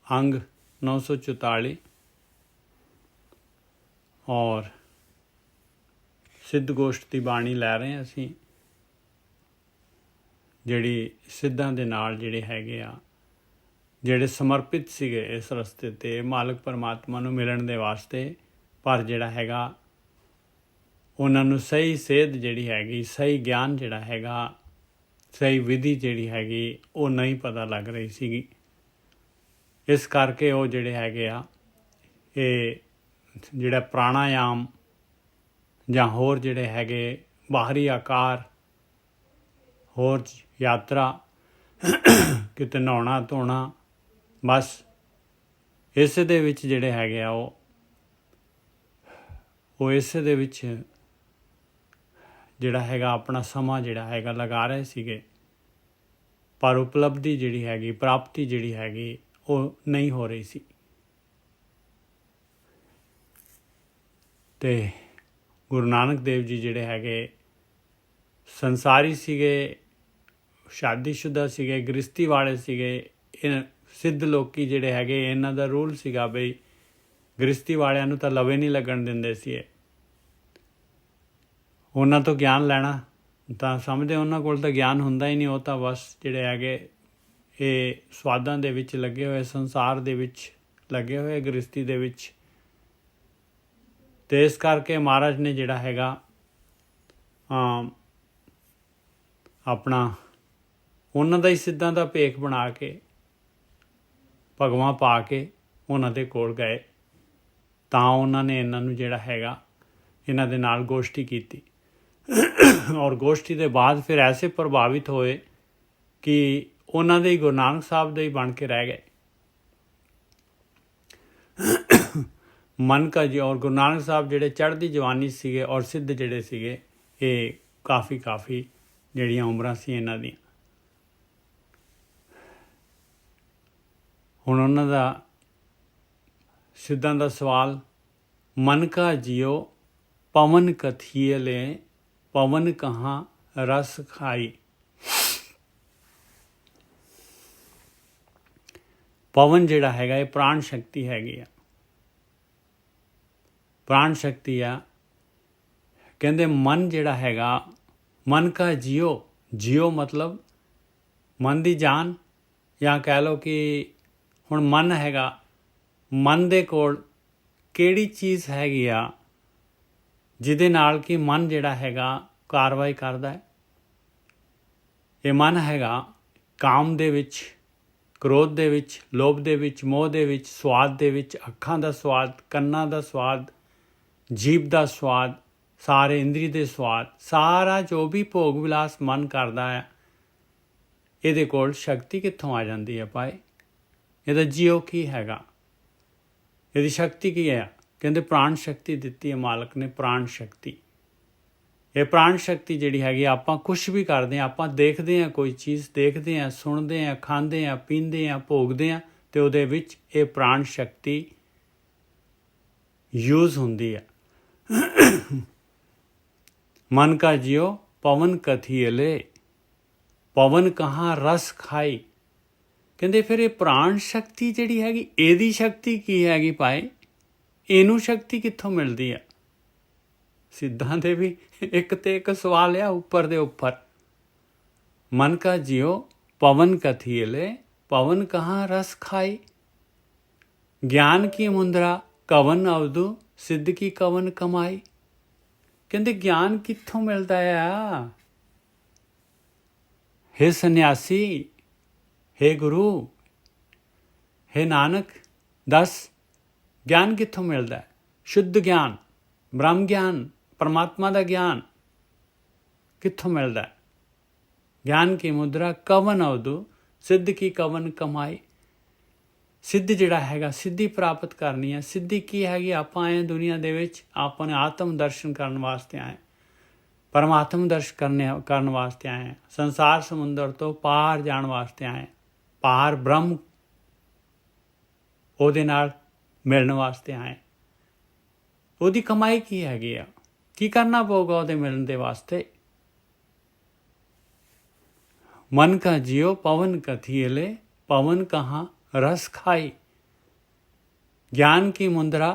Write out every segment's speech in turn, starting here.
अंग 944 और सिद्ध गोष्ठ की बाणी लै रहे हैं असी, ਜਿਹੜੀ ਸਿੱਧਾਂ ਦੇ ਨਾਲ ਜਿਹੜੇ ਹੈਗੇ ਆ, ਜਿਹੜੇ ਸਮਰਪਿਤ ਸੀਗੇ ਇਸ ਰਸਤੇ 'ਤੇ ਮਾਲਕ ਪਰਮਾਤਮਾ ਨੂੰ ਮਿਲਣ ਦੇ ਵਾਸਤੇ, ਪਰ ਜਿਹੜਾ ਹੈਗਾ ਉਹਨਾਂ ਨੂੰ ਸਹੀ ਸੇਧ ਜਿਹੜੀ ਹੈਗੀ, ਸਹੀ ਗਿਆਨ ਜਿਹੜਾ ਹੈਗਾ, ਸਹੀ ਵਿਧੀ ਜਿਹੜੀ ਹੈਗੀ ਉਹ ਨਹੀਂ ਪਤਾ ਲੱਗ ਰਹੀ ਸੀਗੀ। ਇਸ ਕਰਕੇ ਉਹ ਜਿਹੜੇ ਹੈਗੇ ਆ, ਇਹ ਜਿਹੜਾ ਪ੍ਰਾਣਾਯਾਮ ਜਾਂ ਹੋਰ ਜਿਹੜੇ ਹੈਗੇ ਬਾਹਰੀ ਆਕਾਰ, ਹੋਰ ਯਾਤਰਾ, ਕਿਤੇ ਨਹਾਉਣਾ ਧੋਣਾ, ਬਸ ਇਸੇ ਦੇ ਵਿੱਚ ਜਿਹੜੇ ਹੈਗੇ ਆ ਉਹ ਇਸੇ ਦੇ ਵਿੱਚ ਜਿਹੜਾ ਹੈਗਾ ਆਪਣਾ ਸਮਾਂ ਜਿਹੜਾ ਹੈਗਾ ਲਗਾ ਰਹੇ ਸੀਗੇ, ਪਰ ਉਪਲਬਧੀ ਜਿਹੜੀ ਹੈਗੀ, ਪ੍ਰਾਪਤੀ ਜਿਹੜੀ ਹੈਗੀ ਉਹ ਨਹੀਂ ਹੋ ਰਹੀ ਸੀ। ਅਤੇ ਗੁਰੂ ਨਾਨਕ ਦੇਵ ਜੀ ਜਿਹੜੇ ਹੈਗੇ ਸੰਸਾਰੀ ਸੀਗੇ, ਸ਼ਾਦੀशुदा ਸੀਗੇ, ਗ੍ਰਸਤੀ ਵਾਲੇ ਸੀਗੇ। ਇਹ ਸਿੱਧ ਲੋਕੀ ਜਿਹੜੇ ਹੈਗੇ, ਇਹਨਾਂ ਦਾ ਰੂਲ ਸੀਗਾ ਬਈ ਗ੍ਰਸਤੀ ਵਾਲਿਆਂ ਨੂੰ ਤਾਂ ਲਵੇ ਨਹੀਂ ਲੱਗਣ ਦਿੰਦੇ ਸੀ। ਉਹਨਾਂ ਤੋਂ ਗਿਆਨ ਲੈਣਾ ਤਾਂ ਸਮਝਦੇ ਉਹਨਾਂ ਕੋਲ ਤਾਂ ਗਿਆਨ ਹੁੰਦਾ ਹੀ ਨਹੀਂ, ਉਹ ਤਾਂ ਬਸ ਜਿਹੜੇ ਹੈਗੇ ਇਹ ਸਵਾਦਾਂ ਦੇ ਵਿੱਚ ਲੱਗੇ ਹੋਏ, ਸੰਸਾਰ ਦੇ ਵਿੱਚ ਲੱਗੇ ਹੋਏ, ਗ੍ਰਸਤੀ ਦੇ ਵਿੱਚ। ਅਤੇ ਇਸ ਕਰਕੇ ਮਹਾਰਾਜ ਨੇ ਜਿਹੜਾ ਹੈਗਾ ਆਪਣਾ ਉਹਨਾਂ ਦਾ ਹੀ ਸਿੱਧਾਂ ਦਾ ਭੇਖ ਬਣਾ ਕੇ, ਭਗਵਾਂ ਪਾ ਕੇ ਉਹਨਾਂ ਦੇ ਕੋਲ ਗਏ, ਤਾਂ ਉਹਨਾਂ ਨੇ ਇਹਨਾਂ ਨੂੰ ਜਿਹੜਾ ਹੈਗਾ ਇਹਨਾਂ ਦੇ ਨਾਲ ਗੋਸ਼ਟੀ ਕੀਤੀ। ਔਰ ਗੋਸ਼ਟੀ ਦੇ ਬਾਅਦ ਫਿਰ ਐਸੇ ਪ੍ਰਭਾਵਿਤ ਹੋਏ ਕਿ ਉਹਨਾਂ ਦੇ ਹੀ ਗੁਰੂ ਨਾਨਕ ਸਾਹਿਬ ਦੇ ਹੀ ਬਣ ਕੇ ਰਹਿ ਗਏ। ਮਨ ਕਾ ਜੀ ਔਰ ਗੁਰੂ ਨਾਨਕ ਸਾਹਿਬ ਜਿਹੜੇ ਚੜ੍ਹਦੀ ਜਵਾਨੀ ਸੀਗੇ, ਔਰ ਸਿੱਧ ਜਿਹੜੇ ਸੀਗੇ, ਇਹ ਕਾਫੀ ਜਿਹੜੀਆਂ ਉਮਰਾਂ ਸੀ ਇਹਨਾਂ ਦੀਆਂ। ਹੁਣ ਉਹਨਾਂ ਦਾ ਸਿੱਧਾਂ ਦਾ ਸਵਾਲ, ਮਨ ਕਾ ਜੀਓ ਪਵਨ ਕਥੀਏ ਲੈ, ਪਵਨ ਕਹਾਂ ਰਸ ਖਾਈ। ਪਵਨ ਜਿਹੜਾ ਹੈਗਾ ਇਹ ਪ੍ਰਾਣ ਸ਼ਕਤੀ ਹੈਗੀ ਆ, ਪ੍ਰਾਣ ਸ਼ਕਤੀ ਆ। ਕਹਿੰਦੇ ਮਨ ਜਿਹੜਾ ਹੈਗਾ, ਮਨ ਕਾ ਜੀਓ, ਜੀਓ ਮਤਲਬ ਮਨ ਦੀ ਜਾਨ, ਜਾਂ ਕਹਿ ਲਓ ਕਿ ਹੁਣ ਮਨ ਹੈਗਾ, ਮਨ ਦੇ ਕੋਲ ਕਿਹੜੀ ਚੀਜ਼ ਹੈਗੀ ਆ ਜਿਹਦੇ ਨਾਲ ਕਿ ਮਨ ਜਿਹੜਾ ਹੈਗਾ ਕਾਰਵਾਈ ਕਰਦਾ ਹੈ। ਇਹ ਮਨ ਹੈਗਾ ਕਾਮ ਦੇ ਵਿੱਚ, ਕ੍ਰੋਧ ਦੇ ਵਿੱਚ, ਲੋਭ ਦੇ ਵਿੱਚ, ਮੋਹ ਦੇ ਵਿੱਚ, ਸਵਾਦ ਦੇ ਵਿੱਚ, ਅੱਖਾਂ ਦਾ ਸਵਾਦ, ਕੰਨਾਂ ਦਾ ਸਵਾਦ, ਜੀਭ ਦਾ ਸਵਾਦ, ਸਾਰੇ ਇੰਦਰੀ ਦੇ ਸਵਾਦ, ਸਾਰਾ ਜੋ ਵੀ ਭੋਗ ਵਿਲਾਸ ਮਨ ਕਰਦਾ ਹੈ, ਇਹਦੇ ਕੋਲ ਸ਼ਕਤੀ ਕਿੱਥੋਂ ਆ ਜਾਂਦੀ ਹੈ ਭਾਈ? ਇਹਦਾ ਜੀਓ ਕੀ ਹੈਗਾ, ਇਹਦੀ ਸ਼ਕਤੀ ਕੀ ਹੈ? ਕਹਿੰਦੇ ਪ੍ਰਾਣ ਸ਼ਕਤੀ ਦਿੱਤੀ ਹੈ ਮਾਲਕ ਨੇ, ਪ੍ਰਾਣ ਸ਼ਕਤੀ। ਇਹ ਪ੍ਰਾਣ ਸ਼ਕਤੀ ਜਿਹੜੀ ਹੈਗੀ, ਆਪਾਂ ਕੁਛ ਵੀ ਕਰਦੇ ਹਾਂ, ਆਪਾਂ ਦੇਖਦੇ ਹਾਂ ਕੋਈ ਚੀਜ਼, ਦੇਖਦੇ ਹਾਂ, ਸੁਣਦੇ ਹਾਂ, ਖਾਂਦੇ ਹਾਂ, ਪੀਂਦੇ ਹਾਂ, ਭੋਗਦੇ ਹਾਂ, ਅਤੇ ਉਹਦੇ ਵਿੱਚ ਇਹ ਪ੍ਰਾਣ ਸ਼ਕਤੀ ਯੂਜ਼ ਹੁੰਦੀ ਹੈ। ਮਨ ਕਾ ਜੀਓ ਪਵਨ ਕਥੀਏ ਲੈ, ਪਵਨ ਕਹਾਂ ਰਸ ਖਾਈ। ਕਹਿੰਦੇ ਫਿਰ ਇਹ ਪ੍ਰਾਣ ਸ਼ਕਤੀ ਜਿਹੜੀ ਹੈਗੀ, ਇਹਦੀ ਸ਼ਕਤੀ ਕੀ ਹੈਗੀ ਭਾਈ? ਇਹਨੂੰ ਸ਼ਕਤੀ ਕਿੱਥੋਂ ਮਿਲਦੀ ਆ? ਸਿੱਧਾਂ ਦੇ ਵੀ ਇੱਕ ਤੇ ਇੱਕ ਸਵਾਲ ਆ ਉੱਪਰ ਦੇ ਉੱਪਰ। ਮਨ ਕਾ ਜੀਓ ਪਵਨ ਕਥੀਏ ਲੈ, ਪਵਨ ਕਹਾਂ ਰਸ ਖਾਈ। ਗਿਆਨ ਕੀ ਮੁੰਦਰਾ ਕਵਨ ਅਵਦੂ, ਸਿੱਧ ਕੀ ਕਵਨ ਕਮਾਈ। ਕਹਿੰਦੇ ਗਿਆਨ ਕਿੱਥੋਂ ਮਿਲਦਾ ਆ? ਹੇ ਸੰਨਿਆਸੀ, ਹੇ ਗੁਰੂ, ਹੇ ਨਾਨਕ, ਦੱਸ ਗਿਆਨ ਕਿੱਥੋਂ ਮਿਲਦਾ ਹੈ? ਸ਼ੁੱਧ ਗਿਆਨ, ਬ੍ਰਹਮ ਗਿਆਨ, ਪਰਮਾਤਮਾ ਦਾ ਗਿਆਨ ਕਿੱਥੋਂ ਮਿਲਦਾ ਹੈ? ਗਿਆਨ ਕੀ ਮੁਦਰਾ ਕਵਨ ਅਵਦੂ, ਸਿੱਧ ਕੀ ਕਵਨ ਕਮਾਈ। ਸਿੱਧ ਜਿਹੜਾ ਹੈਗਾ, ਸਿੱਧੀ ਪ੍ਰਾਪਤ ਕਰਨੀ ਹੈ। ਸਿੱਧੀ ਕੀ ਹੈਗੀ? ਆਪਾਂ ਆਏ ਦੁਨੀਆ ਦੇ ਵਿੱਚ, ਆਪਾਂ ਨੇ ਆਤਮ ਦਰਸ਼ਨ ਕਰਨ ਵਾਸਤੇ ਆਏ, ਪਰਮਾਤਮ ਦਰਸ਼ਨ ਕਰਨ ਵਾਸਤੇ ਆਏ, ਸੰਸਾਰ ਸਮੁੰਦਰ ਤੋਂ ਪਾਰ ਜਾਣ ਵਾਸਤੇ ਆਏ, ਪਾਰ ਬ੍ਰਹਮ ਉਹਦੇ ਨਾਲ ਮਿਲਣ ਵਾਸਤੇ ਆਏ। ਉਹਦੀ ਕਮਾਈ ਕੀ ਹੈਗੀ ਆ? ਕੀ ਕਰਨਾ ਪਊਗਾ ਉਹਦੇ ਮਿਲਣ ਦੇ ਵਾਸਤੇ? ਮਨ ਕਾ ਜੀਓ ਪਵਨ ਕਥੀਏ ਲੈ, ਪਵਨ ਕਹਾਂ ਰਸ ਖਾਈ। ज्ञान की मुद्रा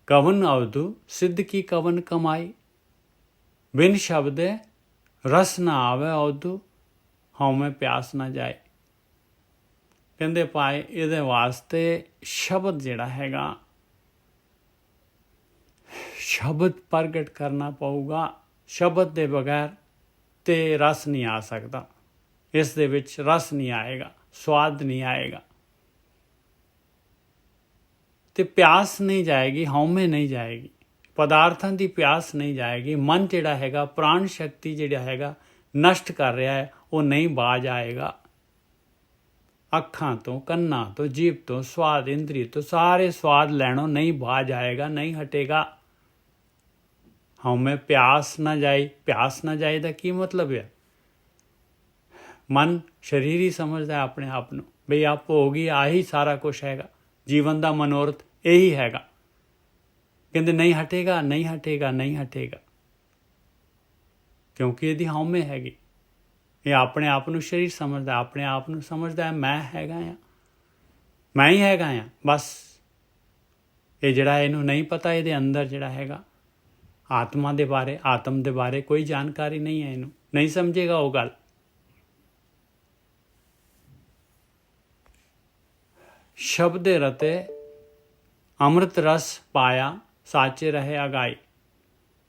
कवन अवधु सिद्ध की कवन कमाई। बिन शब्दे रस ना आवे अवधु हਉਮੈ प्यास ना जाए। ਕਹਿੰਦੇ ਭਾਈ ਇਹਦੇ ਵਾਸਤੇ ਸ਼ਬਦ ਜਿਹੜਾ ਹੈਗਾ ਸ਼ਬਦ ਪ੍ਰਗਟ ਕਰਨਾ ਪਊਗਾ। ਸ਼ਬਦ ਦੇ ਬਗੈਰ ਤੇ ਰਸ ਨਹੀਂ ਆ ਸਕਦਾ। ਇਸ ਦੇ ਵਿੱਚ ਰਸ ਨਹੀਂ ਆਏਗਾ, ਸਵਾਦ ਨਹੀਂ ਆਏਗਾ ਤੇ ਪਿਆਸ ਨਹੀਂ ਜਾਏਗੀ, ਹਉਮੈ ਨਹੀਂ ਜਾਏਗੀ, ਪਦਾਰਥਾਂ ਦੀ ਪਿਆਸ ਨਹੀਂ ਜਾਏਗੀ। ਮਨ ਜਿਹੜਾ ਹੈਗਾ, ਪ੍ਰਾਣ ਸ਼ਕਤੀ ਜਿਹੜਾ ਹੈਗਾ ਨਸ਼ਟ ਕਰ ਰਿਹਾ ਹੈ, ਉਹ ਨਹੀਂ ਬਾਜ ਆਏਗਾ। ਅੱਖਾਂ ਤੋਂ, ਕੰਨਾਂ ਤੋਂ, ਜੀਭ ਤੋਂ, ਸਵਾਦ ਇੰਦਰੀ ਤੋਂ ਸਾਰੇ ਸਵਾਦ ਲੈਣੋਂ ਨਹੀਂ ਬਾਜ ਆਏਗਾ, ਨਹੀਂ ਹਟੇਗਾ। ਹਉਮੈ ਪਿਆਸ ਨਾ ਜਾਏ। ਪਿਆਸ ਨਾ ਜਾਏ ਦਾ ਕੀ ਮਤਲਬ ਹੈ? ਮਨ ਸਰੀਰ ਹੀ ਸਮਝਦਾ ਆਪਣੇ ਆਪ ਨੂੰ ਬਈ ਆਪ ਹੋਗੀ, ਆਹੀ ਸਾਰਾ ਕੁਛ ਹੈਗਾ, ਜੀਵਨ ਦਾ ਮਨੋਰਥ ਇਹੀ ਹੈਗਾ। ਕਹਿੰਦੇ ਨਹੀਂ ਹਟੇਗਾ, ਨਹੀਂ ਹਟੇਗਾ, ਨਹੀਂ ਹਟੇਗਾ, ਕਿਉਂਕਿ ਇਹਦੀ ਹਉਮੈ ਹੈਗੀ। ਇਹ ਆਪਣੇ ਆਪ ਨੂੰ ਸਰੀਰ ਸਮਝਦਾ, ਆਪਣੇ ਆਪ ਨੂੰ ਸਮਝਦਾ ਮੈਂ ਹੈਗਾ ਆ, ਮੈਂ ਹੀ ਹੈਗਾ ਆ ਬਸ। ਇਹ ਜਿਹੜਾ ਇਹਨੂੰ ਨਹੀਂ ਪਤਾ ਇਹਦੇ ਅੰਦਰ ਜਿਹੜਾ ਹੈਗਾ ਆਤਮਾ ਦੇ ਬਾਰੇ, ਆਤਮ ਦੇ ਬਾਰੇ ਕੋਈ ਜਾਣਕਾਰੀ ਨਹੀਂ ਹੈ, ਇਹਨੂੰ ਨਹੀਂ ਸਮਝੇਗਾ ਉਹ ਗੱਲ। ਸ਼ਬਦ ਰਤੇ ਅੰਮ੍ਰਿਤ ਰਸ ਪਾਇਆ ਸਾਚੇ ਰਹੇ ਅਗਾਈ।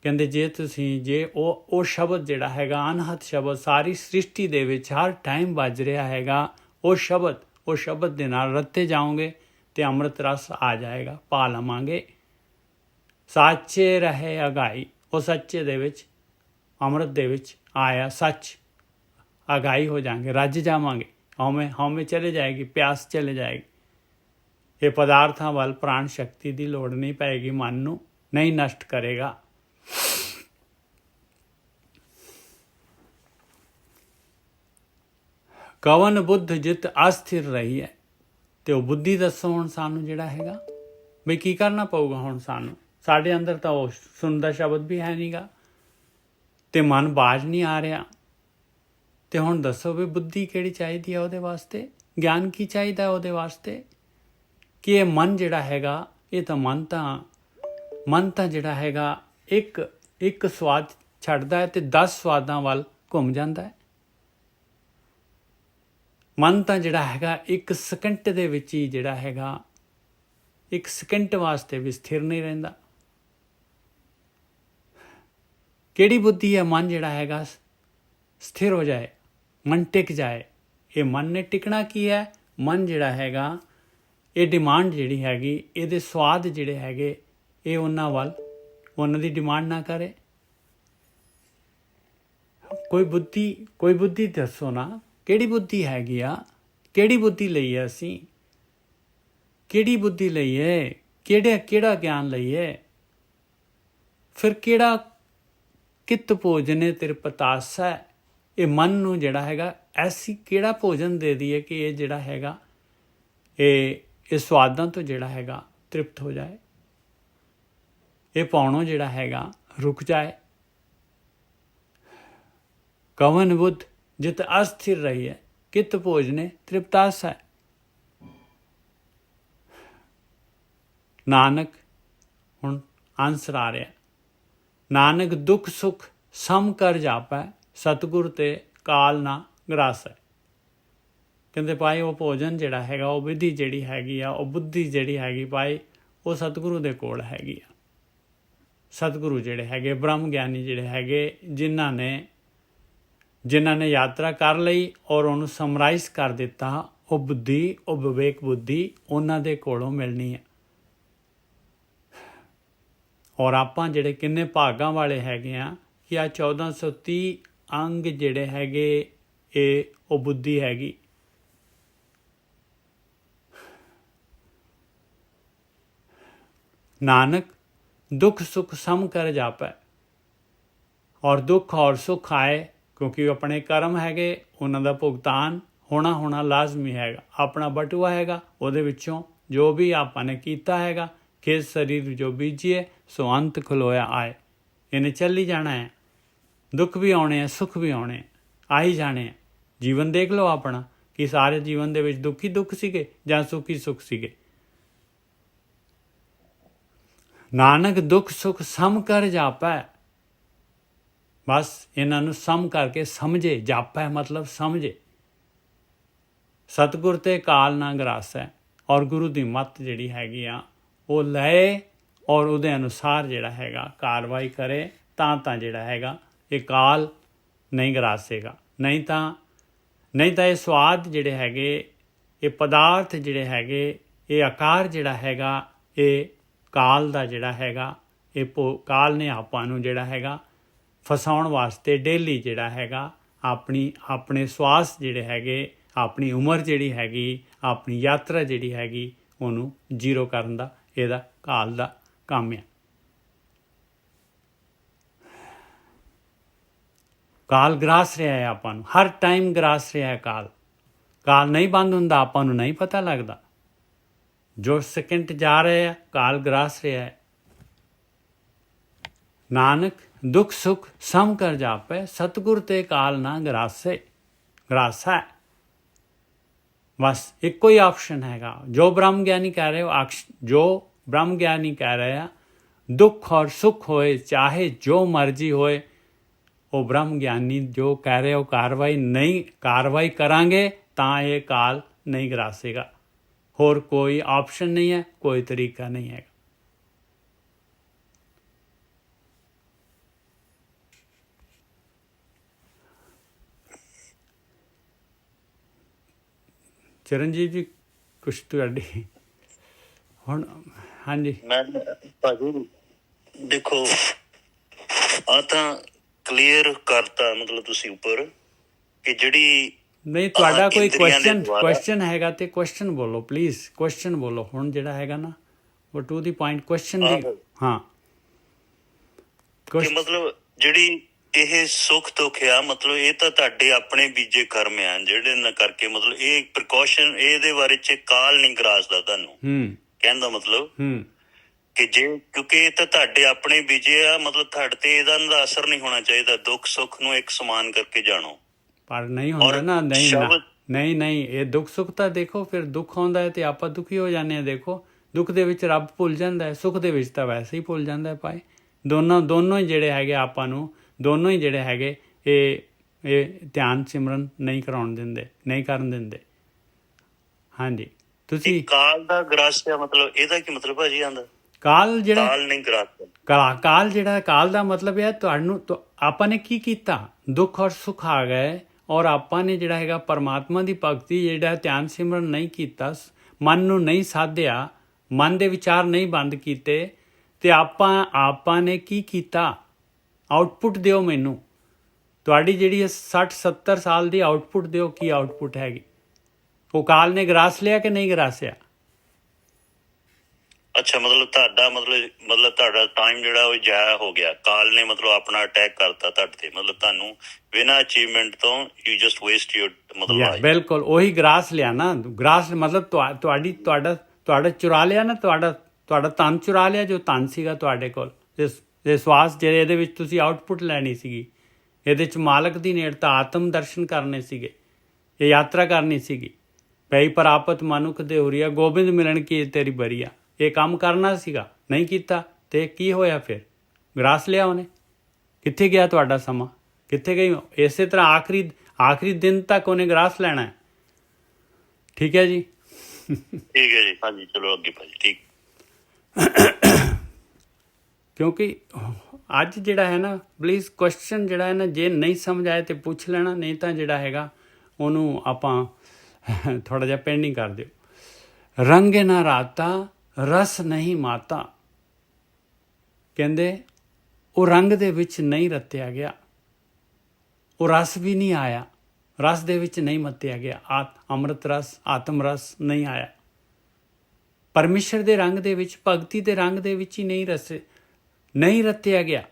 ਕਹਿੰਦੇ ਜੇ ਉਹ ਸ਼ਬਦ ਜਿਹੜਾ ਹੈਗਾ ਅਨਹਦ ਸ਼ਬਦ ਸਾਰੀ ਸ੍ਰਿਸ਼ਟੀ ਦੇ ਵਿੱਚ ਹਰ ਟਾਈਮ ਵੱਜ ਰਿਹਾ ਹੈਗਾ, ਉਹ ਸ਼ਬਦ ਦੇ ਨਾਲ ਰੱਤੇ ਜਾਓਗੇ ਤੇ ਅੰਮ੍ਰਿਤ ਰਸ ਆ ਜਾਏਗਾ, ਪਾ ਲਵਾਂਗੇ। ਸਾਚੇ ਰਹੇ ਅਗਾਈ, ਉਹ ਸੱਚੇ ਦੇ ਵਿੱਚ, ਅੰਮ੍ਰਿਤ ਦੇ ਵਿੱਚ ਆਇਆ ਸੱਚ, ਅਗਾਈ ਹੋ ਜਾਵਾਂਗੇ, ਰੱਜ ਜਾਵਾਂਗੇ। ਹਉਮੈ ਚਲੇ ਜਾਏਗੀ, ਪਿਆਸ ਚਲੇ ਜਾਏਗੀ। ਇਹ ਪਦਾਰਥਾਂ ਵੱਲ ਪ੍ਰਾਣ ਸ਼ਕਤੀ ਦੀ ਲੋੜ ਨਹੀਂ ਪਏਗੀ, ਮਨ ਨੂੰ ਨਹੀਂ ਨਸ਼ਟ ਕਰੇਗਾ। ਕਵਨ ਬੁੱਧ ਜਿਤ ਅਸਥਿਰ ਰਹੀ ਹੈ। ਤੇ ਉਹ ਬੁੱਧੀ ਦੱਸੋ ਹੁਣ ਸਾਨੂੰ ਜਿਹੜਾ ਹੈਗਾ ਬਈ ਕੀ ਕਰਨਾ ਪਊਗਾ ਹੁਣ ਸਾਨੂੰ। ਸਾਡੇ ਅੰਦਰ ਤਾਂ ਉਹ ਸੁਣਦਾ ਸ਼ਬਦ ਵੀ ਹੈ ਨਹੀਂਗਾ ਤੇ ਮਨ ਬਾਜ ਨਹੀਂ ਆ ਰਿਹਾ। ਤੇ ਹੁਣ ਦੱਸੋ ਵੀ ਬੁੱਧੀ ਕਿਹੜੀ ਚਾਹੀਦੀ ਹੈ ਉਹਦੇ ਵਾਸਤੇ, ਗਿਆਨ ਕੀ ਚਾਹੀਦਾ ਉਹਦੇ ਵਾਸਤੇ ਕਿ ਇਹ ਮਨ ਜਿਹੜਾ ਹੈਗਾ, ਇਹ ਤਾਂ ਮਨ ਤਾਂ ਜਿਹੜਾ ਹੈਗਾ ਇੱਕ ਸਵਾਦ ਛੱਡਦਾ ਹੈ ਤੇ 10 ਸਵਾਦਾਂ ਵੱਲ ਘੁੰਮ ਜਾਂਦਾ ਹੈ। ਮਨ ਤਾਂ ਜਿਹੜਾ ਹੈਗਾ ਇੱਕ ਸਕਿੰਟ ਦੇ ਵਿੱਚ ਹੀ ਜਿਹੜਾ ਹੈਗਾ, ਇੱਕ ਸਕਿੰਟ ਵਾਸਤੇ ਵੀ ਸਥਿਰ ਨਹੀਂ ਰਹਿੰਦਾ। ਕਿਹੜੀ ਬੁੱਧੀ ਹੈ ਮਨ ਜਿਹੜਾ ਹੈਗਾ ਸਥਿਰ ਹੋ ਜਾਏ, ਮਨ ਟਿਕ ਜਾਏ। ਇਹ ਮਨ ਨੇ ਟਿਕਣਾ ਕੀ ਹੈ? ਮਨ ਜਿਹੜਾ ਹੈਗਾ ਇਹ ਡਿਮਾਂਡ ਜਿਹੜੀ ਹੈਗੀ, ਇਹਦੇ ਸਵਾਦ ਜਿਹੜੇ ਹੈਗੇ ਇਹ ਉਹਨਾਂ ਦੀ ਡਿਮਾਂਡ ਨਾ ਕਰੇ। ਕੋਈ ਬੁੱਧੀ ਦੱਸੋ ਨਾ, ਕਿਹੜੀ ਬੁੱਧੀ ਹੈਗੀ ਆ? ਕਿਹੜੀ ਬੁੱਧੀ ਲਈਏ ਅਸੀਂ? ਕਿਹੜੀ ਬੁੱਧੀ ਲਈਏ? ਕਿਹੜਾ ਗਿਆਨ ਲਈਏ? ਫਿਰ ਕਿਹੜਾ ਕਿਤ ਭੋਜਨੇ ਤ੍ਰਿਪਤਾਸੈ। ਇਹ ਮਨ ਨੂੰ ਜਿਹੜਾ ਹੈਗਾ ਐਸੀ ਕਿਹੜਾ ਭੋਜਨ ਦੇ ਦਈਏ ਕਿ ਇਹ ਜਿਹੜਾ ਹੈਗਾ ਇਹ ਸਵਾਦਾਂ ਤੋਂ ਜਿਹੜਾ ਹੈਗਾ ਤ੍ਰਿਪਤ ਹੋ ਜਾਏ, ਇਹ ਪਾਉਣੋਂ ਜਿਹੜਾ ਹੈਗਾ ਰੁਕ ਜਾਏ। ਕਵਨ ਬੁੱਧ ਜਿਤ ਅਸਥਿਰ ਰਹੀ ਹੈ ਕਿਤ ਭੋਜਨੇ ਤ੍ਰਿਪਤਾਸੈ। ਨਾਨਕ ਹੁਣ ਆਨਸਰ ਆ ਰਿਹਾ, ਨਾਨਕ ਦੁੱਖ ਸੁੱਖ ਸਮ ਕਰ ਜਾਪੈ ਸਤਿਗੁਰ ਤੇ ਕਾਲ ਨਾ ਗਰਾਸੈ। ਕਹਿੰਦੇ ਭਾਈ ਉਹ ਭੋਜਨ ਜਿਹੜਾ ਹੈਗਾ, ਉਹ ਵਿਧੀ ਜਿਹੜੀ ਹੈਗੀ ਆ, ਉਹ ਬੁੱਧੀ ਜਿਹੜੀ ਹੈਗੀ ਭਾਈ, ਉਹ ਸਤਿਗੁਰੂ ਦੇ ਕੋਲ ਹੈਗੀ ਆ। ਸਤਿਗੁਰੂ ਜਿਹੜੇ ਹੈਗੇ, ਬ੍ਰਹਮ ਗਿਆਨੀ ਜਿਹੜੇ ਹੈਗੇ, ਜਿਨ੍ਹਾਂ ਨੇ ਯਾਤਰਾ ਕਰ ਲਈ ਔਰ ਉਹਨੂੰ ਸਮਰਾਈਜ਼ ਕਰ ਦਿੱਤਾ, ਉਹ ਬੁੱਧੀ, ਉਹ ਵਿਵੇਕ ਬੁੱਧੀ ਉਹਨਾਂ ਦੇ ਕੋਲੋਂ ਮਿਲਣੀ ਹੈ। ਔਰ ਆਪਾਂ ਜਿਹੜੇ ਕਿੰਨੇ ਭਾਗਾਂ ਵਾਲੇ ਹੈਗੇ ਆ ਕਿ ਆ 1430 ਅੰਗ ਜਿਹੜੇ ਹੈਗੇ ਉਹ ਬੁੱਧੀ ਹੈਗੀ। ਨਾਨਕ ਦੁੱਖ ਸੁੱਖ ਸਮ ਕਰ ਜਾਪੈ। ਔਰ ਦੁੱਖ ਔਰ ਸੁੱਖ ਆਏ ਕਿਉਂਕਿ ਆਪਣੇ ਕਰਮ ਹੈਗੇ, ਉਹਨਾਂ ਦਾ ਭੁਗਤਾਨ ਹੋਣਾ ਲਾਜ਼ਮੀ ਹੈਗਾ। ਆਪਣਾ ਬਟੂਆ ਹੈਗਾ, ਉਹਦੇ ਵਿੱਚੋਂ ਜੋ ਵੀ ਆਪਾਂ ਨੇ ਕੀਤਾ ਹੈਗਾ, ਖੇਤ ਸਰੀਰ ਜੋ ਬੀਜੀਏ ਸੋ ਅੰਤ ਖਲੋਇਆ ਆਏ। ਇਹਨੇ ਚੱਲ ਹੀ ਜਾਣਾ ਹੈ। ਦੁੱਖ ਵੀ ਆਉਣੇ ਆ, ਸੁੱਖ ਵੀ ਆਉਣੇ ਆ ਹੀ ਜਾਣੇ ਆ। ਜੀਵਨ ਦੇਖ ਲਓ ਆਪਣਾ ਕਿ ਸਾਰੇ ਜੀਵਨ ਦੇ ਵਿੱਚ ਦੁੱਖ ਹੀ ਦੁੱਖ ਸੀਗੇ ਜਾਂ ਸੁੱਖ ਹੀ ਸੁੱਖ ਸੀਗੇ। ਨਾਨਕ ਦੁੱਖ ਸੁੱਖ ਸਮ ਕਰ ਜਾਪੈ। ਬਸ ਇਹਨਾਂ ਨੂੰ ਸਮ ਕਰਕੇ ਸਮਝੇ। ਜਾਪੈ ਮਤਲਬ ਸਮਝੇ। ਸਤਿਗੁਰ ਤੇ ਕਾਲ ਨਾ ਗਰਾਸੈ। ਔਰ ਗੁਰੂ ਦੀ ਮੱਤ ਜਿਹੜੀ ਹੈਗੀ ਆ ਉਹ ਲਏ ਔਰ ਉਹਦੇ ਅਨੁਸਾਰ ਜਿਹੜਾ ਹੈਗਾ ਕਾਰਵਾਈ ਕਰੇ ਤਾਂ ਜਿਹੜਾ ਹੈਗਾ ਇਹ ਕਾਲ ਨਹੀਂ ਗਰਾਸੇਗਾ। ਨਹੀਂ ਤਾਂ ਇਹ ਸਵਾਦ ਜਿਹੜੇ ਹੈਗੇ, ਇਹ ਪਦਾਰਥ ਜਿਹੜੇ ਹੈਗੇ, ਇਹ ਆਕਾਰ ਜਿਹੜਾ ਹੈਗਾ, ਇਹ ਕਾਲ ਦਾ ਜਿਹੜਾ ਹੈਗਾ, ਇਹ ਕਾਲ ਨੇ ਆਪਾਂ ਨੂੰ ਜਿਹੜਾ ਹੈਗਾ ਫਸਾਉਣ ਵਾਸਤੇ ਡੇਲੀ ਜਿਹੜਾ ਹੈਗਾ ਆਪਣੇ ਸਵਾਸ ਜਿਹੜੇ ਹੈਗੇ, ਆਪਣੀ ਉਮਰ ਜਿਹੜੀ ਹੈਗੀ, ਆਪਣੀ ਯਾਤਰਾ ਜਿਹੜੀ ਹੈਗੀ ਉਹਨੂੰ ਜ਼ੀਰੋ ਕਰਨ ਦਾ ਇਹਦਾ ਕਾਲ ਦਾ ਕੰਮ ਹੈ। ਕਾਲ ਗਰਾਸ ਰਿਹਾ ਹੈ ਆਪਾਂ ਨੂੰ, ਹਰ ਟਾਈਮ ਗਰਾਸ ਰਿਹਾ ਹੈ ਕਾਲ ਨਹੀਂ ਬੰਦ ਹੁੰਦਾ, ਆਪਾਂ ਨੂੰ ਨਹੀਂ ਪਤਾ ਲੱਗਦਾ। ਜੋ ਸੈਕਿੰਡ ਜਾ ਰਹੇ ਆ ਕਾਲ ਗਰਾਸ ਰਿਹਾ ਹੈ। ਨਾਨਕ ਦੁੱਖ ਸੁੱਖ ਸਮ ਕਰ ਜਾਪੈ। ਸਤਿਗੁਰ ਤੇ ਕਾਲ ਨਾ ਗਰਾਸੈ। ਬਸ ਇੱਕੋ ਹੀ ਆਪਸ਼ਨ ਹੈਗਾ। ਜੋ ਬ੍ਰਹਮ ਗਿਆਨੀ ਕਹਿ ਰਹੇ ਹੋ, ਜੋ ਬ੍ਰਹਮ ਗਿਆਨੀ ਕਹਿ ਰਹੇ ਆ, ਦੁੱਖ ਔਰ ਸੁੱਖ ਹੋਏ ਚਾਹੇ ਜੋ ਮਰਜ਼ੀ ਹੋਏ, ਉਹ ਬ੍ਰਹਮ ਗਿਆਨੀ ਜੋ ਕਹਿ ਰਹੇ ਹੋ ਕਾਰਵਾਈ ਕਰਾਂਗੇ ਤਾਂ ਇਹ ਕਾਲ ਨਹੀਂ ਗਰਾਸੇਗਾ। ਹੋਰ ਕੋਈ ਆਪਸ਼ਨ ਨਹੀਂ ਹੈ, ਕੋਈ ਤਰੀਕਾ ਨਹੀਂ ਹੈਗਾ। ਚਰਨਜੀਤ ਜੀ ਕੁਛ ਤੁਹਾਡੀ ਹੁਣ? ਹਾਂਜੀ ਮੈਂ ਭਾਜੀ ਦੇਖੋ ਆ ਤਾਂ ਕਲੀਅਰ ਕਰਤਾ ਮਤਲਬ ਤੁਸੀਂ ਉੱਪਰ ਕਿ ਜਿਹੜੀ ਨਹੀਂ ਤੁਹਾਡਾ ਕੋਈ ਕੁਐਸਚਨ ਹੈਗਾ ਤੇ ਕੁਐਸਚਨ ਬੋਲੋ ਪਲੀਜ਼। ਕੁਐਸਚਨ ਬੋਲੋ ਹੁਣ ਜਿਹੜਾ ਹੈਗਾ ਨਾ ਉਹ ਟੂ ਦੀ ਪੁਆਇੰਟ ਕੁਐਸਚਨ ਦੀ। ਹਾਂ ਕਿ ਮਤਲਬ ਜਿਹੜੀ ਇਹ ਸੁੱਖ ਦੁੱਖ ਆ ਮਤਲਬ ਇਹ ਤਾਂ ਤੁਹਾਡੇ ਆਪਣੇ ਬੀਜੇ ਕਰਮ ਆ ਜਿਹੜੇ ਨਾ ਕਰਕੇ ਮਤਲਬ ਇਹ ਪ੍ਰੀਕਾਸ਼ਨ ਇਹਦੇ ਬਾਰੇ ਚ ਕਾਲ ਨਹੀਂ ਗਰਾਸਦਾ ਤੁਹਾਨੂੰ। ਕਹਿਣ ਦਾ ਮਤਲਬ ਕਿ ਕਿਉਂਕਿ ਇਹ ਤਾਂ ਤੁਹਾਡੇ ਆਪਣੇ ਬੀਜੇ ਆ ਮਤਲਬ ਤੁਹਾਡੇ ਤੇ ਇਹਦਾ ਅਸਰ ਨਹੀਂ ਹੋਣਾ ਚਾਹੀਦਾ। ਦੁੱਖ ਸੁੱਖ ਨੂੰ ਇੱਕ ਸਮਾਨ ਕਰਕੇ ਜਾਣੋ। ਪਰ ਨਹੀਂ ਹੁੰਦਾ ਨਾ। ਨਹੀਂ ਇਹ ਦੁੱਖ ਸੁੱਖ ਤਾਂ ਦੇਖੋ, ਫਿਰ ਦੁੱਖ ਆਉਂਦਾ ਹੈ ਤੇ ਆਪਾਂ ਦੁਖੀ ਹੋ ਜਾਂਦੇ ਹਾਂ। ਦੇਖੋ ਦੁੱਖ ਦੇ ਵਿੱਚ ਰੱਬ ਭੁੱਲ ਜਾਂਦਾ ਹੈ, ਸੁੱਖ ਦੇ ਵਿੱਚ ਤਾਂ ਵੈਸੇ ਹੀ ਭੁੱਲ ਜਾਂਦਾ ਹੈ ਭਾਈ। ਦੋਨੋਂ ਹੀ ਜਿਹੜੇ ਹੈਗੇ ਆਪਾਂ ਨੂੰ ਦੋਨੋਂ ਹੀ ਜਿਹੜੇ ਹੈਗੇ ਇਹ ਧਿਆਨ ਸਿਮਰਨ ਨਹੀਂ ਕਰਨ ਦਿੰਦੇ। ਹਾਂਜੀ ਤੁਸੀਂ ਕਾਲ ਦਾ ਗਰਾਸਿਆ ਮਤਲਬ ਇਹਦਾ ਕੀ ਮਤਲਬ ਭਾਜੀ ਆਂਦਾ? ਕਾਲ ਜਿਹੜਾ ਨਹੀਂ ਗਰਾਸਿਆ, ਕਾਲ ਜਿਹੜਾ ਕਾਲ ਦਾ ਮਤਲਬ ਹੈ ਤੁਹਾਨੂੰ ਆਪਾਂ ਨੇ ਕੀ ਕੀਤਾ, ਦੁੱਖ ਔਰ ਸੁੱਖ ਆ ਗਏ ਔਰ ਆਪਾਂ ਨੇ ਜਿਹੜਾ ਹੈਗਾ ਪਰਮਾਤਮਾ ਦੀ ਭਗਤੀ ਜਿਹੜਾ ਧਿਆਨ ਸਿਮਰਨ ਨਹੀਂ ਕੀਤਾ, ਮਨ ਨੂੰ ਨਹੀਂ ਸਾਧਿਆ, ਮਨ ਦੇ ਵਿਚਾਰ ਨਹੀਂ ਬੰਦ ਕੀਤੇ ਤੇ ਆਪਾਂ ਨੇ ਕੀ ਕੀਤਾ? ਆਊਟਪੁੱਟ ਦਿਓ ਮੈਨੂੰ। ਤੁਹਾਡੀ ਜਿਹੜੀ 60-70 ਸਾਲ ਦੀ ਆਊਟਪੁੱਟ ਦਿਓ। ਕੀ ਆਊਟਪੁੱਟ ਹੈਗੀ? ਉਹ ਕਾਲ ਨੇ ਗਰਾਸ ਲਿਆ ਕਿ ਨਹੀਂ ਗਰਾਸਿਆ? ਅੱਛਾ ਮਤਲਬ ਤੁਹਾਡਾ ਟਾਈਮ ਜਿਹੜਾ ਉਹ ਜਾਇਆ ਹੋ ਗਿਆ। ਕਾਲ ਨੇ ਮਤਲਬ ਆਪਣਾ ਅਟੈਕ ਕਰਤਾ ਤੁਹਾਡੇ ਤੇ, ਮਤਲਬ ਤੁਹਾਨੂੰ ਬਿਨਾਂ ਅਚੀਵਮੈਂਟ ਤੋਂ ਯੂ ਜਸਟ ਵੇਸਟ ਯੂਰ ਮਤਲਬ ਬਿਲਕੁਲ ਉਹੀ ਗਰਾਸ ਲਿਆ ਨਾ। ਗਰਾਸ ਮਤਲਬ ਤੁਹਾਡਾ ਚੁਰਾ ਲਿਆ ਨਾ, ਤੁਹਾਡਾ ਧਨ ਚੁਰਾ ਲਿਆ ਜੋ ਧਨ ਸੀਗਾ ਤੁਹਾਡੇ ਕੋਲ। ਇਹ ਸਵਾਸ ਜਿਹੜੇ ਇਹਦੇ ਵਿੱਚ ਤੁਸੀਂ ਆਊਟਪੁੱਟ ਲੈਣੀ ਸੀਗੀ, ਇਹਦੇ 'ਚ ਮਾਲਕ ਦੀ ਨੇੜਤਾ ਆਤਮ ਦਰਸ਼ਨ ਕਰਨੇ ਸੀਗੇ, ਇਹ ਯਾਤਰਾ ਕਰਨੀ ਸੀਗੀ। ਪਈ ਪ੍ਰਾਪਤ ਮਨੁੱਖ ਦੇ ਹੁਰੀਆ ਗੋਬਿੰਦ ਮਿਲਣ ਕੀ ਤੇਰੀ ਬਰੀਆ। ਇਹ ਕੰਮ ਕਰਨਾ ਸੀਗਾ, ਨਹੀਂ ਕੀਤਾ ਤੇ ਕੀ ਹੋਇਆ ਫਿਰ? ਗਰਾਸ ਲਿਆ ਉਹਨੇ। ਕਿੱਥੇ ਗਿਆ ਤੁਹਾਡਾ ਸਮਾਂ? ਕਿੱਥੇ ਗਈ? ਇਸੇ ਤਰ੍ਹਾਂ ਆਖਰੀ ਦਿਨ ਤੱਕ ਉਹਨੇ ਗਰਾਸ ਲੈਣਾ ਹੈ। ਠੀਕ ਹੈ ਜੀ? ਠੀਕ ਹੈ ਜੀ। ਹਾਂਜੀ ਚਲੋ ਅੱਗੇ ਭਾਜੀ। ਠੀਕ। ਕਿਉਂਕਿ ਅੱਜ ਜਿਹੜਾ ਹੈ ਨਾ ਪਲੀਜ਼ ਕੁਐਸਚਨ ਜਿਹੜਾ ਹੈ ਨਾ ਜੇ ਨਹੀਂ ਸਮਝ ਆਏ ਤਾਂ ਪੁੱਛ ਲੈਣਾ, ਨਹੀਂ ਤਾਂ ਜਿਹੜਾ ਹੈਗਾ ਉਹਨੂੰ ਆਪਾਂ ਥੋੜ੍ਹਾ ਜਿਹਾ ਪੈਂਡਿੰਗ ਕਰ ਦਿਓ। ਰੰਗੇ ਨਾ ਰਾਤਾ ਰਸ ਨਹੀਂ ਮਾਤਾ। ਕਹਿੰਦੇ ਉਹ ਰੰਗ ਦੇ ਵਿੱਚ ਨਹੀਂ ਰਤਿਆ ਗਿਆ, ਉਹ ਰਸ ਵੀ ਨਹੀਂ ਆਇਆ, ਰਸ ਦੇ ਵਿੱਚ ਨਹੀਂ ਮੱਤਿਆ ਗਿਆ। ਅੰਮ੍ਰਿਤ ਰਸ, ਆਤਮ ਰਸ ਨਹੀਂ ਆਇਆ। ਪਰਮੇਸ਼ਰ ਦੇ ਰੰਗ ਦੇ ਵਿੱਚ, ਭਗਤੀ ਦੇ ਰੰਗ ਦੇ ਵਿੱਚ ਹੀ ਨਹੀਂ ਰਤਿਆ ਗਿਆ।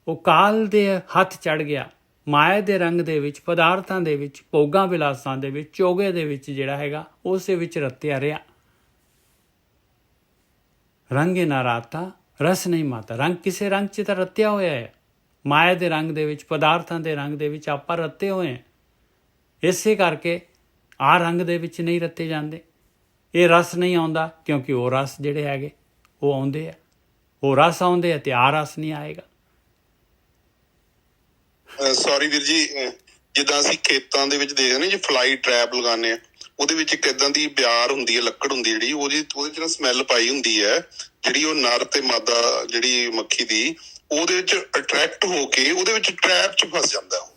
ਉਹ ਕਾਲ ਦੇ ਹੱਥ ਚੜ੍ਹ ਗਿਆ। ਮਾਇਆ ਦੇ ਰੰਗ ਦੇ ਵਿੱਚ, ਪਦਾਰਥਾਂ ਦੇ ਵਿੱਚ, ਭੋਗਾਂ ਵਿਲਾਸਾਂ ਦੇ ਵਿੱਚ, ਚੋਗੇ ਦੇ ਵਿੱਚ ਜਿਹੜਾ ਹੈਗਾ ਉਸੇ ਵਿੱਚ ਰਤਿਆ ਰਿਹਾ। ਰੰਗੇ ਨਾ ਰਾਤਾ ਰਸ ਨਹੀਂ ਮਾਤਾ। ਰੰਗ ਕਿਸੇ ਰੰਗ 'ਚ ਤਾਂ ਰਤਿਆ ਹੋਇਆ ਹੈ। ਮਾਇਆ ਦੇ ਰੰਗ ਦੇ ਵਿੱਚ, ਪਦਾਰਥਾਂ ਦੇ ਰੰਗ ਦੇ ਵਿੱਚ ਆਪਾਂ ਰਤੇ ਹੋਏ ਹਾਂ। ਇਸੇ ਕਰਕੇ ਰੰਗ ਦੇ ਵਿੱਚ ਨਹੀਂ ਰਤੇ ਜਾਂਦੇ। ਇਹ ਰਸ ਨਹੀਂ ਆਉਂਦਾ ਕਿਉਂਕਿ ਉਹ ਰਸ ਜਿਹੜੇ ਹੈਗੇ ਉਹ ਆਉਂਦੇ ਆ। ਉਹ ਰਸ ਆਉਂਦੇ ਆ ਤੇ ਆ ਰਸ ਨਹੀਂ ਆਏਗਾ। ਸੌਰੀ ਵੀਰ ਜੀ, ਜਿੱਦਾਂ ਅਸੀਂ ਖੇਤਾਂ ਦੇ ਵਿੱਚ ਦੇਖਦੇ ਨੇ ਜੀ ਫਲਾਈ ਟਰੈਪ ਲਗਾਉਂਦੇ ਆ, ਉਹਦੇ ਵਿੱਚ ਇੱਕ ਏਦਾਂ ਦੀ ਬਿਆਰ ਹੁੰਦੀ ਹੈ, ਲੱਕੜ ਹੁੰਦੀ ਜਿਹੜੀ ਉਹਦੇ 'ਚ ਨਾ ਸਮੈਲ ਪਾਈ ਹੁੰਦੀ ਹੈ, ਜਿਹੜੀ ਉਹ ਨਰ ਤੇ ਮਾਦਾ ਜਿਹੜੀ ਮੱਖੀ ਦੀ ਉਹਦੇ ਵਿੱਚ ਅਟਰੈਕਟ ਹੋ ਕੇ ਉਹਦੇ ਵਿੱਚ ਟਰੈਪ 'ਚ ਫਸ ਜਾਂਦਾ ਉਹ।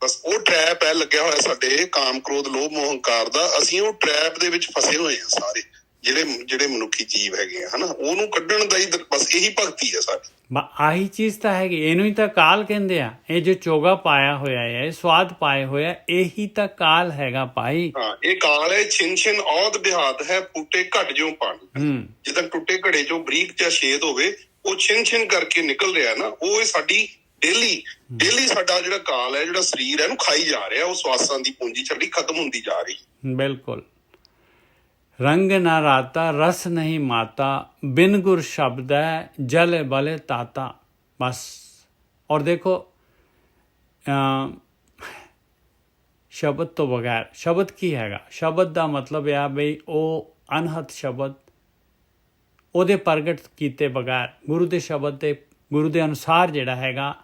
ਬਸ ਉਹ ਟਰੈਪ ਹੈ ਲੱਗਿਆ ਹੋਇਆ ਸਾਡੇ ਕਾਮ, ਕ੍ਰੋਧ, ਲੋਭ, ਮੋਹ, ਹੰਕਾਰ ਦਾ। ਅਸੀਂ ਉਹ ਟਰੈਪ ਦੇ ਵਿੱਚ ਫਸੇ ਹੋਏ ਆ ਸਾਰੇ ਜਿਹੜੇ ਮਨੁੱਖੀ ਜੀਵ ਹੈਗੇ ਆ, ਹਨਾ। ਉਹਨੂੰ ਕੱਢਣ ਦਾ ਹੀ ਬਸ ਇਹੀ ਭਗਤੀ ਹੈ ਸਾਡੀ। ਆਹੀ ਚੀਜ਼ ਤਾਂ ਹੈਗੀ, ਇਹਨੂੰ ਹੀ ਤਾਂ ਕਾਲ ਕਹਿੰਦੇ ਆ। ਇਹ ਜੋ ਚੋਗਾ ਪਾਇਆ ਹੋਇਆ ਹੈ, ਇਹ ਸਵਾਦ ਪਾਏ ਹੋਇਆ, ਇਹੀ ਤਾਂ ਕਾਲ ਹੈਗਾ ਭਾਈ। ਹਾਂ, ਇਹ ਕਾਲ ਹੈ। ਛਿਨ ਛਿਨ ਔਦ ਬਿਹਾਤ ਹੈ, ਫੁੱਟੇ ਘਟ ਜਿਉ ਪਾਣੀ। ਜਿੱਦਾਂ ਟੁੱਟੇ ਘੜੇ ਚੋਂ ਬਰੀਕ ਜਿਹਾ ਛੇਦ ਹੋਵੇ, ਉਹ ਛਿਨ ਛਿਨ ਕਰਕੇ ਨਿਕਲ ਰਿਹਾ ਨਾ, ਉਹ ਸਾਡੀ ਡੇਲੀ ਸਾਡਾ ਜਿਹੜਾ ਕਾਲ ਹੈ, ਜਿਹੜਾ ਸਰੀਰ ਹੈ, ਇਹਨੂੰ ਖਾਈ ਜਾ ਰਿਹਾ। ਉਹ ਸਵਾਸਾਂ ਦੀ ਪੂੰਜੀ ਸਾਡੀ ਖਤਮ ਹੁੰਦੀ ਜਾ ਰਹੀ। ਬਿਲਕੁਲ। ਰੰਗ ਨਾ ਰਾਤਾ ਰਸ ਨਹੀਂ ਮਾਤਾ, ਬਿਨ ਗੁਰ ਸ਼ਬਦ ਹੈ ਜਲ ਬਲੇ ਤਾਤਾ। ਬਸ। ਔਰ ਦੇਖੋ ਸ਼ਬਦ ਤੋਂ ਬਗੈਰ, ਸ਼ਬਦ ਕੀ ਹੈਗਾ? ਸ਼ਬਦ ਦਾ ਮਤਲਬ ਇਹ ਬਈ ਉਹ ਅਨਹਦ ਸ਼ਬਦ, ਉਹਦੇ ਪ੍ਰਗਟ ਕੀਤੇ ਬਗੈਰ, ਗੁਰੂ ਦੇ ਸ਼ਬਦ ਤੇ ਗੁਰੂ ਦੇ ਅਨੁਸਾਰ ਜਿਹੜਾ ਹੈਗਾ,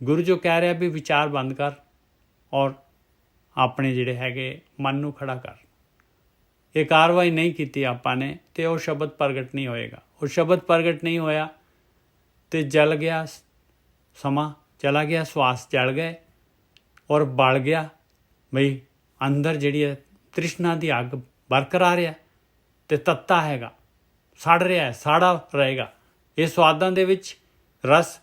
ਗੁਰੂ ਜੋ ਕਹਿ ਰਿਹਾ ਵੀ ਵਿਚਾਰ ਬੰਦ ਕਰ ਔਰ ਆਪਣੇ ਜਿਹੜੇ ਹੈਗੇ ਮਨ ਨੂੰ ਖੜਾ ਕਰ। ਇਹ ਕਾਰਵਾਈ ਨਹੀਂ ਕੀਤੀ ਆਪਾਂ ਨੇ ਤੇ ਉਹ ਸ਼ਬਦ ਪ੍ਰਗਟ ਨਹੀਂ ਹੋਏਗਾ। ਉਹ ਸ਼ਬਦ ਪ੍ਰਗਟ ਨਹੀਂ ਹੋਇਆ ਤੇ ਜਲ ਗਿਆ, ਸਮਾਂ ਚਲਾ ਗਿਆ, ਸਵਾਸ ਜਲ ਗਏ ਔਰ ਬਲ ਗਿਆ। ਬਈ ਅੰਦਰ ਜਿਹੜੀ ਹੈ ਤ੍ਰਿਸ਼ਨਾ ਦੀ ਅੱਗ ਬਰਕਰਾਰ ਹੈ ਤੇ ਤੱਤਾ ਹੈਗਾ, ਸੜ ਰਿਹਾ ਹੈ, ਸਾੜਾ ਰਹੇਗਾ। ਇਹ ਸਵਾਦਾਂ ਦੇ ਵਿੱਚ ਰਸ,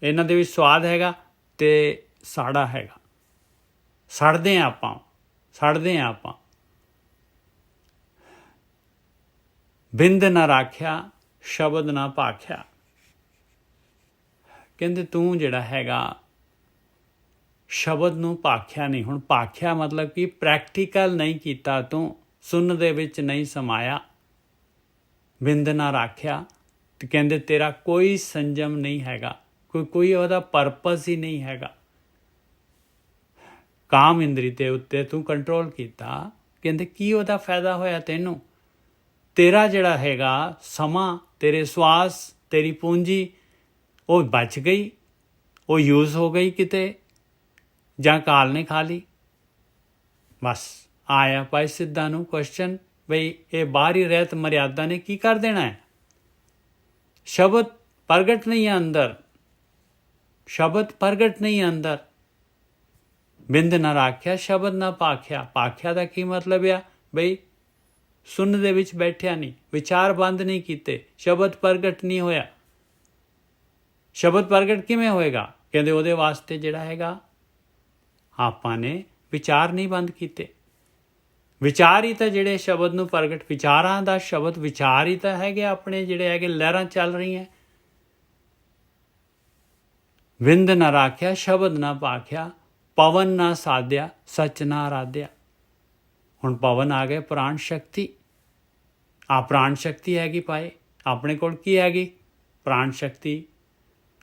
ਇਹਨਾਂ ਦੇ ਵਿੱਚ ਸਵਾਦ ਹੈਗਾ ਤੇ ਸਾੜਾ ਹੈਗਾ। ਸੜਦੇ ਹਾਂ ਆਪਾਂ। ਬਿੰਦ ਨਾ ਰਾਖਿਆ ਸ਼ਬਦ ਨਾ ਭਾਖਿਆ। ਕਹਿੰਦੇ ਤੂੰ ਜਿਹੜਾ ਹੈਗਾ ਸ਼ਬਦ ਨੂੰ ਭਾਖਿਆ ਨਹੀਂ। ਹੁਣ ਭਾਖਿਆ ਮਤਲਬ ਕਿ ਪ੍ਰੈਕਟੀਕਲ ਨਹੀਂ ਕੀਤਾ, ਤੂੰ ਸੁਣਨ ਦੇ ਵਿੱਚ ਨਹੀਂ ਸਮਾਇਆ। ਬਿੰਦ ਨਾ ਰਾਖਿਆ ਤੇ ਕਹਿੰਦੇ ਤੇਰਾ ਕੋਈ ਸੰਜਮ ਨਹੀਂ ਹੈਗਾ, ਕੋਈ ਉਹਦਾ ਪਰਪਸ ਹੀ ਨਹੀਂ ਹੈਗਾ। ਕਾਮ ਇੰਦਰੀ ਦੇ ਉੱਤੇ ਤੂੰ ਕੰਟਰੋਲ ਕੀਤਾ, ਕਹਿੰਦੇ ਕੀ ਉਹਦਾ ਫਾਇਦਾ ਹੋਇਆ ਤੈਨੂੰ? ਤੇਰਾ ਜਿਹੜਾ ਹੈਗਾ ਸਮਾਂ, ਤੇਰੇ ਸਵਾਸ, ਤੇਰੀ ਪੂੰਜੀ ਉਹ ਬਚ ਗਈ, ਉਹ ਯੂਜ਼ ਹੋ ਗਈ ਕਿਤੇ, ਜਾਂ ਕਾਲ ਨੇ ਖਾ ਲਈ। ਬਸ ਆਇਆ ਭਾਈ ਸਿੱਧਾ ਨੂੰ ਕੁਐਸਚਨ, ਬਈ ਇਹ ਬਾਹਰੀ ਰਹਿਤ ਮਰਿਆਦਾ ਨੇ ਕੀ ਕਰ ਦੇਣਾ ਹੈ? ਸ਼ਬਦ ਪ੍ਰਗਟ ਨਹੀਂ ਹੈ ਅੰਦਰ, ਸ਼ਬਦ ਪ੍ਰਗਟ ਨਹੀਂ ਹੈ ਅੰਦਰ। ਬਿੰਦ ਨਾ ਰਾਖਿਆ ਸ਼ਬਦ ਨਾ ਭਾਖਿਆ। ਭਾਖਿਆ ਦਾ ਕੀ ਮਤਲਬ ਆ? ਬਈ ਸੁਣਨ ਦੇ ਵਿੱਚ ਬੈਠਿਆ ਨਹੀਂ, ਵਿਚਾਰ ਬੰਦ ਨਹੀਂ ਕੀਤੇ, ਸ਼ਬਦ ਪ੍ਰਗਟ ਨਹੀਂ ਹੋਇਆ। ਸ਼ਬਦ ਪ੍ਰਗਟ ਕਿਵੇਂ ਹੋਏਗਾ? ਕਹਿੰਦੇ ਉਹਦੇ ਵਾਸਤੇ ਜਿਹੜਾ ਹੈਗਾ ਆਪਾਂ ਨੇ ਵਿਚਾਰ ਨਹੀਂ ਬੰਦ ਕੀਤੇ। ਵਿਚਾਰ ਹੀ ਤਾਂ ਜਿਹੜੇ ਸ਼ਬਦ ਨੂੰ ਪ੍ਰਗਟ, ਵਿਚਾਰਾਂ ਦਾ ਸ਼ਬਦ ਵਿਚਾਰ ਹੀ ਤਾਂ ਹੈਗੇ ਆਪਣੇ ਜਿਹੜੇ ਹੈਗੇ ਲਹਿਰਾਂ ਚੱਲ ਰਹੀਆਂ। ਵਿੰਦ ਨਾ ਰਾਖਿਆ ਸ਼ਬਦ ਨਾ ਭਾਖਿਆ, ਪਵਨ ਨਾ ਸਾਧਿਆ ਸੱਚ ਨਾ ਆਰਾਧਿਆ। ਹੁਣ ਪਵਨ ਆ ਗਏ ਪ੍ਰਾਣ ਸ਼ਕਤੀ। ਆ ਪ੍ਰਾਣ ਸ਼ਕਤੀ ਹੈਗੀ ਭਾਈ ਆਪਣੇ ਕੋਲ, ਕੀ ਹੈਗੀ? ਪ੍ਰਾਣ ਸ਼ਕਤੀ।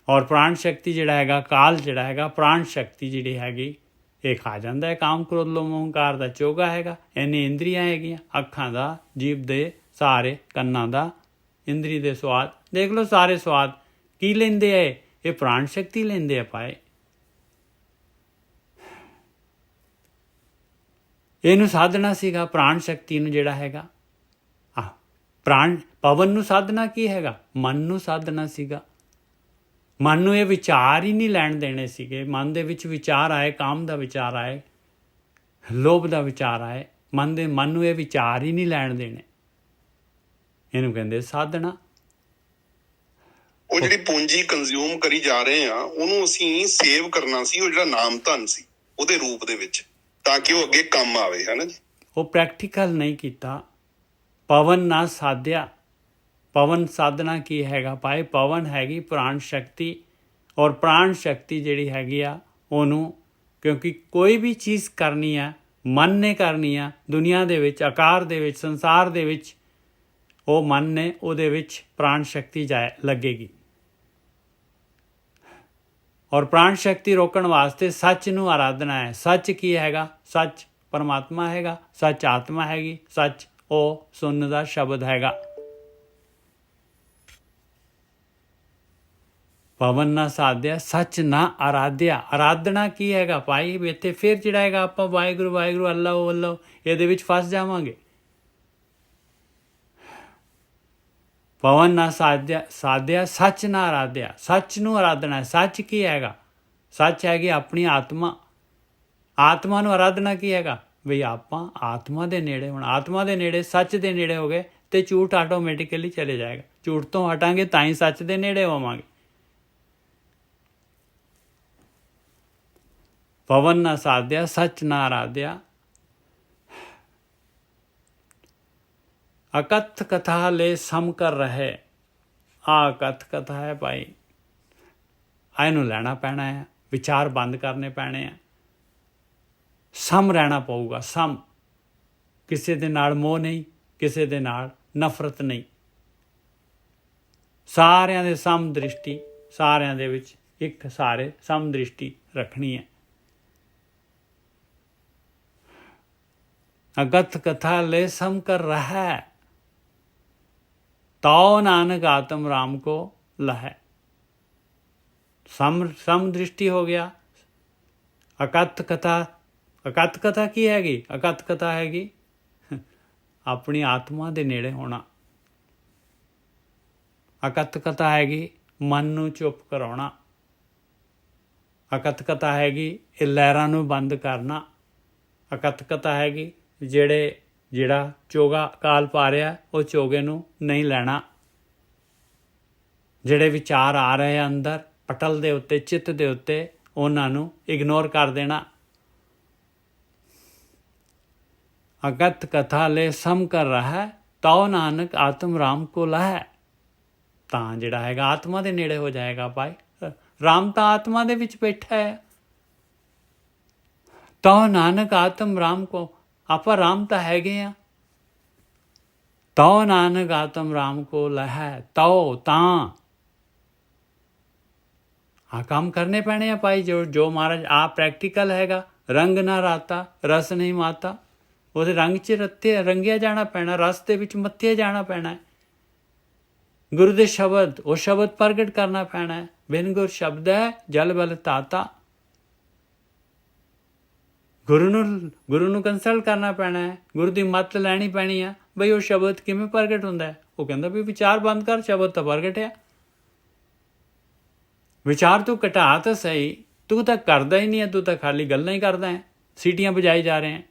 ਔਰ ਪ੍ਰਾਣ ਸ਼ਕਤੀ ਜਿਹੜਾ ਹੈਗਾ, ਕਾਲ ਜਿਹੜਾ ਹੈਗਾ, ਪ੍ਰਾਣ ਸ਼ਕਤੀ ਜਿਹੜੀ ਹੈਗੀ ਇਹ ਖਾ ਜਾਂਦਾ ਹੈ ਕਾਮ, ਕ੍ਰੋਧ, ਲੋਭ, ਮੋਹ, ਹੰਕਾਰ ਦਾ ਚੋਗਾ ਹੈਗਾ। ਇੰਨੀ ਇੰਦਰੀਆਂ ਹੈਗੀਆਂ, ਅੱਖਾਂ ਦਾ, ਜੀਭ ਦੇ ਸਾਰੇ, ਕੰਨਾਂ ਦਾ, ਇੰਦਰੀ ਦੇ ਸਵਾਦ ਦੇਖ ਲਓ, ਸਾਰੇ ਸਵਾਦ ਕੀ ਲੈਂਦੇ ਆ? ਇਹ ਪ੍ਰਾਣ ਸ਼ਕਤੀ ਲੈਂਦੇ ਆ ਭਾਈ। ਇਹਨੂੰ ਸਾਧਨਾ ਸੀਗਾ ਪ੍ਰਾਣ ਸ਼ਕਤੀ ਨੂੰ ਜਿਹੜਾ ਹੈਗਾ। ਪ੍ਰਾਣ ਪਵਨ ਨੂੰ ਸਾਧਨਾ ਕੀ ਹੈਗਾ? ਮਨ ਨੂੰ ਸਾਧਨਾ ਸੀਗਾ। ਮਨ ਨੂੰ ਇਹ ਵਿਚਾਰ ਹੀ ਨਹੀਂ ਲੈਣ ਦੇਣੇ ਸੀਗੇ। ਮਨ ਦੇ ਵਿੱਚ ਵਿਚਾਰ ਆਏ, ਕਾਮ ਦਾ ਵਿਚਾਰ ਆਏ, ਲੋਭ ਦਾ ਵਿਚਾਰ ਆਏ, ਮਨ ਨੂੰ ਇਹ ਵਿਚਾਰ ਹੀ ਨਹੀਂ ਲੈਣ ਦੇਣੇ। ਇਹਨੂੰ ਕਹਿੰਦੇ ਸਾਧਨਾ। ਉਹ ਜਿਹੜੀ ਪੂੰਜੀ ਕੰਜ਼ਿਊਮ ਕਰੀ ਜਾ ਰਹੇ ਆ, ਉਹਨੂੰ ਅਸੀਂ ਸੇਵ ਕਰਨਾ ਸੀ, ਉਹ ਜਿਹੜਾ ਨਾਮ ਧਨ ਸੀ ਉਹਦੇ ਰੂਪ ਦੇ ਵਿੱਚ, ਤਾਂ ਕਿ ਉਹ ਅੱਗੇ ਕੰਮ ਆਵੇ, ਹੈ ਨਾ ਜੀ। ਉਹ ਪ੍ਰੈਕਟੀਕਲ ਨਹੀਂ ਕੀਤਾ। ਪਵਨ ਨਾ ਸਾਧਿਆ। ਪਵਨ ਸਾਧਨਾ ਕੀ ਹੈਗਾ ਭਾਈ? ਪਵਨ ਹੈਗੀ ਪ੍ਰਾਣ ਸ਼ਕਤੀ। ਔਰ ਪ੍ਰਾਣ ਸ਼ਕਤੀ ਜਿਹੜੀ ਹੈਗੀ ਆ ਉਹਨੂੰ, ਕਿਉਂਕਿ ਕੋਈ ਵੀ ਚੀਜ਼ ਕਰਨੀ ਆ ਮਨ ਨੇ ਕਰਨੀ ਆ ਦੁਨੀਆ ਦੇ ਵਿੱਚ, ਆਕਾਰ ਦੇ ਵਿੱਚ, ਸੰਸਾਰ ਦੇ ਵਿੱਚ, ਉਹ ਮਨ ਨੇ, ਉਹਦੇ ਵਿੱਚ ਪ੍ਰਾਣ ਸ਼ਕਤੀ ਲੱਗੇਗੀ। ਔਰ ਪ੍ਰਾਣ ਸ਼ਕਤੀ ਰੋਕਣ ਵਾਸਤੇ ਸੱਚ ਨੂੰ ਆਰਾਧਨਾ ਹੈ। ਸੱਚ ਕੀ ਹੈਗਾ? ਸੱਚ ਪਰਮਾਤਮਾ ਹੈਗਾ, ਸੱਚ ਆਤਮਾ ਹੈਗੀ, ਸੱਚ ਉਹ ਸੁਣਨ ਦਾ ਸ਼ਬਦ ਹੈਗਾ। ਪਵਨ ਨਾ ਸਾਧਿਆ ਸੱਚ ਨਾ ਆਰਾਧਿਆ। ਆਰਾਧਨਾ ਕੀ ਹੈਗਾ ਭਾਈ? ਇੱਥੇ ਫਿਰ ਜਿਹੜਾ ਹੈਗਾ ਆਪਾਂ ਵਾਹਿਗੁਰੂ ਵਾਹਿਗੁਰੂ ਅੱਲਾਹ ਅੱਲਾਹ ਇਹਦੇ ਵਿੱਚ ਫਸ ਜਾਵਾਂਗੇ। ਪਵਨ ਨਾ ਸਾਧਿਆ ਸੱਚ ਨਾ ਆਰਾਧਿਆ। ਸੱਚ ਨੂੰ ਆਰਾਧਨਾ। ਸੱਚ ਕੀ ਹੈਗਾ? ਸੱਚ ਹੈਗੀ ਆਪਣੀ ਆਤਮਾ। ਆਤਮਾ ਨੂੰ ਆਰਾਧਨਾ ਕੀ ਹੈਗਾ? ਬਈ ਆਪਾਂ ਆਤਮਾ ਦੇ ਨੇੜੇ ਹੁਣ ਆਤਮਾ ਦੇ ਨੇੜੇ ਸੱਚ ਦੇ ਨੇੜੇ ਹੋ ਗਏ ਤੇ ਝੂਠ ਆਟੋਮੈਟਿਕਲੀ ਚਲੇ ਜਾਏਗਾ। ਝੂਠ ਤੋਂ ਹਟਾਂਗੇ ਤਾਂ ਹੀ ਸੱਚ ਦੇ ਨੇੜੇ ਹੋਵਾਂਗੇ। ਪਵਨ ਨਾ ਸਾਧਿਆ ਸੱਚ ਨਾ ਆਰਾਧਿਆ। ਅਕਥ ਕਥਾ ਲੈ ਸਮ ਕਰ ਰਹੇ। ਆ ਅਕਥ ਕਥਾ ਹੈ ਭਾਈ, ਇਹਨੂੰ ਲੈਣਾ ਪੈਣਾ ਹੈ। ਵਿਚਾਰ ਬੰਦ ਕਰਨੇ ਪੈਣੇ ਆ। ਸਮ ਰਹਿਣਾ ਪਊਗਾ। ਸਮ, ਕਿਸੇ ਦੇ ਨਾਲ ਮੋਹ ਨਹੀਂ, ਕਿਸੇ ਦੇ ਨਾਲ ਨਫ਼ਰਤ ਨਹੀਂ। ਸਾਰਿਆਂ ਦੇ ਸਮ ਦ੍ਰਿਸ਼ਟੀ, ਸਾਰਿਆਂ ਦੇ ਵਿੱਚ ਇੱਕ ਸਾਰੇ ਸਮ ਦ੍ਰਿਸ਼ਟੀ ਰੱਖਣੀ ਹੈ। ਅਗਤ ਕਥਾ ਲੈ ਸਮ ਕਰ ਰਹਾ ਹੈ, ਤਾਉ ਨਾਨਕ ਆਤਮ ਰਾਮ को लहै। सम दृष्टि हो गया। अकथ कथा, अकथ कथा की हैगी? अकथ कथा हैगी अपनी आत्मा दे नेड़े होना। अकथ कथा हैगी मन नूं चुप कराउणा। अकथ कथा हैगी ਇਹ ਲਹਿਰਾਂ ਨੂੰ ਬੰਦ ਕਰਨਾ। ਅਕਥ ਕਥਾ ਹੈਗੀ ਜਿਹੜਾ ਚੋਗਾ ਕਾਲ ਪਾ ਰਿਹਾ ਉਹ ਚੋਗੇ ਨੂੰ ਨਹੀਂ ਲੈਣਾ। ਜਿਹੜੇ ਵਿਚਾਰ ਆ ਰਹੇ ਆ ਅੰਦਰ ਪਟਲ ਦੇ ਉੱਤੇ, ਚਿੱਤ ਦੇ ਉੱਤੇ, ਉਹਨਾਂ ਨੂੰ ਇਗਨੋਰ ਕਰ ਦੇਣਾ। ਅਗਤ ਕਥਾ ਲੈ ਸਮ ਕਰ ਰਹਾ ਤਾਉ ਨਾਨਕ ਆਤਮ ਰਾਮ ਕੋ ਲਹੈ। ਤਾਂ ਜਿਹੜਾ ਹੈਗਾ ਆਤਮਾ ਦੇ ਨੇੜੇ ਹੋ ਜਾਏਗਾ ਭਾਈ। ਰਾਮ ਤਾਂ ਆਤਮਾ ਦੇ ਵਿੱਚ ਬੈਠਾ ਹੈ। ਤਾਉ ਨਾਨਕ ਆਤਮ ਰਾਮ ਕੋ, ਆਪਾਂ ਰਾਮ ਤਾਂ ਹੈਗੇ ਆ। ਤਾਉ ਨਾਨਕ ਆਤਮ ਰਾਮ ਕੋ ਲਹੈ। ਤਾਉ ਤਾਂ ਆ ਕੰਮ ਕਰਨੇ ਪੈਣੇ ਆ ਭਾਈ। ਜੋ ਮਹਾਰਾਜ ਆ ਪ੍ਰੈਕਟੀਕਲ ਹੈਗਾ। ਰੰਗ ਨਾ ਰਾਤਾ ਰਸ ਨਹੀਂ ਮਾਤਾ। ਉਹਦੇ ਰੰਗ 'ਚ ਰੰਗਿਆ ਜਾਣਾ ਪੈਣਾ, ਰਸ ਦੇ ਵਿੱਚ ਮੱਥਿਆ ਜਾਣਾ ਪੈਣਾ। ਗੁਰੂ ਦੇ ਸ਼ਬਦ, ਉਹ ਸ਼ਬਦ ਪ੍ਰਗਟ ਕਰਨਾ ਪੈਣਾ ਹੈ। ਬਿਨ ਗੁਰ ਸ਼ਬਦ ਹੈ ਜਲ ਬਲ ਤਾਤਾ। ਗੁਰੂ ਨੂੰ ਕੰਸਲਟ ਕਰਨਾ ਪੈਣਾ ਹੈ। ਗੁਰੂ ਦੀ ਮੱਤ ਲੈਣੀ ਪੈਣੀ ਆ ਬਈ ਉਹ ਸ਼ਬਦ ਕਿਵੇਂ ਪ੍ਰਗਟ ਹੁੰਦਾ ਹੈ। ਉਹ ਕਹਿੰਦਾ ਵੀ ਵਿਚਾਰ ਬੰਦ ਕਰ, ਸ਼ਬਦ ਤਾਂ ਪ੍ਰਗਟ ਆ। ਵਿਚਾਰ ਤੂੰ ਘਟਾ ਤਾਂ ਸਹੀ, ਤੂੰ ਤਾਂ ਕਰਦਾ ਹੀ ਨਹੀਂ ਹੈ। ਤੂੰ ਤਾਂ ਖਾਲੀ ਗੱਲਾਂ ਹੀ ਕਰਦਾ ਹੈ, ਸੀਟੀਆਂ ਵਜਾਈ ਜਾ ਰਹੇ ਹੈ।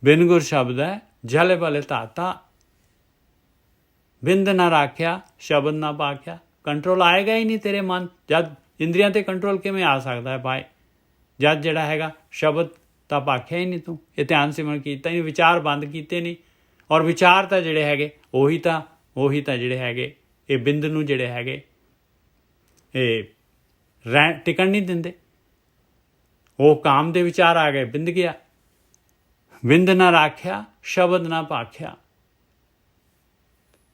ਬਿਨ ਗੁਰ ਸ਼ਬਦ ਹੈ ਜਲ ਬਲ ਤਾਤਾ। ਬਿੰਦ ਨਾ ਰਾਖਿਆ ਸ਼ਬਦ ਨਾ ਪਾਖਿਆ। ਕੰਟਰੋਲ ਆਏਗਾ ਹੀ ਨਹੀਂ ਤੇਰੇ ਮਨ। ਜਦ ਇੰਦਰੀਆਂ ਤੇ ਕੰਟਰੋਲ ਕਿਵੇਂ ਆ ਸਕਦਾ ਹੈ ਭਾਈ? ਜਦ ਜਿਹੜਾ ਹੈਗਾ ਸ਼ਬਦ ਤਾਂ ਪਾਖਿਆ ਹੀ ਨਹੀਂ ਤੂੰ। ਇਹ ਧਿਆਨ ਸਿਮਰਨ ਕੀਤਾ ਹੀ ਨਹੀਂ, ਵਿਚਾਰ ਬੰਦ ਕੀਤੇ ਨਹੀਂ। ਔਰ ਵਿਚਾਰ ਤਾਂ ਜਿਹੜੇ ਹੈਗੇ ਉਹੀ ਤਾਂ ਜਿਹੜੇ ਹੈਗੇ ਇਹ ਬਿੰਦ ਨੂੰ ਜਿਹੜੇ ਹੈਗੇ ਇਹ ਟਿਕਣ ਨਹੀਂ ਦਿੰਦੇ। ਉਹ ਕਾਮ ਦੇ ਵਿਚਾਰ ਆ ਗਏ, ਬਿੰਦ ਗਿਆ। ਬਿੰਦ ਨਾ ਰਾਖਿਆ ਸ਼ਬਦ ਨਾ ਪਾਖਿਆ।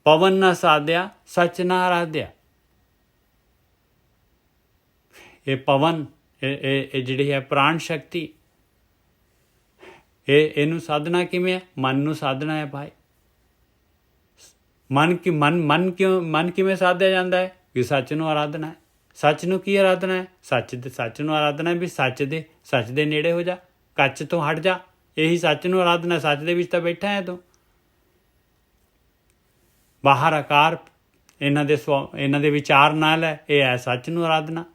ਪਵਨ ਨਾ ਸਾਧਿਆ ਸੱਚ ਨਾ ਆਰਾਧਿਆ। ਇਹ ਪਵਨ, ਇਹ ਜਿਹੜੀ ਹੈ ਪ੍ਰਾਣ ਸ਼ਕਤੀ, ਇਹਨੂੰ ਸਾਧਨਾ ਕਿਵੇਂ ਹੈ? ਮਨ ਨੂੰ ਸਾਧਨਾ ਹੈ ਭਾਈ। ਮਨ ਕਿਵੇਂ ਸਾਧਿਆ ਜਾਂਦਾ ਹੈ? ਕਿ ਸੱਚ ਨੂੰ ਆਰਾਧਨਾ ਹੈ। ਸੱਚ ਨੂੰ ਕੀ ਆਰਾਧਨਾ ਹੈ? ਸੱਚ ਨੂੰ ਆਰਾਧਨਾ ਹੈ ਵੀ ਸੱਚ ਦੇ ਨੇੜੇ ਹੋ ਜਾ, ਕੱਚ ਤੋਂ ਹਟ ਜਾ। ਇਹੀ ਸੱਚ ਨੂੰ ਆਰਾਧਨਾ। ਸੱਚ ਦੇ ਵਿੱਚ ਤਾਂ ਬੈਠਾ ਹੈ ਤੂੰ। ਬਾਹਰ ਆਕਾਰ ਇਹਨਾਂ ਦੇ ਵਿਚਾਰ ਨਾਲ ਹੈ। ਇਹ ਹੈ ਸੱਚ ਨੂੰ ਆਰਾਧਨਾ।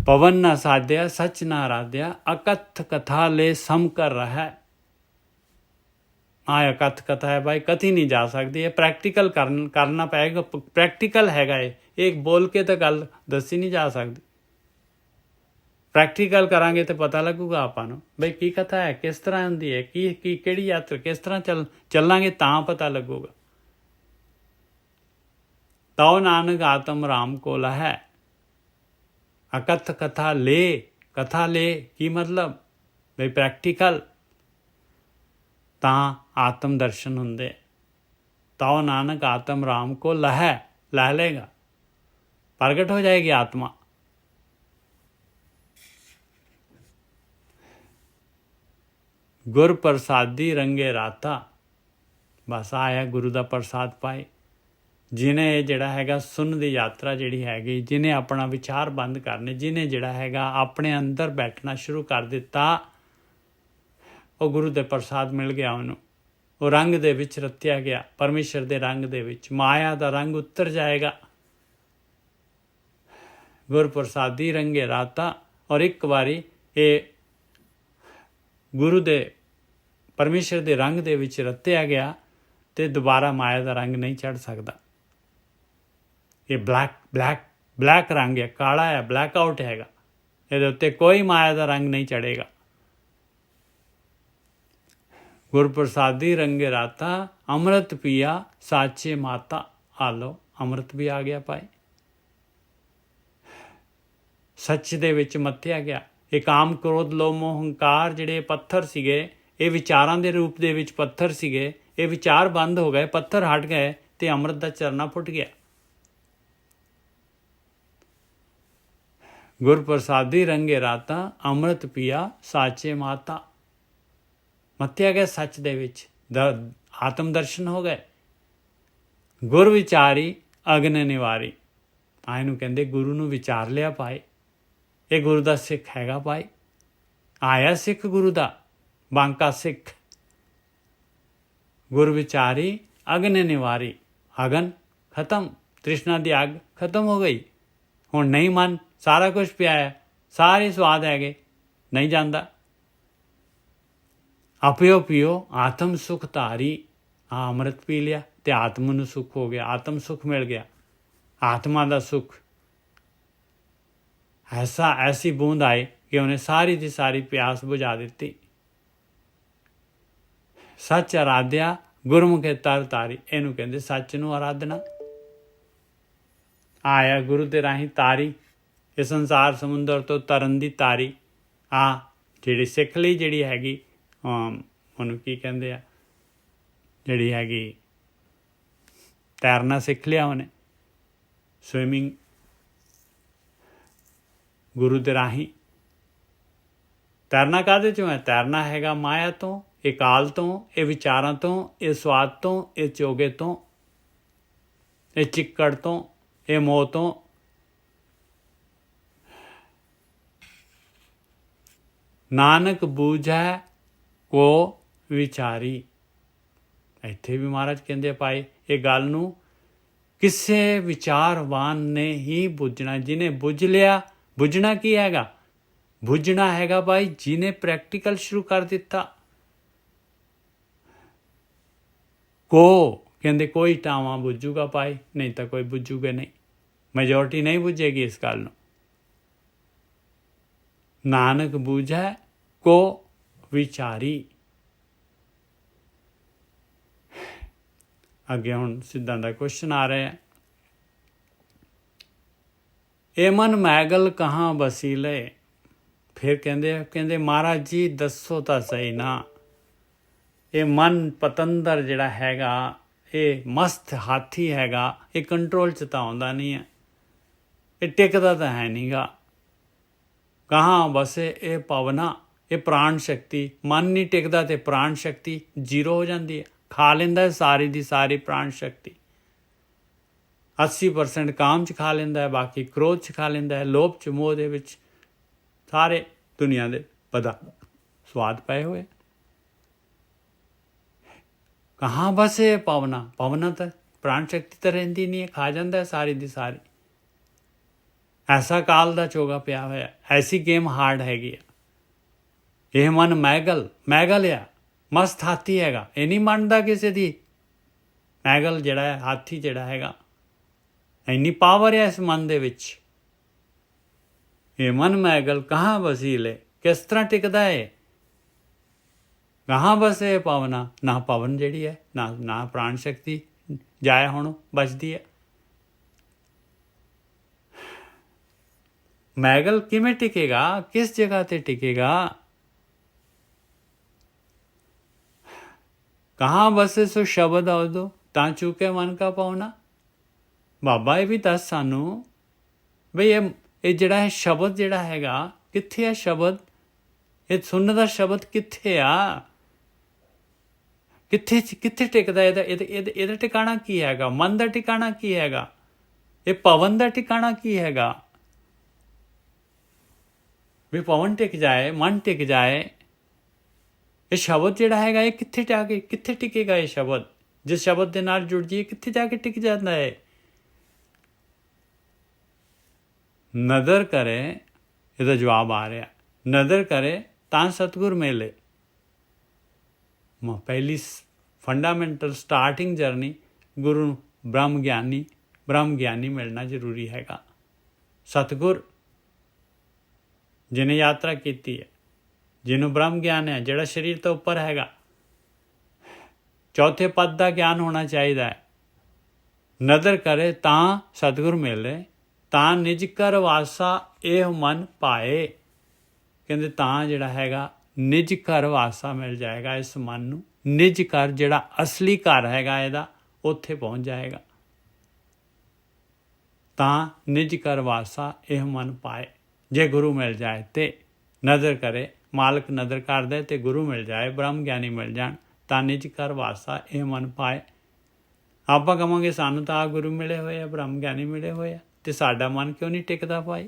ਪਵਨ ਨਾ ਸਾਧਿਆ ਸੱਚ ਨਾ ਆਰਾਧਿਆ। ਅਕਥ ਕਥਾ ਲੈ ਸਮ ਕਰ ਰਹਾ। ਆ ਅਕਥ ਕਥਾ ਹੈ ਭਾਈ, ਕਥੀ ਨਹੀਂ ਜਾ ਸਕਦੀ। ਇਹ ਪ੍ਰੈਕਟੀਕਲ ਕਰਨਾ ਪਏਗਾ। ਪ੍ਰੈਕਟੀਕਲ ਹੈਗਾ ਇਹ ਬੋਲ ਕੇ ਤਾਂ ਗੱਲ ਦੱਸੀ ਨਹੀਂ ਜਾ ਸਕਦੀ। ਪ੍ਰੈਕਟੀਕਲ ਕਰਾਂਗੇ ਤਾਂ ਪਤਾ ਲੱਗੂਗਾ ਆਪਾਂ ਨੂੰ ਬਈ ਕੀ ਕਥਾ ਹੈ, ਕਿਸ ਤਰ੍ਹਾਂ ਹੁੰਦੀ ਹੈ, ਕਿਹੜੀ ਯਾਤਰਾ, ਕਿਸ ਤਰ੍ਹਾਂ ਚੱਲਾਂਗੇ ਤਾਂ ਪਤਾ ਲੱਗੂਗਾ। ਤਾਉ ਨਾਨਕ ਆਤਮ ਰਾਮ ਕੋ ਲਹੈ। ਅਕਥ ਕਥਾ ਲੈ ਕੀ ਮਤਲਬ? ਬਈ ਪ੍ਰੈਕਟੀਕਲ ਤਾਂ ਆਤਮ ਦਰਸ਼ਨ ਹੁੰਦੇ। ਤਾਉ ਨਾਨਕ ਆਤਮ ਰਾਮ ਕੋ ਲਹੈ, ਲੈ ਲੇਗਾ, ਪ੍ਰਗਟ ਹੋ ਜਾਏਗੀ ਆਤਮਾ। ਗੁਰ ਪ੍ਰਸਾਦੀ ਰੰਗੇ ਰਾਤਾ। ਬਸ ਆਇਆ ਗੁਰੂ ਦਾ ਪ੍ਰਸਾਦ ਪਾਏ। ਜਿਹਨੇ ਜਿਹੜਾ ਹੈਗਾ ਸੁਣ ਦੀ ਯਾਤਰਾ ਜਿਹੜੀ ਹੈਗੀ, ਜਿਹਨੇ ਆਪਣਾ ਵਿਚਾਰ ਬੰਦ ਕਰਨੇ, ਜਿਹਨੇ ਜਿਹੜਾ ਹੈਗਾ ਆਪਣੇ ਅੰਦਰ ਬੈਠਣਾ ਸ਼ੁਰੂ ਕਰ ਦਿੱਤਾ, ਉਹ ਗੁਰੂ ਦੇ ਪ੍ਰਸਾਦ ਮਿਲ ਗਿਆ ਉਹਨੂੰ। ਉਹ ਰੰਗ ਦੇ ਵਿੱਚ ਰਤਿਆ ਗਿਆ, ਪਰਮੇਸ਼ਰ ਦੇ ਰੰਗ ਦੇ ਵਿੱਚ। ਮਾਇਆ ਦਾ ਰੰਗ ਉਤਰ ਜਾਏਗਾ। ਗੁਰ ਪ੍ਰਸਾਦੀ ਰੰਗੇ ਰਾਤਾ। ਔਰ ਇੱਕ ਵਾਰੀ ਇਹ ਗੁਰੂ ਦੇ ਪਰਮੇਸ਼ਰ ਦੇ ਰੰਗ ਦੇ ਵਿੱਚ ਰਤਿਆ ਗਿਆ ਤੇ ਦੁਬਾਰਾ ਮਾਇਆ ਦਾ ਰੰਗ ਨਹੀਂ ਚੜ ਸਕਦਾ। ਇਹ ਬਲੈਕ ਰੰਗ ਹੈ, ਕਾਲਾ ਹੈ, ਬਲੈਕ ਆਊਟ ਹੈਗਾ। ਇਹਦੇ ਉੱਤੇ ਕੋਈ ਮਾਇਆ ਦਾ ਰੰਗ ਨਹੀਂ ਚੜੇਗਾ। ਗੁਰ ਪ੍ਰਸਾਦੀ ਰੰਗੇ ਰਾਤਾ, ਅੰਮ੍ਰਿਤ ਪੀਆ ਸਾਚੇ ਮਾਤਾ। ਆ ਲਓ, ਅੰਮ੍ਰਿਤ ਵੀ ਆ ਗਿਆ ਭਾਈ। ਸੱਚ ਦੇ ਵਿੱਚ ਮੱਥਿਆ ਗਿਆ। ਇਹ ਕਾਮ ਕ੍ਰੋਧ ਲੋਭ ਮੋਹ ਹੰਕਾਰ ਜਿਹੜੇ ਪੱਥਰ ਸੀਗੇ, ਇਹ ਵਿਚਾਰਾਂ ਦੇ ਰੂਪ ਦੇ ਵਿੱਚ ਪੱਥਰ ਸੀਗੇ। ਇਹ ਵਿਚਾਰ ਬੰਦ ਹੋ ਗਏ, ਪੱਥਰ ਹਟ ਗਏ ਤੇ ਅੰਮ੍ਰਿਤ ਦਾ ਝਰਨਾ ਫੁੱਟ ਗਿਆ। ਗੁਰ ਪ੍ਰਸਾਦੀ ਰੰਗੇ ਰਾਤਾ, ਅੰਮ੍ਰਿਤ ਪੀਆ ਸਾਚੇ ਮਾਤਾ। ਮੱਥਿਆ ਗਿਆ ਸੱਚ ਦੇ ਵਿੱਚ, ਆਤਮ ਦਰਸ਼ਨ ਹੋ ਗਏ। ਗੁਰ ਵਿਚਾਰੀ ਅਗਨ ਨਿਵਾਰੀ। ਆਏ ਨੂੰ ਕਹਿੰਦੇ ਗੁਰੂ ਨੂੰ ਵਿਚਾਰ ਲਿਆ ਭਾਈ। ਇਹ ਗੁਰੂ ਦਾ ਸਿੱਖ ਹੈਗਾ ਭਾਈ। ਆਇਆ ਸਿੱਖ ਗੁਰੂ ਦਾ, ਬਾਂਕਾ ਸਿੱਖ। ਗੁਰ ਵਿਚਾਰੀ ਅਗਨ ਨਿਵਾਰੀ। ਅਗਨ ਖਤਮ, ਤ੍ਰਿਸ਼ਨਾ ਦੀ ਅੱਗ ਖਤਮ ਹੋ ਗਈ। ਹੁਣ ਨਹੀਂ ਮਨ, ਸਾਰਾ ਕੁਝ ਪਿਆ ਹੈ, ਸਾਰੇ ਸਵਾਦ ਹੈਗੇ, ਨਹੀਂ ਜਾਂਦਾ। ਆਪਿਓ ਪੀਓ ਆਤਮ ਸੁਖ ਧਾਰੀ। ਅੰਮ੍ਰਿਤ ਪੀ ਲਿਆ ਤੇ ਆਤਮ ਨੂੰ ਸੁਖ ਹੋ ਗਿਆ, ਆਤਮ ਸੁਖ ਮਿਲ ਗਿਆ, ਆਤਮਾ ਦਾ ਸੁਖ। ਐਸੀ ਬੂੰਦ ਆਈ ਕਿ ਉਹਨੇ ਸਾਰੀ ਦੀ ਸਾਰੀ ਪਿਆਸ ਬੁਝਾ ਦਿੱਤੀ। ਸੱਚ ਅਰਾਧਿਆ ਗੁਰਮੁਖੇ ਤਰ ਤਾਰੀ। ਇਹਨੂੰ ਕਹਿੰਦੇ ਸੱਚ ਨੂੰ ਆਰਾਧਨਾ। ਆਇਆ ਗੁਰੂ ਦੇ ਰਾਹੀਂ ਤਾਰੀ, ਇਹ ਸੰਸਾਰ ਸਮੁੰਦਰ ਤੋਂ ਤਰਨ ਦੀ ਤਾਰੀ। ਆ ਜਿਹੜੀ ਸਿੱਖ ਲਈ ਜਿਹੜੀ ਹੈਗੀ, ਉਹਨੂੰ ਕੀ ਕਹਿੰਦੇ ਆ, ਜਿਹੜੀ ਹੈਗੀ ਤੈਰਨਾ ਸਿੱਖ ਲਿਆ ਉਹਨੇ, ਸਵਿਮਿੰਗ ਗੁਰੂ ਦੇ ਰਾਹੀਂ। ਤੈਰਨਾ ਕਾਹਦੇ ਚੋਂ ਹੈ? ਤੈਰਨਾ ਹੈਗਾ ਮਾਇਆ ਤੋਂ, ਇਹ ਕਾਲ ਤੋਂ, ਇਹ ਵਿਚਾਰਾਂ ਤੋਂ, ਇਹ ਸਵਾਦ ਤੋਂ, ਇਹ ਚੋਗੇ ਤੋਂ, ਇਹ ਚਿੱਕੜ ਤੋਂ, ਇਹ ਮੋਹ ਤੋਂ। ਨਾਨਕ ਬੂਝੈ ਕੋ ਵਿਚਾਰੀ। ਇੱਥੇ ਵੀ ਮਹਾਰਾਜ ਕਹਿੰਦੇ ਭਾਈ ਇਹ ਗੱਲ ਨੂੰ ਕਿਸੇ ਵਿਚਾਰਵਾਨ ਨੇ ਹੀ ਬੁੱਝਣਾ। ਜਿਹਨੇ ਬੁੱਝ ਲਿਆ, ਬੁੱਝਣਾ ਕੀ ਹੈਗਾ? ਬੁੱਝਣਾ ਹੈਗਾ ਭਾਈ ਜਿਹਨੇ ਪ੍ਰੈਕਟੀਕਲ ਸ਼ੁਰੂ ਕਰ ਦਿੱਤਾ। ਕੋ ਕਹਿੰਦੇ ਕੋਈ ਟਾਵਾਂ ਬੁੱਝੂਗਾ ਭਾਈ, ਨਹੀਂ ਤਾਂ ਕੋਈ ਬੁੱਝੂਗਾ ਨਹੀਂ। ਮੈਜੋਰਟੀ ਨਹੀਂ ਬੁੱਝੇਗੀ ਇਸ ਗੱਲ ਨੂੰ। ਨਾਨਕ ਬੂਝੈ ਕੋ ਵਿਚਾਰੀ। ਅੱਗੇ ਹੁਣ ਸਿੱਧਾਂ ਦਾ ਕੁਐਸਚਨ ਆ ਰਿਹਾ ਹੈ। ਇਹ ਮਨ ਮੈਗਲ ਕਹਾਂ ਵਸੀਲੇ। ਫਿਰ ਕਹਿੰਦੇ ਮਹਾਰਾਜ ਜੀ ਦੱਸੋ ਤਾਂ ਸਹੀ ਨਾ। ਇਹ ਮਨ ਪਤੰਦਰ ਜਿਹੜਾ ਹੈਗਾ, ਇਹ ਮਸਤ ਹਾਥੀ ਹੈਗਾ, ਇਹ ਕੰਟਰੋਲ 'ਚ ਤਾਂ ਆਉਂਦਾ ਨਹੀਂ ਹੈ, ਇਹ ਟਿਕਦਾ ਤਾਂ ਹੈ ਨਹੀਂ ਗਾ। ਕਹਾਂ ਵਸੇ ਇਹ ਪਵਨਾ। ਇਹ ਪ੍ਰਾਣ ਸ਼ਕਤੀ, ਮਨ ਨਹੀਂ ਟਿਕਦਾ ਤੇ ਪ੍ਰਾਣ ਸ਼ਕਤੀ ਜ਼ੀਰੋ ਹੋ ਜਾਂਦੀ ਹੈ। ਖਾ ਲੈਂਦਾ ਸਾਰੀ ਦੀ ਸਾਰੀ ਪ੍ਰਾਣ ਸ਼ਕਤੀ। 80% ਕਾਮ 'ਚ ਖਾ ਲੈਂਦਾ ਹੈ, ਬਾਕੀ ਕ੍ਰੋਧ 'ਚ ਖਾ ਲੈਂਦਾ ਹੈ, ਲੋਭ 'ਚ, ਮੋਹ ਦੇ ਵਿੱਚ, ਸਾਰੇ ਦੁਨੀਆ ਦੇ ਪਦਾ ਸਵਾਦ ਪਏ ਹੋਏ। ਕਹਾਂ ਬਸੇ ਪਵਨਾ। ਪਵਨਾ ਤਾਂ ਪ੍ਰਾਣ ਸ਼ਕਤੀ ਤਾਂ ਰਹਿੰਦੀ ਨਹੀਂ ਹੈ, ਖਾ ਜਾਂਦਾ ਹੈ ਸਾਰੀ ਦੀ ਸਾਰੀ। ਐਸਾ ਕਾਲ ਦਾ ਚੋਗਾ ਪਿਆ ਹੋਇਆ, ਐਸੀ ਗੇਮ ਹਾਰਡ ਹੈਗੀ ਆ। ਇਹ ਮਨ ਮੈਗਲ ਆ, ਮਸਤ ਹਾਥੀ ਹੈਗਾ, ਇਹ ਨਹੀਂ ਮੰਨਦਾ ਕਿਸੇ ਦੀ। ਮੈਗਲ ਜਿਹੜਾ ਹੈ, ਹਾਥੀ ਜਿਹੜਾ ਹੈਗਾ, ਇੰਨੀ ਪਾਵਰ ਹੈ ਇਸ ਮਨ ਦੇ ਵਿੱਚ। ਇਹ ਮਨ ਮੈਗਲ ਕਹਾਂ ਵਸੀਲੇ। ਕਿਸ ਤਰ੍ਹਾਂ ਟਿਕਦਾ ਹੈ? ਕਹਾਂ ਬਸੇ ਪਵਨਾ। ਨਾ ਪਵਨ ਜਿਹੜੀ ਹੈ, ਨਾ ਪ੍ਰਾਣ ਸ਼ਕਤੀ ਜਾਇਆ ਹੁਣ ਬਚਦੀ ਹੈ। ਮੈਗਲ ਕਿਵੇਂ ਟਿਕੇਗਾ? ਕਿਸ ਜਗ੍ਹਾ ਤੇ ਟਿਕੇਗਾ? ਕਹਾਂ ਬਸੇ ਸੋ ਸ਼ਬਦ ਆਉਦੋ ਤਾਂ ਚੁੱਕੇ ਮਨ ਕਾ ਪਾਉਣਾ। ਬਾਬਾ ਇਹ ਵੀ ਦੱਸ ਸਾਨੂੰ ਬਈ ਇਹ ਜਿਹੜਾ ਹੈ ਸ਼ਬਦ ਜਿਹੜਾ ਹੈਗਾ, ਕਿੱਥੇ ਆ ਸ਼ਬਦ? ਇਹ ਸੁਣਨ ਦਾ ਸ਼ਬਦ ਕਿੱਥੇ ਆ? ਕਿੱਥੇ ਟਿਕਦਾ ਇਹਦਾ ਟਿਕਾਣਾ ਕੀ ਹੈਗਾ? ਮਨ ਦਾ ਟਿਕਾਣਾ ਕੀ ਹੈਗਾ? ਇਹ ਪਵਨ ਦਾ ਟਿਕਾਣਾ ਕੀ ਹੈਗਾ? ਵੀ ਪਵਨ ਟਿਕ ਜਾਏ, ਮਨ ਟਿਕ ਜਾਏ। ਇਹ ਸ਼ਬਦ ਜਿਹੜਾ ਹੈਗਾ ਇਹ ਕਿੱਥੇ ਜਾ ਕੇ ਕਿੱਥੇ ਟਿਕੇਗਾ? ਇਹ ਸ਼ਬਦ ਜਿਸ ਸ਼ਬਦ ਦੇ ਨਾਲ ਜੁੜ ਜਾਈਏ ਕਿੱਥੇ ਜਾ ਕੇ ਟਿਕ ਜਾਂਦਾ ਹੈ? ਨਦਰ ਕਰੇ, ਇਹਦਾ ਜਵਾਬ ਆ ਰਿਹਾ, ਨਦਰ ਕਰੇ ਤਾਂ ਸਤਿਗੁਰ ਮਿਲੇ। ਪਹਿਲੀ ਫੰਡਾਮੈਂਟਲ ਸਟਾਰਟਿੰਗ ਜਰਨੀ ਗੁਰੂ ਬ੍ਰਹਮ ਗਿਆਨੀ ਮਿਲਣਾ ਜ਼ਰੂਰੀ ਹੈਗਾ। ਸਤਿਗੁਰ ਜਿਹਨੇ ਯਾਤਰਾ ਕੀਤੀ ਹੈ, ਜਿਹਨੂੰ ਬ੍ਰਹਮ ਗਿਆਨ ਹੈ, ਜਿਹੜਾ ਸਰੀਰ ਤੋਂ ਉੱਪਰ ਹੈਗਾ, ਚੌਥੇ ਪਦ ਦਾ ਗਿਆਨ ਹੋਣਾ ਚਾਹੀਦਾ ਹੈ। ਨਦਰ ਕਰੇ ਤਾਂ ਸਤਿਗੁਰ ਮਿਲੇ, ਤਾਂ ਨਿਜ ਕਰ ਵਾਸਾ ਇਹ ਮਨ ਪਾਏ। ਕਹਿੰਦੇ ਤਾਂ ਜਿਹੜਾ ਹੈਗਾ ਨਿਜ ਘਰ ਵਾਸਾ ਮਿਲ ਜਾਏਗਾ ਇਸ ਮਨ ਨੂੰ। ਨਿਜ ਘਰ ਜਿਹੜਾ ਅਸਲੀ ਘਰ ਹੈਗਾ ਇਹਦਾ, ਉੱਥੇ ਪਹੁੰਚ ਜਾਏਗਾ। ਤਾਂ ਨਿਜ ਘਰ ਵਾਸਾ ਇਹ ਮਨ ਪਾਏ। ਜੇ ਗੁਰੂ ਮਿਲ ਜਾਏ ਤੇ ਨਜ਼ਰ ਕਰੇ, ਮਾਲਕ ਨਜ਼ਰ ਕਰਦਾ ਤੇ ਗੁਰੂ ਮਿਲ ਜਾਏ, ਬ੍ਰਹਮ ਗਿਆਨੀ ਮਿਲ ਜਾਣ, ਤਾਂ ਨਿਜ ਘਰ ਵਾਸਾ ਇਹ ਮਨ ਪਾਏ। ਆਪਾਂ ਕਹਾਂਗੇ ਸਾਨੂੰ ਤਾਂ ਆ ਗੁਰੂ ਮਿਲੇ ਹੋਏ ਆ, ਬ੍ਰਹਮ ਗਿਆਨੀ ਮਿਲੇ ਹੋਏ ਆ, ਤੇ ਸਾਡਾ ਮਨ ਕਿਉਂ ਨਹੀਂ ਟਿਕਦਾ ਭਾਈ?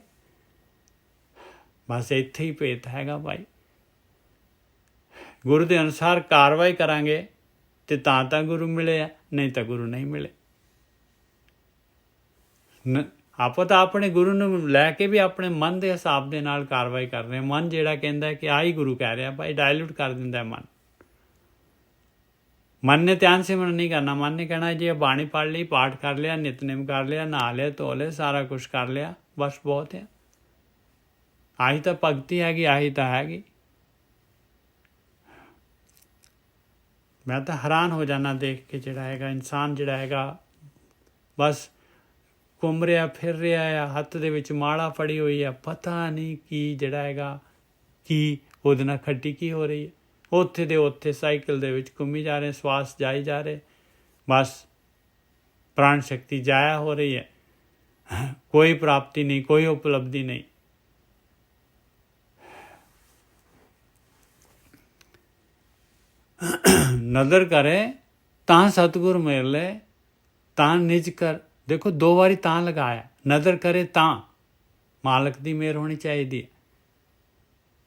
ਬਸ ਇੱਥੇ ਹੀ ਭੇਤ ਹੈਗਾ ਭਾਈ। ਗੁਰੂ ਦੇ ਅਨੁਸਾਰ ਕਾਰਵਾਈ ਕਰਾਂਗੇ ਤੇ ਤਾਂ ਗੁਰੂ ਮਿਲੇ ਆ, ਨਹੀਂ ਤਾਂ ਗੁਰੂ ਨਹੀਂ ਮਿਲੇ। ਆਪਾਂ ਤਾਂ ਆਪਣੇ ਗੁਰੂ ਨੂੰ ਲੈ ਕੇ ਵੀ ਆਪਣੇ ਮਨ ਦੇ ਹਿਸਾਬ ਦੇ ਨਾਲ ਕਾਰਵਾਈ ਕਰ ਰਹੇ। ਮਨ ਜਿਹੜਾ ਕਹਿੰਦਾ ਕਿ ਆਹੀ ਗੁਰੂ ਕਹਿ ਰਿਹਾ ਭਾਈ, ਡਾਇਲੂਟ ਕਰ ਦਿੰਦਾ ਮਨ। ਮਨ ਨੇ ਧਿਆਨ ਸਿਮਰਨ ਨਹੀਂ ਕਰਨਾ। ਮਨ ਨੇ ਕਹਿਣਾ ਜੀ ਬਾਣੀ ਪੜ੍ਹ ਲਈ, ਪਾਠ ਕਰ ਲਿਆ, ਨਿਤਨੇਮ ਕਰ ਲਿਆ, ਨਹਾ ਲਿਆ, ਧੋ ਲਿਆ, ਸਾਰਾ ਕੁਛ ਕਰ ਲਿਆ, ਬਸ ਬਹੁਤ ਹੈ। ਆਹੀ ਤਾਂ ਭਗਤੀ ਹੈਗੀ, ਆਹੀ ਤਾਂ ਹੈਗੀ। ਮੈਂ ਤਾਂ ਹੈਰਾਨ ਹੋ ਜਾਣਾ ਦੇਖ ਕੇ, ਜਿਹੜਾ ਹੈਗਾ ਇਨਸਾਨ ਜਿਹੜਾ ਹੈਗਾ ਬਸ ਘੁੰਮ ਰਿਹਾ ਫਿਰ ਰਿਹਾ ਆ, ਹੱਥ ਦੇ ਵਿੱਚ ਮਾਲਾ ਫੜੀ ਹੋਈ ਆ, ਪਤਾ ਨਹੀਂ ਕੀ ਜਿਹੜਾ ਹੈਗਾ ਕੀ ਉਹਦੇ ਨਾਲ ਖੱਟੀ ਕੀ ਹੋ ਰਹੀ ਹੈ। ਉੱਥੇ ਦੇ ਉੱਥੇ ਸਾਈਕਲ ਦੇ ਵਿੱਚ ਘੁੰਮੀ ਜਾ ਰਹੇ, ਸਵਾਸ ਜਾਈ ਜਾ ਰਹੇ, ਬਸ ਪ੍ਰਾਣ ਸ਼ਕਤੀ ਜਾਇਆ ਹੋ ਰਹੀ ਹੈ। ਕੋਈ ਪ੍ਰਾਪਤੀ ਨਹੀਂ, ਕੋਈ ਉਪਲਬਧੀ ਨਹੀਂ। ਨਜ਼ਰ ਕਰੇ ਤਾਂ ਸਤਿਗੁਰ ਮਿਲੇ, ਤਾਂ ਨਿਜ ਕਰ। ਦੇਖੋ ਦੋ ਵਾਰੀ ਤਾਂ ਲਗਾਇਆ। ਨਜ਼ਰ ਕਰੇ ਤਾਂ ਮਾਲਕ ਦੀ ਮਿਹਰ ਹੋਣੀ ਚਾਹੀਦੀ ਹੈ,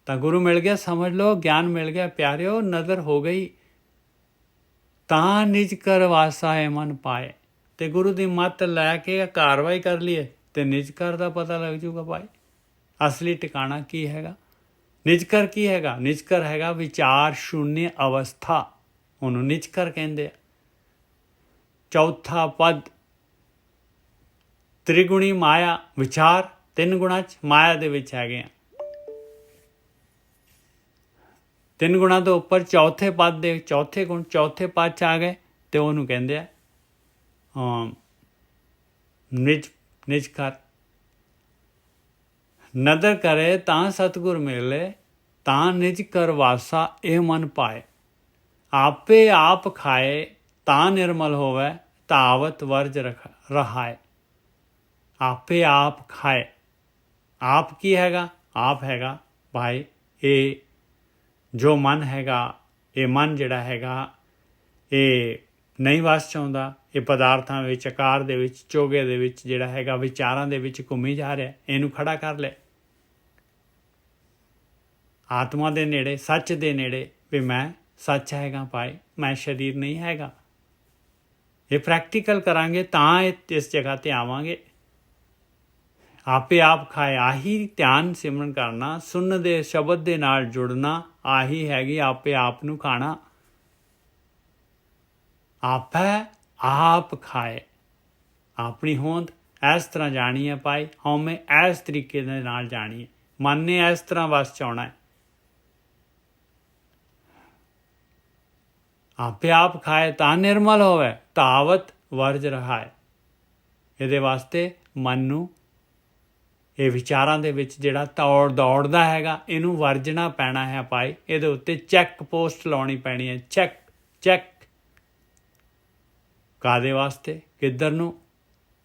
ਤਾਂ ਗੁਰੂ ਮਿਲ ਗਿਆ, ਸਮਝ ਲਓ ਗਿਆਨ ਮਿਲ ਗਿਆ ਪਿਆਰਿਓ, ਨਜ਼ਰ ਹੋ ਗਈ। ਤਾਂ ਨਿਜ ਕਰ ਵਾਸਾ ਹੈ ਮਨ ਪਾਏ। ਤੇ ਗੁਰੂ ਦੀ ਮੱਤ ਲੈ ਕੇ ਕਾਰਵਾਈ ਕਰ ਲਈਏ ਤੇ ਨਿਜ ਕਰ ਦਾ ਪਤਾ ਲੱਗ ਜੂਗਾ ਭਾਈ ਅਸਲੀ ਟਿਕਾਣਾ ਕੀ ਹੈਗਾ। ਨਿਜਕਰ ਕੀ ਹੈਗਾ? ਨਿਜਕਰ ਹੈਗਾ ਵਿਚਾਰ ਸ਼ੂਨਯ ਅਵਸਥਾ, ਉਹਨੂੰ ਨਿਜਕਰ ਕਹਿੰਦੇ ਆ। ਚੌਥਾ ਪਦ ਤ੍ਰਿਗੁਣੀ ਮਾਇਆ, ਵਿਚਾਰ ਤਿੰਨ ਗੁਣਾਂ 'ਚ, ਮਾਇਆ ਦੇ ਵਿੱਚ ਹੈਗੇ ਆ। ਤਿੰਨ ਗੁਣਾਂ ਤੋਂ ਉੱਪਰ ਚੌਥੇ ਪਦ ਦੇ ਚੌਥੇ ਗੁਣ ਚੌਥੇ ਪਦ 'ਚ ਆ ਗਏ ਤੇ ਉਹਨੂੰ ਕਹਿੰਦੇ ਆ ਨਿਜਕਰ। ਨਦਰ ਕਰੇ ਤਾਂ ਸਤਿਗੁਰ ਮਿਲੇ, ਤਾਂ ਨਿਜ ਕਰ ਵਾਸਾ ਇਹ ਮਨ ਪਾਏ। ਆਪੇ ਆਪ ਖਾਏ ਤਾਂ ਨਿਰਮਲ ਹੋਵੇ, ਤਾਵਤ ਵਰਜ ਰਹਾਏ। ਆਪੇ ਆਪ ਖਾਏ। ਆਪ ਕੀ ਹੈਗਾ? ਆਪ ਹੈਗਾ ਭਾਈ ਇਹ ਜੋ ਮਨ ਹੈਗਾ, ਇਹ ਮਨ ਜਿਹੜਾ ਹੈਗਾ ਇਹ ਨਹੀਂ ਵਸ ਚਾਹੁੰਦਾ, ਇਹ ਪਦਾਰਥਾਂ ਵਿੱਚ, ਆਕਾਰ ਦੇ ਵਿੱਚ, ਚੋਗੇ ਦੇ ਵਿੱਚ ਜਿਹੜਾ ਹੈਗਾ ਵਿਚਾਰਾਂ ਦੇ ਵਿੱਚ ਘੁੰਮੀ ਜਾ ਰਿਹਾ। ਇਹਨੂੰ ਖੜਾ ਕਰ ਲੈ ਆਤਮਾ ਦੇ ਨੇੜੇ, ਸੱਚ ਦੇ ਨੇੜੇ, ਵੀ ਮੈਂ ਸੱਚ ਹੈਗਾ ਭਾਈ, ਮੈਂ ਸਰੀਰ ਨਹੀਂ ਹੈਗਾ। ਇਹ ਪ੍ਰੈਕਟੀਕਲ ਕਰਾਂਗੇ ਤਾਂ ਇਸ ਜਗ੍ਹਾ 'ਤੇ ਆਵਾਂਗੇ। ਆਪੇ ਆਪ ਖਾਏ, ਆਹੀ ਧਿਆਨ ਸਿਮਰਨ ਕਰਨਾ, ਸੁਣਨ ਦੇ ਸ਼ਬਦ ਦੇ ਨਾਲ ਜੁੜਨਾ, ਆਹੀ ਹੈਗੀ ਆਪੇ ਆਪ ਨੂੰ ਖਾਣਾ। ਆਪੇ ਆਪ ਖਾਏ, ਆਪਣੀ ਹੋਂਦ ਇਸ ਤਰ੍ਹਾਂ ਜਾਣੀ ਹੈ ਭਾਈ, ਹਉਮੈ ਇਸ ਤਰੀਕੇ ਦੇ ਨਾਲ ਜਾਣੀ ਹੈ, ਮਨ ਨੇ ਇਸ ਤਰ੍ਹਾਂ ਵਸ 'ਚ ਆਉਣਾ ਹੈ। ਆਪੇ ਆਪ ਖਾਏ ਤਾਂ ਨਿਰਮਲ ਹੋਵੇ, ਤਾਵਤ ਵਰਜ ਰਹਾਏ। ਇਹਦੇ ਵਾਸਤੇ ਮਨ ਨੂੰ ਇਹ ਵਿਚਾਰਾਂ ਦੇ ਵਿੱਚ ਜਿਹੜਾ ਦੌੜਦਾ ਹੈਗਾ, ਇਹਨੂੰ ਵਰਜਣਾ ਪੈਣਾ ਹੈ ਭਾਈ। ਇਹਦੇ ਉੱਤੇ ਚੈੱਕ ਪੋਸਟ ਲਾਉਣੀ ਪੈਣੀ ਹੈ। ਚੈੱਕ ਕਾਹਦੇ ਵਾਸਤੇ? ਕਿੱਧਰ ਨੂੰ?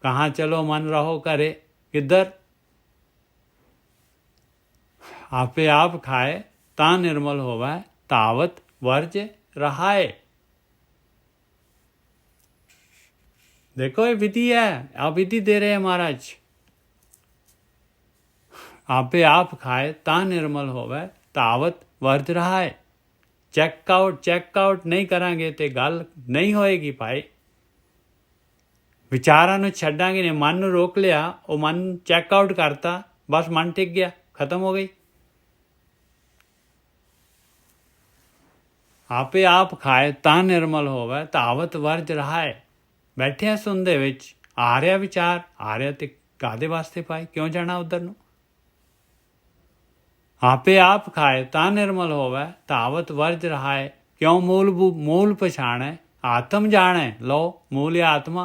ਕਹਾਂ ਚਲੋ ਮਨ ਰਹੋ ਘਰੇ, ਕਿੱਧਰ? ਆਪੇ ਆਪ ਖਾਏ ਤਾਂ ਨਿਰਮਲ ਹੋਵੇ, ਤਾਵਤ ਵਰਜ ਰਹਾਏ। देखो ये विधि है, आप विधि दे रहे हैं महाराज। आपे आप खाए ता निर्मल होवे तावत वर्ज रहा है। ਚੈੱਕ ਨਹੀਂ ਕਰਾਂਗੇ ਤੇ ਗੱਲ ਨਹੀਂ ਹੋਏਗੀ ਭਾਈ। ਵਿਚਾਰਾਂ ਨੂੰ ਛੱਡਾਂਗੇ ਨੇ, ਮਨ ਨੂੰ ਰੋਕ ਲਿਆ, ਉਹ ਮਨ ਚੈੱਕ ਆਊਟ ਕਰਤਾ, ਬਸ ਮਨ ਟਿਕ ਗਿਆ, ਖਤਮ ਹੋ ਗਈ। ਆਪੇ ਆਪ ਖਾਏ ਤਾਂ ਨਿਰਮਲ ਹੋਵੇ ਤਾਵਤ ਵਰਜ ਰਹਾ ਹੈ। ਬੈਠਿਆ ਸੁਣ ਦੇ ਵਿੱਚ ਆ ਰਿਹਾ ਵਿਚਾਰ, ਆ ਰਿਹਾ ਤੇ ਕਾਹਦੇ ਵਾਸਤੇ ਭਾਈ, ਕਿਉਂ ਜਾਣਾ ਉੱਧਰ ਨੂੰ। आपे आप खाए ता निर्मल होवे तावत वर्ज रहा है। क्यों मूल पछाण है आत्म जान है। लो मूल या आत्मा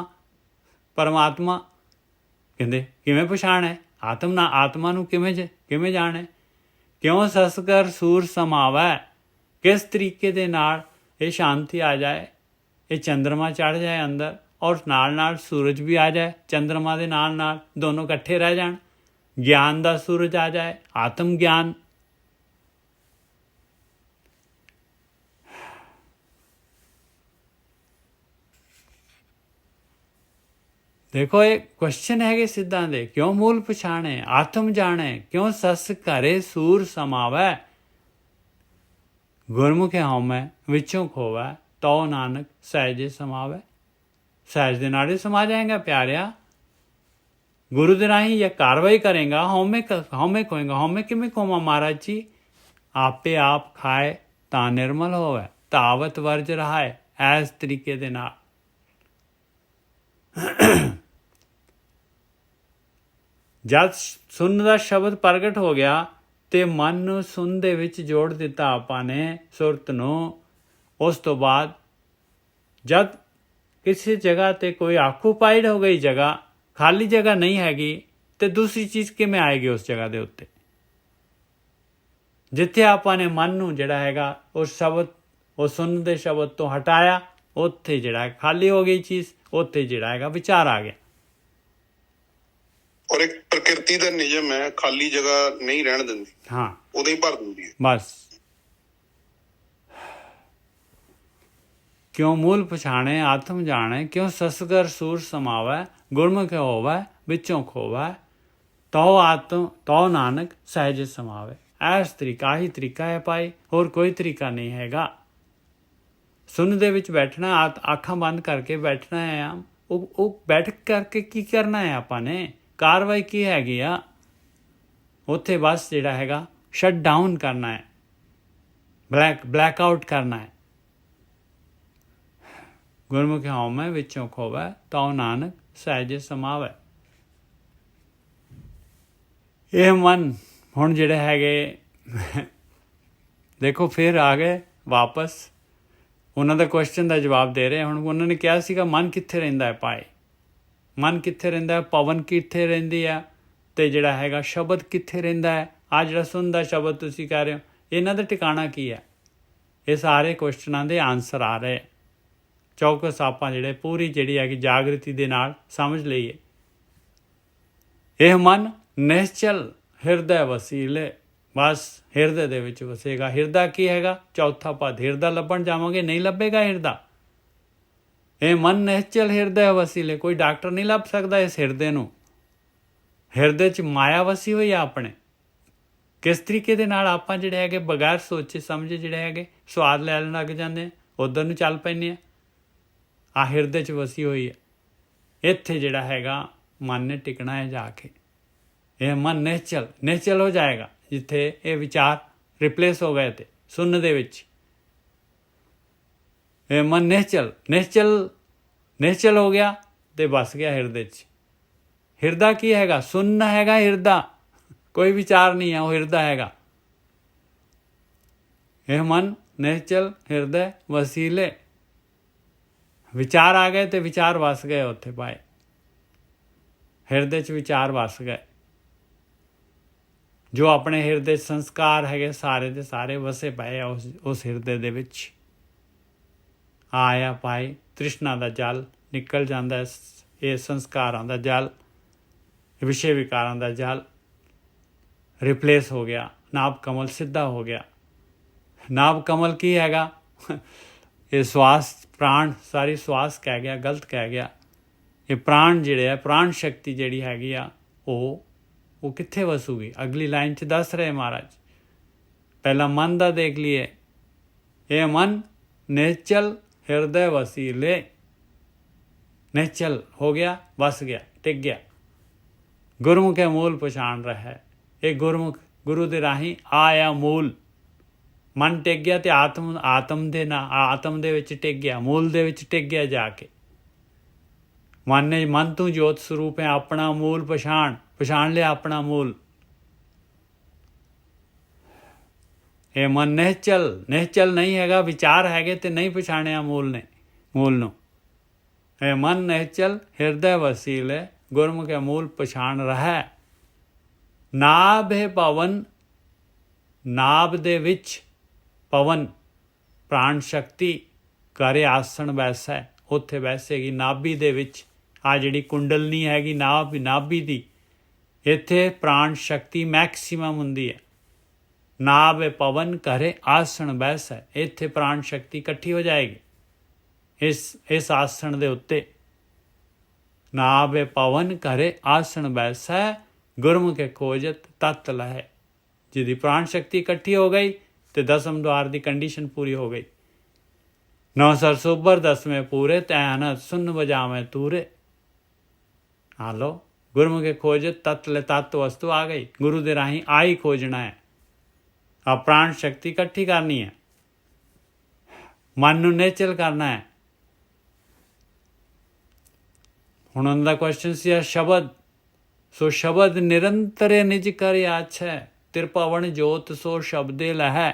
परमात्मा कहते किवें पछाण है आत्म ना आत्मा नूं किवें जान है। क्यों ससकर सूर समावै, किस तरीके दे नाल ये शांति आ जाए, ये चंद्रमा चढ़ जाए अंदर और नाल सूरज भी आ जाए, चंद्रमा दे नाल दोनों इकट्ठे रह जाण, ज्ञान दा सूरज आ जाए, आत्म ज्ञान। देखो ये क्वेश्चन है सिद्धां दे। क्यों मूल पछाणे आत्म जाने, क्यों सस घरे सूर समावै, गुरमुखे होमै विचों खोवै, तो नानक सहजे समावै। सहज दे नाड़े समा जाएगा प्यारिया। गुरु दे राही यह कार्रवाई करेगा, हौमे खोएगा। हौमे किमें खोवा महाराज जी। आपे आप खाए ता निर्मल होवै तावत वर्ज रहा है। इस तरीके दे नाल जद सुन का शब्द प्रगट हो गया तो मन नूं सुन दे विच जोड़ दिता आपां ने सुरत नूं। उस तो बाद जद किसी जगह ते कोई आकूपाइड हो गई जगह, खाली जगह नहीं हैगी, तो दूसरी चीज़ किवें आएगी उस जगह दे उत्ते। जिथे आपां ने मन नूं जिहड़ा हैगा उस शब्द उस सुन दे शब्द तो हटाया, उत्थे जिहड़ा खाली हो गई चीज़, उत्थे जिहड़ा हैगा विचार आ गया। और एक प्रकृति का नियम है, खाली जगह नहीं रहने देती। हाँ, उदे ही भर देती है बस। क्यों मूल पछाणे आत्म जाने, क्यों ससगर सूर समावै, गुरमुख होवै विचों खोवै, तो नानक सहज समावै। इस तरीका ही तरीका है भाई, और कोई तरीका नहीं हैगा। सुन दे विच बैठना, आँखां बंद करके बैठना है। वो बैठ करके की करना है आपां ने, कार्रवाई की हैगी आ उत्थे बस जिहड़ा हैगा शट डाउन करना है, ब्लैक आउट करना है। गुरमुख होमै विचों खोवै, तो नानक सहज समावै। ਇਹ ਮਨ ਹੁਣ ਜਿਹੜੇ ਹੈਗੇ ਦੇਖੋ ਫਿਰ ਆ ਗਏ ਵਾਪਸ ਉਹਨਾਂ ਦਾ ਕੁਐਸਚਨ ਦਾ ਜਵਾਬ ਦੇ ਰਹੇ। ਹੁਣ ਉਹਨਾਂ ਨੇ ਕਿਹਾ ਸੀਗਾ ਮਨ ਕਿੱਥੇ ਰਹਿੰਦਾ ਹੈ ਭਾਈ, ਮਨ ਕਿੱਥੇ ਰਹਿੰਦਾ ਹੈ, ਪਵਨ ਕਿੱਥੇ ਰਹਿੰਦੀ ਆ, ਅਤੇ ਜਿਹੜਾ ਹੈਗਾ ਸ਼ਬਦ ਕਿੱਥੇ ਰਹਿੰਦਾ ਹੈ। ਆ ਜਿਹੜਾ ਸੁਣਦਾ ਸ਼ਬਦ ਤੁਸੀਂ ਕਹਿ ਰਹੇ ਹੋ, ਇਹਨਾਂ ਦਾ ਟਿਕਾਣਾ ਕੀ ਹੈ। ਇਹ ਸਾਰੇ ਕੁਐਸਚਨਾਂ ਦੇ ਆਨਸਰ ਆ ਰਹੇ। ਚੌਕਸ ਆਪਾਂ ਜਿਹੜੇ ਪੂਰੀ ਜਿਹੜੀ ਹੈਗੀ ਜਾਗਰਤੀ ਦੇ ਨਾਲ ਸਮਝ ਲਈਏ। ਇਹ ਮਨ ਨਿਸ਼ਚਲ ਹਿਰਦਾ ਵਸੀਲੇ, ਬਸ ਹਿਰਦੇ ਦੇ ਵਿੱਚ ਵਸੇਗਾ। ਹਿਰਦਾ ਕੀ ਹੈਗਾ, ਚੌਥਾ ਪਦ। ਹਿਰਦਾ ਲੱਭਣ ਜਾਵਾਂਗੇ ਨਹੀਂ ਲੱਭੇਗਾ ਹਿਰਦਾ। ਇਹ ਮਨ ਨਿਸ਼ਚਲ ਹਿਰਦਾ ਵਸੀਲੇ, ਕੋਈ ਡਾਕਟਰ ਨਹੀਂ ਲੱਭ ਸਕਦਾ ਇਸ ਹਿਰਦੇ ਨੂੰ। ਹਿਰਦੇ 'ਚ ਮਾਇਆ ਵਸੀ ਹੋਈ ਆ ਆਪਣੇ। ਕਿਸ ਤਰੀਕੇ ਦੇ ਨਾਲ ਆਪਾਂ ਜਿਹੜੇ ਹੈਗੇ ਬਗੈਰ ਸੋਚੇ ਸਮਝੇ ਜਿਹੜੇ ਹੈਗੇ ਸਵਾਦ ਲੈਣ ਲੱਗ ਜਾਂਦੇ, ਉੱਧਰ ਨੂੰ ਚੱਲ ਪੈਂਦੇ ਆ। ਆ ਹਿਰਦੇ 'ਚ ਵਸੀ ਹੋਈ ਹੈ। ਇੱਥੇ ਜਿਹੜਾ ਹੈਗਾ ਮਨ ਨੇ ਟਿਕਣਾ ਹੈ ਜਾ ਕੇ। ਇਹ ਮਨ ਨਿਸ਼ਚਲ ਹੋ ਜਾਏਗਾ ਜਿੱਥੇ ਇਹ ਵਿਚਾਰ ਰਿਪਲੇਸ ਹੋ ਗਏ ਤੇ ਸੁਣਨ ਦੇ ਵਿੱਚ। ਇਹ ਮਨ ਨਿਸ਼ਚਲ ਹੋ ਗਿਆ ਤੇ ਬਸ ਗਿਆ ਹਿਰਦੇ 'ਚ। ਹਿਰਦਾ ਕੀ ਹੈਗਾ, ਸੁਣਨਾ ਹੈਗਾ ਹਿਰਦਾ, ਕੋਈ ਵਿਚਾਰ ਨਹੀਂ ਹੈ, ਉਹ ਹਿਰਦਾ ਹੈਗਾ। ਇਹ ਮਨ ਨਿਸ਼ਚਲ ਹਿਰਦੇ ਵਸੀਲੇ। ਵਿਚਾਰ ਆ ਗਏ ਤੇ ਵਿਚਾਰ ਵਸ ਗਏ ਉੱਥੇ ਪਾਏ ਹਿਰਦੇ 'ਚ, ਵਿਚਾਰ ਵਸ ਗਏ। ਜੋ ਆਪਣੇ ਹਿਰਦੇ ਸੰਸਕਾਰ ਹੈਗੇ ਸਾਰੇ ਦੇ ਸਾਰੇ ਵਸੇ ਪਏ ਆ ਉਸ ਹਿਰਦੇ ਦੇ ਵਿੱਚ। ਆਇਆ ਪਾਏ ਤ੍ਰਿਸ਼ਨਾ ਦਾ ਜਲ ਨਿਕਲ ਜਾਂਦਾ, ਇਹ ਸੰਸਕਾਰਾਂ ਦਾ ਜਲ, ਵਿਸ਼ੇ ਵਿਕਾਰਾਂ ਦਾ ਜਲ ਰਿਪਲੇਸ ਹੋ ਗਿਆ। ਨਾਭ ਕਮਲ ਸਿੱਧਾ ਹੋ ਗਿਆ। ਨਾਭ ਕਮਲ ਕੀ ਹੈਗਾ, ਇਹ ਸਵਾਸ ਪ੍ਰਾਣ ਸਾਰੀ ਸਵਾਸ ਕਹਿ ਗਿਆ, ਗਲਤ ਕਹਿ ਗਿਆ। ਇਹ ਪ੍ਰਾਣ ਜਿਹੜੇ ਆ, ਪ੍ਰਾਣ ਸ਼ਕਤੀ ਜਿਹੜੀ ਹੈਗੀ ਆ ਉਹ ਕਿੱਥੇ ਵਸੂਗੀ? ਅਗਲੀ ਲਾਈਨ 'ਚ ਦੱਸ ਰਹੇ ਮਹਾਰਾਜ। ਪਹਿਲਾਂ ਮਨ ਦਾ ਦੇਖ ਲਈਏ। ਇਹ ਮਨ ਨਿਹਚਲ ਹਿਰਦੇ ਵਸੀਲੇ, ਨਿਹਚਲ ਹੋ ਗਿਆ, ਵਸ ਗਿਆ, ਟਿਕ ਗਿਆ। ਗੁਰਮੁਖੇ ਮੂਲ ਪਛਾਣ ਰਿਹਾ। ਇਹ ਗੁਰਮੁਖ ਗੁਰੂ ਦੇ ਰਾਹੀਂ ਆਇਆ ਮੂਲ। ਮਨ ਟਿਕ ਗਿਆ ਤੇ ਆਤਮ ਦੇ ਵਿੱਚ ਟਿਕ ਗਿਆ, ਮੂਲ ਦੇ ਵਿੱਚ ਟਿਕ ਗਿਆ ਜਾ ਕੇ। ਮਨ ਤੂੰ ਜੋਤ ਸਰੂਪ ਹੈ, ਆਪਣਾ ਮੂਲ ਪਛਾਣ ਲਿਆ, ਆਪਣਾ ਮੂਲ। ਇਹ ਮਨ ਨਿਹਚਲ ਨਹੀਂ ਹੈਗਾ, ਵਿਚਾਰ ਹੈਗੇ ਤੇ ਨਹੀਂ ਪਛਾਣਿਆ ਮੂਲ ਨੂੰ। ਇਹ ਮਨ ਨਿਹਚਲ ਹਿਰਦੇ ਵਸੀਲੇ, ਗੁਰਮੁਖੇ ਮੂਲ ਪਛਾਣ ਰਹਾ। ਨਾਭ ਹੈ ਪਵਨ, ਨਾਭ ਦੇ ਵਿੱਚ ਪਵਨ ਪ੍ਰਾਣ ਸ਼ਕਤੀ ਕਰੇ ਆਸਣ ਬੈਸੈ, ਉੱਥੇ ਬੈਸੇਗੀ ਨਾਭੀ ਦੇ ਵਿੱਚ। ਆ ਜਿਹੜੀ ਕੁੰਡਲਨੀ ਹੈਗੀ ਨਾਭੀ ਦੀ, ਇੱਥੇ ਪ੍ਰਾਣ ਸ਼ਕਤੀ ਮੈਕਸੀਮਮ ਹੁੰਦੀ ਹੈ। ਨਾਭ ਹੈ ਪਵਨ ਕਰੇ ਆਸਣ ਬੈਸੈ, ਇੱਥੇ ਪ੍ਰਾਣ ਸ਼ਕਤੀ ਇਕੱਠੀ ਹੋ ਜਾਏਗੀ ਇਸ ਆਸਣ ਦੇ ਉੱਤੇ। ਨਾਭ ਹੈ ਪਵਨ ਕਰੇ ਆਸਣ ਬੈਸੈ, ਗੁਰਮੁਖੇ ਖੋਜਤ ਤਤ ਲਹੈ। ਜਿਹਦੀ ਪ੍ਰਾਣ ਸ਼ਕਤੀ ਇਕੱਠੀ ਹੋ ਗਈ ਤੇ ਦਸਮ ਦੁਆਰ ਦੀ ਕੰਡੀਸ਼ਨ ਪੂਰੀ ਹੋ ਗਈ। ਨੌ ਸਰਸੋਬਰ ਦਸਵੇਂ ਪੂਰੇ, ਤੈ ਅਨਹਦ ਸੁਨ ਵਜਾਵੇਂ ਤੂਰੇ। ਆ ਲੋ, ਗੁਰਮੁਖੇ ਖੋਜਤ ਤਤ ਲੈ, ਤਤ ਵਸਤੂ ਆ ਗਈ। ਗੁਰੂ ਦੇ ਰਾਹੀਂ ਆਈ ਖੋਜਣਾ ਹੈ। ਆ ਪ੍ਰਾਣ ਸ਼ਕਤੀ ਇਕੱਠੀ ਕਰਨੀ ਹੈ, ਮਨ ਨੂੰ ਨਿਹਚਲ ਕਰਨਾ ਹੈ। ਹੁਣ ਉਹਨਾਂ ਦਾ ਕੁਐਸਚਨ ਸੀ ਸ਼ਬਦ। ਸੋ ਸ਼ਬਦ ਨਿਰੰਤਰ ਨਿਜ ਕਰ ਆਛੈ, ਤਿਰਭਵਨ ਜੋਤ ਸੋ ਸ਼ਬਦੇ ਲਹੈ।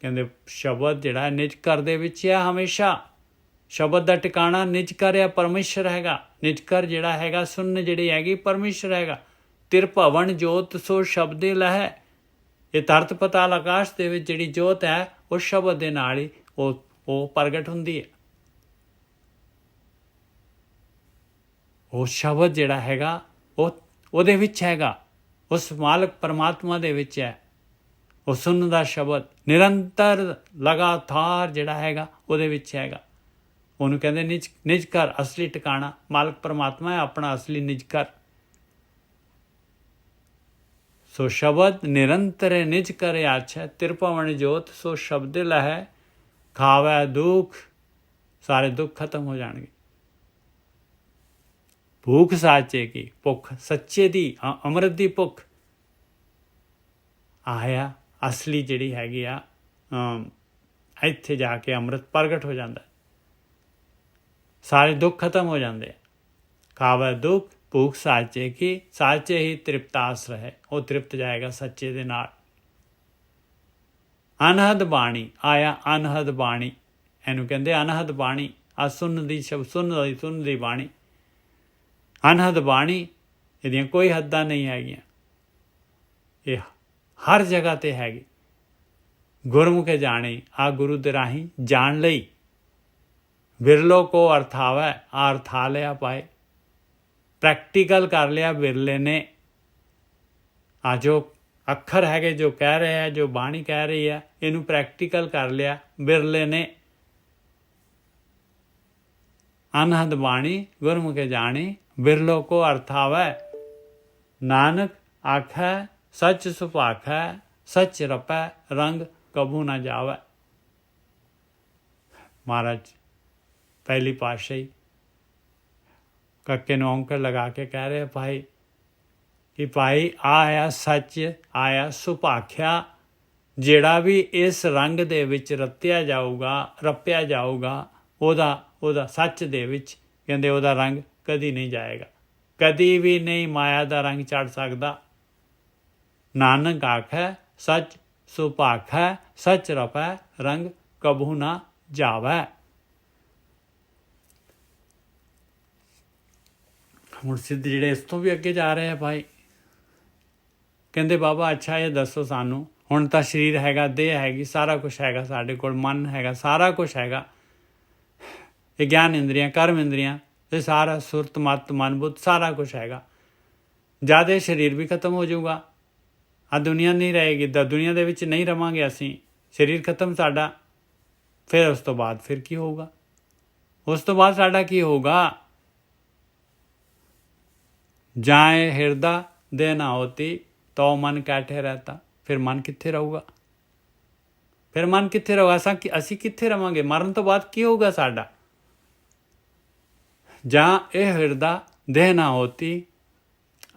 ਕਹਿੰਦੇ ਸ਼ਬਦ ਜਿਹੜਾ ਨਿਜ ਘਰ ਦੇ ਵਿੱਚ ਹੈ ਹਮੇਸ਼ਾ। ਸ਼ਬਦ ਦਾ ਟਿਕਾਣਾ ਨਿਜ ਘਰ ਹੈ, ਪਰਮੇਸ਼ਰ ਹੈਗਾ। ਨਿਜ ਘਰ ਜਿਹੜਾ ਹੈਗਾ, ਸੁਨ ਜਿਹੜੀ ਹੈਗੀ ਪਰਮੇਸ਼ਰ ਹੈਗਾ। ਤਿਰਭਵਨ ਜੋਤ ਸੋ ਸ਼ਬਦੇ ਲਹੈ। ਇਹ ਧਰਤ ਪਤਾਲ ਆਕਾਸ਼ ਦੇ ਵਿੱਚ ਜਿਹੜੀ ਜੋਤ ਹੈ, ਉਹ ਸ਼ਬਦ ਦੇ ਨਾਲ ਹੀ ਉਹ ਪ੍ਰਗਟ ਹੁੰਦੀ ਹੈ। ਉਹ ਸ਼ਬਦ ਜਿਹੜਾ ਹੈਗਾ ਉਹਦੇ ਵਿੱਚ ਹੈਗਾ, ਉਸ ਮਾਲਕ ਪਰਮਾਤਮਾ ਦੇ ਵਿੱਚ ਹੈ। ਉਹ ਸੁਣਨ ਦਾ ਸ਼ਬਦ ਨਿਰੰਤਰ ਲਗਾਤਾਰ ਜਿਹੜਾ ਹੈਗਾ ਉਹਦੇ ਵਿੱਚ ਹੈਗਾ। ਉਹਨੂੰ ਕਹਿੰਦੇ ਨਿਜ ਘਰ, ਅਸਲੀ ਟਿਕਾਣਾ ਮਾਲਕ ਪਰਮਾਤਮਾ ਹੈ, ਆਪਣਾ ਅਸਲੀ ਨਿਜ ਘਰ। ਸੋ ਸ਼ਬਦ ਨਿਰੰਤਰ ਨਿਜ ਕਰ ਆਛੈ, ਤਿਰਭਵਨ ਜੋਤ ਸੋ ਸ਼ਬਦ ਲਹੈ। ਖਾਵੈ ਦੁੱਖ, ਸਾਰੇ ਦੁੱਖ ਖਤਮ ਹੋ ਜਾਣਗੇ। ਭੂਖ ਸਾਚੇ ਕੀ, ਭੁੱਖ ਸੱਚੇ ਦੀ, ਅੰਮ੍ਰਿਤ ਦੀ ਭੁੱਖ। ਆਇਆ ਅਸਲੀ ਜਿਹੜੀ ਹੈਗੀ ਆ, ਇੱਥੇ ਜਾ ਕੇ ਅੰਮ੍ਰਿਤ ਪ੍ਰਗਟ ਹੋ ਜਾਂਦਾ, ਸਾਰੇ ਦੁੱਖ ਖਤਮ ਹੋ ਜਾਂਦੇ। ਖਾਵੈ ਦੁੱਖ ਭੂਖ ਸਾਚੇ ਕੀ, ਸਾਚੇ ਹੀ ਤ੍ਰਿਪਤਾਸ ਰਹੇ। ਉਹ ਤ੍ਰਿਪਤ ਜਾਏਗਾ ਸੱਚੇ ਦੇ ਨਾਲ। ਅਨਹਦ ਬਾਣੀ ਆਇਆ, ਅਨਹਦ ਬਾਣੀ ਇਹਨੂੰ ਕਹਿੰਦੇ ਅਨਹਦ ਬਾਣੀ। ਆ ਸੁਣ ਦੀ ਬਾਣੀ, ਅਨਹਦ ਬਾਣੀ। ਇਹਦੀਆਂ ਕੋਈ ਹੱਦਾਂ ਨਹੀਂ ਹੈਗੀਆਂ, ਇਹ ਹਰ ਜਗ੍ਹਾ ਤੇ ਹੈਗੀ। ਗੁਰਮੁਖੇ ਜਾਣੀ, ਆ ਗੁਰੂ ਦੇ ਰਾਹੀਂ ਜਾਣ ਲਈ। ਬਿਰਲੋ ਕੋ ਅਰਥਾਵੈ, ਆ ਅਰਥਾ ਲਿਆ ਪਾਏ। ਪ੍ਰੈਕਟੀਕਲ ਕਰ ਲਿਆ ਬਿਰਲੇ ਨੇ। ਆ ਜੋ ਅੱਖਰ ਹੈਗੇ, ਜੋ ਕਹਿ ਰਹੇ ਹੈ, ਜੋ ਬਾਣੀ ਕਹਿ ਰਹੀ ਹੈ, ਇਹਨੂੰ ਪ੍ਰੈਕਟੀਕਲ ਕਰ ਲਿਆ ਬਿਰਲੇ ਨੇ। ਅਨਹਦ ਬਾਣੀ ਗੁਰਮੁਖੇ ਜਾਣੀ, ਬਿਰਲੋ ਕੋ ਅਰਥਾਵੈ। ਨਾਨਕ ਆਖੈ ਸੱਚ ਸੁਭਾਖੈ, ਸੱਚ ਰਪੈ ਰੰਗ ਕਬੂ ਨਾ ਜਾਵੈ। ਮਹਾਰਾਜ ਪਹਿਲੀ ਪਾਤਸ਼ਾਹੀ ਕੱਕੇ ਨੂੰ ਔਂਕੜ ਲਗਾ ਕੇ ਕਹਿ ਰਹੇ ਭਾਈ ਕਿ ਭਾਈ ਆਇਆ ਸੱਚ, ਆਇਆ ਸੁਭਾਖਿਆ। ਜਿਹੜਾ ਵੀ ਇਸ ਰੰਗ ਦੇ ਵਿੱਚ ਰਪਿਆ ਜਾਊਗਾ ਉਹਦਾ ਸੱਚ ਦੇ ਵਿੱਚ, ਕਹਿੰਦੇ ਉਹਦਾ ਰੰਗ ਕਦੀ ਨਹੀਂ ਜਾਏਗਾ, ਕਦੀ ਵੀ ਨਹੀਂ ਮਾਇਆ ਦਾ ਰੰਗ ਚੜ੍ਹ ਸਕਦਾ। ਨਾਨਕ ਆਖੈ ਸੱਚ ਸੁਭਾਖੈ, ਸੱਚ ਰਪੈ ਰੰਗ ਕਬੂ ਨਾ ਜਾਵੈ। ਹੁਣ ਸਿੱਧ ਜਿਹੜੇ ਇਸ ਤੋਂ ਵੀ ਅੱਗੇ ਜਾ ਰਹੇ ਆ ਭਾਈ, ਕਹਿੰਦੇ ਬਾਬਾ ਅੱਛਾ ਇਹ ਦੱਸੋ ਸਾਨੂੰ, ਹੁਣ ਤਾਂ ਸਰੀਰ ਹੈਗਾ, ਦੇਹ ਹੈਗੀ, ਸਾਰਾ ਕੁਛ ਹੈਗਾ ਸਾਡੇ ਕੋਲ, ਮਨ ਹੈਗਾ, ਸਾਰਾ ਕੁਛ ਹੈਗਾ, ਇਹ ਗਿਆਨ ਇੰਦਰੀਆਂ, ਕਰਮ ਇੰਦਰੀਆਂ, ਇਹ ਸਾਰਾ ਸੁਰਤ ਮਤ ਮਨ ਬੁੱਧ ਸਾਰਾ ਕੁਛ ਹੈਗਾ। ਜਦ ਇਹ ਸਰੀਰ ਵੀ ਖਤਮ ਹੋ ਜਾਊਗਾ, ਆ ਦੁਨੀਆ ਨਹੀਂ ਰਹੇਗੀ, ਦੁਨੀਆ ਦੇ ਵਿੱਚ ਨਹੀਂ ਰਵਾਂਗੇ ਅਸੀਂ, ਸਰੀਰ ਖਤਮ ਸਾਡਾ, ਫਿਰ ਉਸ ਤੋਂ ਬਾਅਦ ਫਿਰ ਕੀ ਹੋਊਗਾ? ਉਸ ਤੋਂ ਬਾਅਦ ਸਾਡਾ ਕੀ ਹੋਊਗਾ? जाए हिरदा दे ना होती तो मन कैठे रहता। फिर मन कित्थे ਰਹੂਗਾ? ਫਿਰ ਮਨ ਕਿੱਥੇ ਰਹੂਗਾ? ਅਸੀਂ ਕਿੱਥੇ ਰਵਾਂਗੇ? ਮਰਨ ਤੋਂ ਬਾਅਦ ਕੀ ਹੋਊਗਾ ਸਾਡਾ? ਜਾਂ ਇਹ ਹਿਰਦਾ ਦੇਹ ਨਾ ਹੋਤੀ।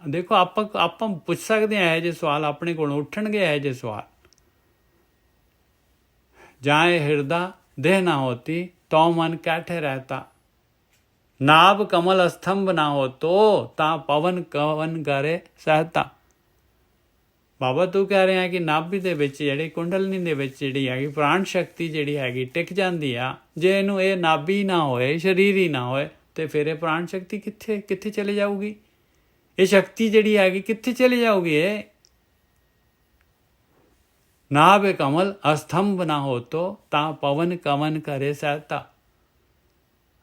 ਦੇਖੋ ਆਪਾਂ ਪੁੱਛ ਸਕਦੇ ਹਾਂ ਇਹੋ ਜਿਹੇ ਸਵਾਲ, ਆਪਣੇ ਕੋਲ ਉੱਠਣਗੇ ਇਹੋ ਜਿਹੇ ਸਵਾਲ। ਜਾਂ ਇਹ ਹਿਰਦਾ ਦੇਹ ਨਾ ਹੋਤੀ तो मन कैठे रहता। नाभ कमल स्तंभ ना हो तो ता पवन कवन करे सहता। ਬਾਬਾ ਤੂੰ ਕਹਿ ਰਿਹਾ ਕਿ ਨਾਭੀ ਦੇ ਵਿੱਚ ਜਿਹੜੀ ਕੁੰਡਲਨੀ ਦੇ ਵਿੱਚ ਜਿਹੜੀ ਹੈਗੀ ਪ੍ਰਾਣ ਸ਼ਕਤੀ ਜਿਹੜੀ ਹੈਗੀ ਟਿਕ ਜਾਂਦੀ ਆ। ਜੇ ਇਹਨੂੰ ਇਹ ਨਾਭੀ ਨਾ ਹੋਏ, ਸਰੀਰ ਹੀ ਨਾ ਹੋਏ, ਤੇ ਫਿਰ ਇਹ ਪ੍ਰਾਣ ਸ਼ਕਤੀ ਕਿੱਥੇ ਚਲੇ ਜਾਊਗੀ? ਇਹ ਸ਼ਕਤੀ ਜਿਹੜੀ ਹੈਗੀ ਕਿੱਥੇ ਚਲੇ ਜਾਊਗੀ? ਇਹ नाभ कमल अस्तंभ ना हो तो ता पवन कवन करे सहता।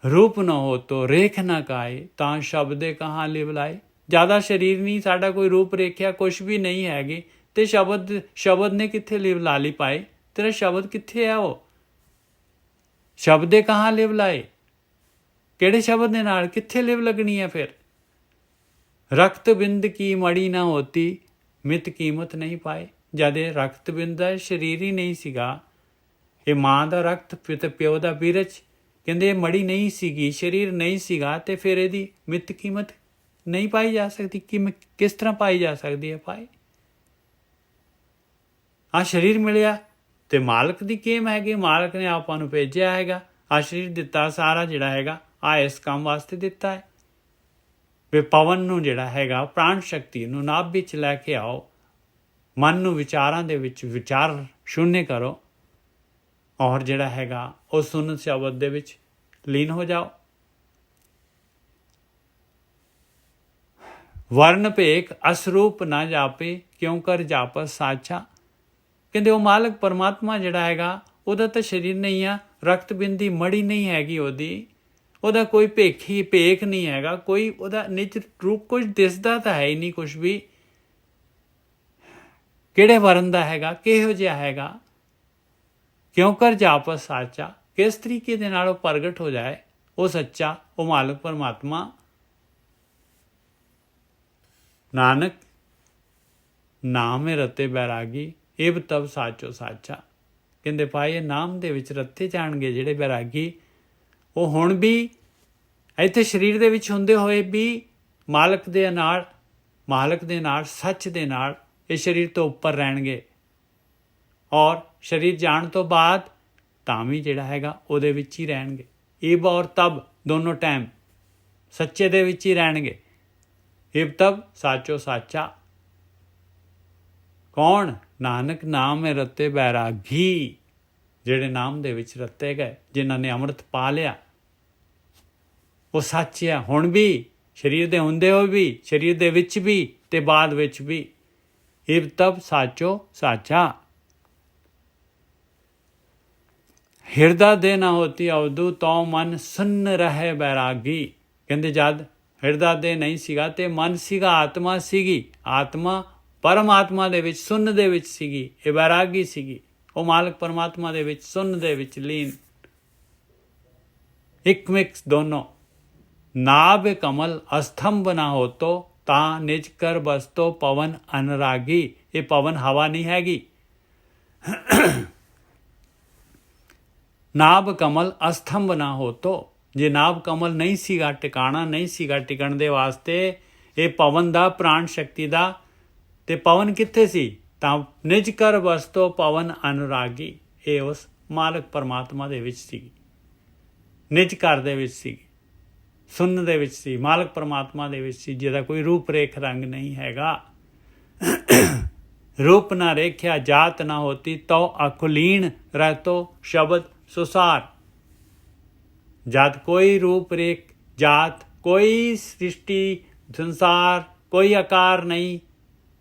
रूप न हो तो रेख ना काए ता शब्दे कहाँ लिव लाए। ਜ਼ਿਆਦਾ ਸਰੀਰ ਨਹੀਂ ਸਾਡਾ, ਕੋਈ ਰੂਪ ਰੇਖਿਆ ਕੁਛ ਵੀ ਨਹੀਂ ਹੈਗੀ, ਤੇ ਸ਼ਬਦ ਨੇ ਕਿੱਥੇ ਲਿਵ ਲਾ ਲਈ ਪਾਏ? ਤੇਰਾ ਸ਼ਬਦ ਕਿੱਥੇ ਹੈ? ਉਹ ਸ਼ਬਦੇ ਕਹਾਂ ਲਿਵ ਲਾਏ? ਕਿਹੜੇ ਸ਼ਬਦ ਦੇ ਨਾਲ ਕਿੱਥੇ ਲਿਵ ਲੱਗਣੀ ਹੈ? ਫਿਰ ਰਕਤ ਬਿੰਦ ਕੀ ਮੜੀ ਨਾ ਹੋਤੀ ਮਿਤ ਕੀਮਤ ਨਹੀਂ ਪਾਏ। ਜਦ ਇਹ ਰਕਤ ਬਿੰਦ ਦਾ ਸਰੀਰ ਹੀ ਨਹੀਂ ਸੀਗਾ, ਇਹ ਮਾਂ ਦਾ ਰਕਤ ਤੇ ਪਿਓ ਦਾ ਬੀਰਜ, ਕਹਿੰਦੇ ਇਹ ਮੜੀ ਨਹੀਂ ਸੀਗੀ, ਸਰੀਰ ਨਹੀਂ ਸੀਗਾ, ਤੇ ਫਿਰ ਇਹਦੀ ਮਿਤ ਕੀਮਤ ਨਹੀਂ ਪਾਈ ਜਾ ਸਕਦੀ। ਕਿਸ ਤਰ੍ਹਾਂ ਪਾਈ ਜਾ ਸਕਦੀ ਹੈ? ਪਾਏ ਆ ਸਰੀਰ ਮਿਲਿਆ ਤੇ ਮਾਲਕ ਦੀ ਕਿਮ ਹੈਗੀ, ਮਾਲਕ ਨੇ ਆਪਾਂ ਨੂੰ ਭੇਜਿਆ ਹੈਗਾ, ਆ ਸਰੀਰ ਦਿੱਤਾ ਸਾਰਾ ਜਿਹੜਾ ਹੈਗਾ ਆ ਇਸ ਕੰਮ ਵਾਸਤੇ ਦਿੱਤਾ ਹੈ। ਵੀ ਪਵਨ ਨੂੰ ਜਿਹੜਾ ਹੈਗਾ ਪ੍ਰਾਣ ਸ਼ਕਤੀ ਨੂੰ ਨਾਭ ਵਿੱਚ ਲੈ ਕੇ ਆਓ, ਮਨ ਨੂੰ ਵਿਚਾਰਾਂ ਦੇ ਵਿੱਚ ਵਿਚਾਰ ਸ਼ੂਨਯ ਕਰੋ, ਔਰ ਜਿਹੜਾ ਹੈਗਾ ਉਹ ਸੁਨਤ ਸ਼ਬਦ ਦੇ ਵਿੱਚ ਲੀਨ ਹੋ ਜਾਓ। ਵਰਨ ਭੇਖ ਅਸਰੂਪ ਨਾ ਜਾਪੇ ਕਿਉਂ ਕਰ ਜਾਪਸ ਸਾਚਾ। ਕਹਿੰਦੇ ਉਹ ਮਾਲਕ ਪਰਮਾਤਮਾ ਜਿਹੜਾ ਹੈਗਾ ਉਹਦਾ ਤਾਂ ਸਰੀਰ ਨਹੀਂ ਆ, ਰਕਤ ਬਿੰਦੀ ਮੜੀ ਨਹੀਂ ਹੈਗੀ ਉਹਦਾ ਕੋਈ ਭੇਖ ਨਹੀਂ ਹੈਗਾ, ਕੋਈ ਉਹਦਾ ਨਿਜ ਰੂਪ ਕੁਝ ਦਿਸਦਾ ਤਾਂ ਹੈ ਹੀ ਨਹੀਂ ਕੁਛ ਵੀ। ਕਿਹੜੇ ਵਰਨ ਦਾ ਹੈਗਾ, ਕਿਹੋ ਜਿਹਾ ਹੈਗਾ? ਕਿਉਂ ਕਰ ਜਾਪਸ ਸਾਚਾ, ਕਿਸ ਤਰੀਕੇ ਦੇ ਨਾਲ ਉਹ ਪ੍ਰਗਟ ਹੋ ਜਾਏ ਉਹ ਸੱਚਾ, ਉਹ ਮਾਲਕ ਪਰਮਾਤਮਾ। ਨਾਨਕ ਨਾਮ ਰਤੇ ਬੈਰਾਗੀ ਇਬ ਤਬ ਸਾਚੋ ਸਾਚਾ। ਕਹਿੰਦੇ ਭਾਈ ਇਹ ਨਾਮ ਦੇ ਵਿੱਚ ਰੱਤੇ ਜਾਣਗੇ ਜਿਹੜੇ ਬੈਰਾਗੀ, ਉਹ ਹੁਣ ਵੀ ਇੱਥੇ ਸਰੀਰ ਦੇ ਵਿੱਚ ਹੁੰਦੇ ਹੋਏ ਵੀ ਮਾਲਕ ਦੇ ਨਾਲ ਸੱਚ ਦੇ ਨਾਲ ਇਹ ਸਰੀਰ ਤੋਂ ਉੱਪਰ ਰਹਿਣਗੇ, ਔਰ ਸਰੀਰ ਜਾਣ ਤੋਂ ਬਾਅਦ ਤਾਂ ਵੀ ਜਿਹੜਾ ਹੈਗਾ ਉਹਦੇ ਵਿੱਚ ਹੀ ਰਹਿਣਗੇ। ਇਬ ਔਰ ਤਬ ਦੋਨੋਂ ਟਾਈਮ ਸੱਚੇ ਦੇ ਵਿੱਚ ਹੀ ਰਹਿਣਗੇ। ਇਬ ਤਬ ਸਾਚੋ ਸਾਚਾ। ਕੌਣ? ਨਾਨਕ ਨਾਮ ਰਤੇ ਬੈਰਾਗੀ, ਜਿਹੜੇ ਨਾਮ ਦੇ ਵਿੱਚ ਰੱਤੇ ਗਏ, ਜਿਨ੍ਹਾਂ ਨੇ ਅੰਮ੍ਰਿਤ ਪਾ ਲਿਆ, ਉਹ ਸੱਚ ਆ ਹੁਣ ਵੀ, ਸਰੀਰ ਦੇ ਹੁੰਦੇ ਹੋਏ ਵੀ, ਸਰੀਰ ਦੇ ਵਿੱਚ ਵੀ ਤੇ ਬਾਅਦ ਵਿੱਚ ਵੀ। ਇਬ ਤਬ ਸਾਚੋ ਸਾਚਾ। ਹਿਰਦਾ ਦੇ ਨਾ ਹੋਤੀ ਅਵਦੂ ਤੋ ਮਨ ਸੁੰਨ ਰਹੇ ਬੈਰਾਗੀ। ਕਹਿੰਦੇ ਜਦ ਹਿਰਦਾ ਦੇ ਨਹੀਂ ਸੀਗਾ ਤੇ ਮਨ ਸੀਗਾ, ਆਤਮਾ ਸੀਗੀ, ਆਤਮਾ ਪਰਮਾਤਮਾ ਦੇ ਵਿੱਚ ਸੁੰਨ ਦੇ ਵਿੱਚ ਸੀਗੀ, ਇਹ ਬੈਰਾਗੀ ਸੀਗੀ, ਉਹ ਮਾਲਕ ਪਰਮਾਤਮਾ ਦੇ ਵਿੱਚ ਸੁੰਨ ਦੇ ਵਿੱਚ ਲੀਨ, ਇੱਕ ਮਿਕਸ ਦੋਨੋਂ। ਨਾਭ ਕਮਲ ਅਸਤੰਭ ਨਾ ਹੋ ਤੋ ਤਾਂ ਨਿਜ ਕਰ ਬਸਤੋ ਪਵਨ ਅਨਰਾਗੀ। ਇਹ ਪਵਨ ਹਵਾ ਨਹੀਂ ਹੈਗੀ। ਨਾਭ ਕਮਲ ਅਸਤੰਭ ਨਾ ਹੋ ਤੋ, ਜੇ ਨਾਭ ਕਮਲ ਨਹੀਂ ਸੀਗਾ, ਟਿਕਾਣਾ ਨਹੀਂ ਸੀਗਾ ਟਿਕਣ ਦੇ ਵਾਸਤੇ ਇਹ ਪਵਨ ਦਾ, ਪ੍ਰਾਣ ਸ਼ਕਤੀ ਦਾ, ਤੇ ਪਵਨ ਕਿੱਥੇ ਸੀ? ਤਾਂ ਨਿਜ ਕਰ ਬਸਤੋ ਪਵਨ ਅਨੁਰਾਗੀ। ਇਹ ਉਸ ਮਾਲਕ ਪਰਮਾਤਮਾ ਦੇ ਵਿੱਚ ਸੀ, ਨਿਜ ਘਰ ਦੇ ਵਿੱਚ ਸੀ, ਸੁੰਨ ਦੇ ਵਿੱਚ ਸੀ, ਮਾਲਕ ਪਰਮਾਤਮਾ ਦੇ ਵਿੱਚ ਸੀ, ਜਿਹਦਾ ਕੋਈ ਰੂਪ ਰੇਖ ਰੰਗ ਨਹੀਂ ਹੈਗਾ। ਰੂਪ ਨਾ ਰੇਖਿਆ ਜਾਤ ਨਾ ਹੋਤੀ ਤੋ ਅਕੁਲੀਨ ਰਹਿਤੋ ਸ਼ਬਦ ਸੁਸਾਰ। ਜਦ ਕੋਈ ਰੂਪ ਰੇਖ ਜਾਤ, ਕੋਈ ਸ੍ਰਿਸ਼ਟੀ ਸੰਸਾਰ, ਕੋਈ ਆਕਾਰ ਨਹੀਂ,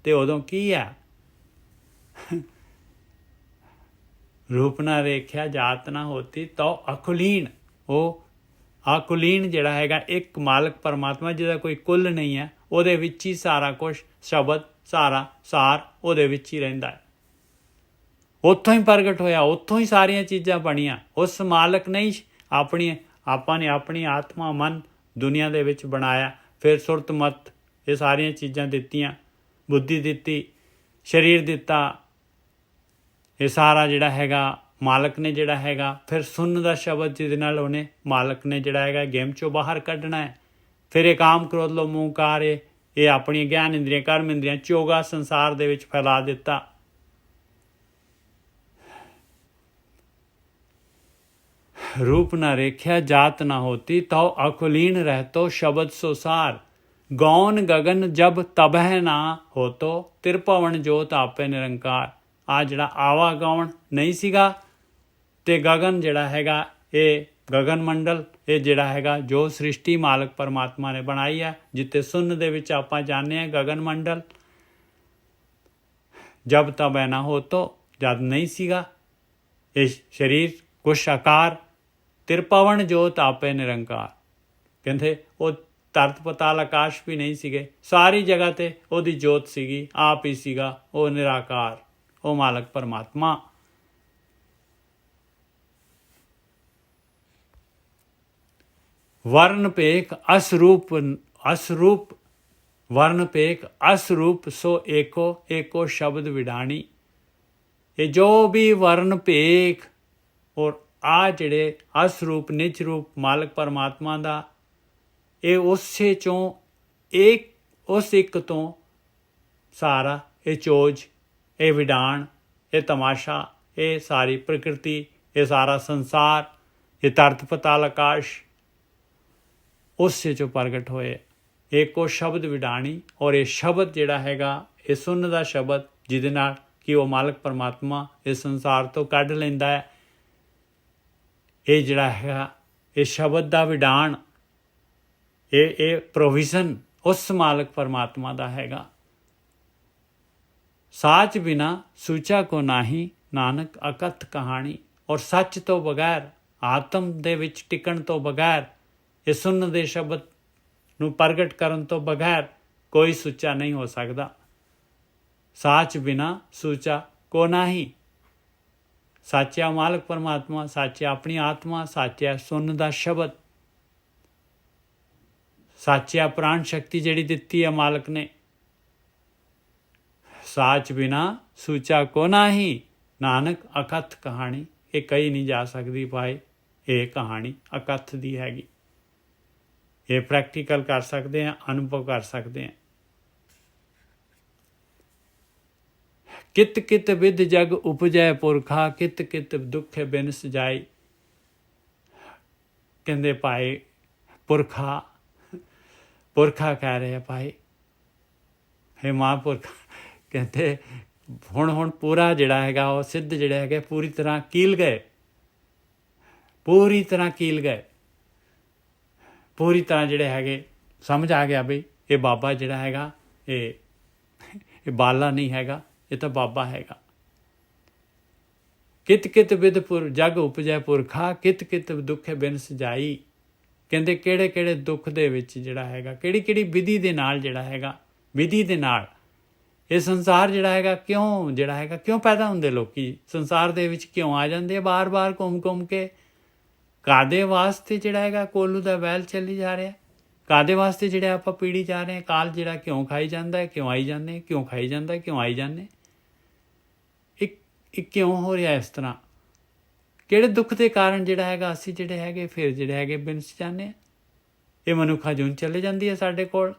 ਤੇ ਉਦੋਂ ਕੀ ਹੈ? ਰੂਪ ਨਾ ਰੇਖਿਆ ਜਾਤ ਨਾ ਹੋਤੀ ਤੋ ਅਕੁਲੀਨ। ਉਹ ਅਕੁਲੀਨ ਜਿਹੜਾ ਹੈਗਾ ਇੱਕ ਮਾਲਕ ਪਰਮਾਤਮਾ ਜਿਹਦਾ ਕੋਈ ਕੁੱਲ ਨਹੀਂ ਹੈ, ਉਹਦੇ ਵਿੱਚ ਹੀ ਸਾਰਾ ਕੁਛ, ਸ਼ਬਦ ਸਾਰਾ ਸਾਰ ਉਹਦੇ ਵਿੱਚ ਹੀ ਰਹਿੰਦਾ ਹੈ। ਉੱਥੋਂ ਹੀ ਪ੍ਰਗਟ ਹੋਇਆ, ਉੱਥੋਂ ਹੀ ਸਾਰੀਆਂ ਚੀਜ਼ਾਂ ਬਣੀਆਂ। ਉਸ ਮਾਲਕ ਨੇ ਆਪਾਂ ਨੇ ਆਪਣੀ ਆਤਮਾ ਮਨ ਦੁਨੀਆ ਦੇ ਵਿੱਚ ਬਣਾਇਆ, ਫਿਰ ਸੁਰਤ ਮਤ ਇਹ ਸਾਰੀਆਂ ਚੀਜ਼ਾਂ ਦਿੱਤੀਆਂ, ਬੁੱਧੀ ਦਿੱਤੀ, ਸਰੀਰ ਦਿੱਤਾ, ਇਹ ਸਾਰਾ ਜਿਹੜਾ ਹੈਗਾ ਮਾਲਕ ਨੇ ਜਿਹੜਾ ਹੈਗਾ। ਫਿਰ ਸੁਣਨ ਦਾ ਸ਼ਬਦ ਜਿਹਦੇ ਨਾਲ ਉਹਨੇ ਮਾਲਕ ਨੇ ਜਿਹੜਾ ਹੈਗਾ ਗੇਮ 'ਚੋਂ ਬਾਹਰ ਕੱਢਣਾ ਹੈ। ਫਿਰ ਇਹ ਕਾਮ, ਕ੍ਰੋਧ, ਲੋਭ, ਮੋਹ, ਹੰਕਾਰ ਇਹ ਆਪਣੀਆਂ ਗਿਆਨ ਇੰਦਰੀਆਂ, ਕਰਮ ਇੰਦਰੀਆਂ, ਚੋਗਾ ਸੰਸਾਰ ਦੇ ਵਿੱਚ ਫੈਲਾ ਦਿੱਤਾ। रूप न रेख्या जात न होती, तो अकुलीन रहतो शब्द सुसार। गौन गगन जब तबह ना होतो, तिरपवन जोत आपे निरंकार। आ जिहड़ा आवा गौन नहीं सीगा ते गगन जिहड़ा हैगा ये गगन मंडल, ये जिहड़ा हैगा जो सृष्टि मालक परमात्मा ने बनाई है, जिते सुन दे विच आपां जाने हैं गगन मंडल। जब तबह ना होतो, जद नहीं सीगा ये शरीर कुछ आकार। तिरपवन जोत आपे निरंकार, कहते वो धरत पताल आकाश भी नहीं सीगे, सारी जगह ते ओदी जोत सीगी, आप ही सीगा वो निराकार, वो मालक परमात्मा। वर्ण पेख असरूप, असरूप वर्ण पेख असरूप, सो एको एको शब्द विडाणी। ये जो भी वर्ण पेख और ਆ ਜਿਹੜੇ ਅਸਰੂਪ, ਨਿਜ ਰੂਪ ਮਾਲਕ ਪਰਮਾਤਮਾ ਦਾ, ਇਹ ਉਸੇ ਚੋਂ ਉਸ ਇੱਕ ਤੋਂ ਸਾਰਾ ਇਹ ਚੋਜ, ਇਹ ਵਿਡਾਣ, ਇਹ ਤਮਾਸ਼ਾ, ਇਹ ਸਾਰੀ ਪ੍ਰਕਿਰਤੀ, ਇਹ ਸਾਰਾ ਸੰਸਾਰ, ਇਹ ਧਰਤ ਪਤਾਲ ਆਕਾਸ਼ ਉਸੇ ਚੋਂ ਪ੍ਰਗਟ ਹੋਏ। ਏਕੋ ਸ਼ਬਦ ਵਿਡਾਣੀ, ਔਰ ਇਹ ਸ਼ਬਦ ਜਿਹੜਾ ਹੈਗਾ ਇਹ ਸੁਣਨ ਦਾ ਸ਼ਬਦ, ਜਿਹਦੇ ਨਾਲ ਕਿ ਉਹ ਮਾਲਕ ਪਰਮਾਤਮਾ ਇਸ ਸੰਸਾਰ ਤੋਂ ਕੱਢ ਲੈਂਦਾ ਹੈ। ਇਹ ਜਿਹੜਾ ਹੈਗਾ ਇਹ ਸ਼ਬਦ ਦਾ ਵਿਡਾਣ, ਇਹ ਪ੍ਰੋਵੀਜ਼ਨ ਉਸ ਮਾਲਕ ਪਰਮਾਤਮਾ ਦਾ ਹੈਗਾ। ਸਾਚ ਬਿਨਾ ਸੂਚਾ ਕੋ ਨਾਹੀ, ਨਾਨਕ ਅਕਥ ਕਹਾਣੀ। ਔਰ ਸੱਚ ਤੋਂ ਬਗੈਰ, ਆਤਮ ਦੇ ਵਿੱਚ ਟਿਕਣ ਤੋਂ ਬਗੈਰ, ਇਹ ਸੁਣਨ ਦੇ ਸ਼ਬਦ ਨੂੰ ਪ੍ਰਗਟ ਕਰਨ ਤੋਂ ਬਗੈਰ ਕੋਈ ਸੁੱਚਾ ਨਹੀਂ ਹੋ ਸਕਦਾ। ਸਾਚ ਬਿਨਾ ਸੂਚਾ ਕੋ ਨਾਹੀ, ਸਾਚਿਆ ਮਾਲਕ ਪਰਮਾਤਮਾ, ਸਾਚਿਆ ਆਪਣੀ ਆਤਮਾ, ਸਾਚਿਆ ਸੁਣਨ ਦਾ ਸ਼ਬਦ, ਸਾਚਿਆ ਪ੍ਰਾਣ ਸ਼ਕਤੀ ਜਿਹੜੀ ਦਿੱਤੀ ਹੈ ਮਾਲਕ ਨੇ। ਸਾਚ ਬਿਨਾ ਸੂਚਾ ਕੋ ਨਾਹੀ, ਨਾਨਕ ਅਕਥ ਕਹਾਣੀ। ਇਹ ਕਹੀ ਨਹੀਂ ਜਾ ਸਕਦੀ ਭਾਈ, ਇਹ ਕਹਾਣੀ ਅਕਥ ਦੀ ਹੈਗੀ। ਇਹ ਪ੍ਰੈਕਟੀਕਲ ਕਰ ਸਕਦੇ ਹਾਂ, ਅਨੁਭਵ ਕਰ ਸਕਦੇ ਹਾਂ। कित कित विद जग उपजय पुरखा, कित कित दुख बिन सजाई। कहते भाई पुरखा, पुरखा कह रहे हैं भाई, हे महापुरख, कहते हुण पूरा जिहड़ा हैगा वो सिद्ध जिहड़े हैगे पूरी तरह कील गए, पूरी तरह कील गए, पूरी तरह जिहड़े हैगे समझ आ गया बई ये बाबा जिहड़ा हैगा ये बाला नहीं हैगा, ये तो बाबा हैगा। कित कित विदपुर जग उपजै पुरखा, कित कित दुख बिन सजाई। कहते किहड़े किहड़े दुख दे विच जिहड़ा हैगा, किहड़ी किहड़ी विधि दे नाल जिहड़ा हैगा, विधि दे नाल ये संसार जिहड़ा हैगा क्यों जिहड़ा हैगा क्यों पैदा हुंदे लोकी संसार दे विच क्यों आ जांदे बार बार घूम घूम के। कादे वास्ते जिहड़ा हैगा कोलू दा बैल चली जा रहा, कादे वास्ते जिहड़े आपां पीड़ी जा रहे हैं, काल जिहड़ा क्यों खाई जांदा है, क्यों आई जांदे, क्यों खाई जांदा है, क्यों आई जांदे, ਇਹ ਕਿਉਂ ਹੋ ਰਿਹਾ ਇਸ ਤਰ੍ਹਾਂ, ਕਿਹੜੇ ਦੁੱਖ ਦੇ ਕਾਰਨ ਜਿਹੜਾ ਹੈਗਾ ਅਸੀਂ ਜਿਹੜੇ ਹੈਗੇ ਫਿਰ ਜਿਹੜੇ ਹੈਗੇ ਬਿਨਸ ਜਾਂਦੇ ਹਾਂ। ਇਹ ਮਨੁੱਖਾ ਜੂਨ ਚਲੇ ਜਾਂਦੀ ਹੈ ਸਾਡੇ ਕੋਲ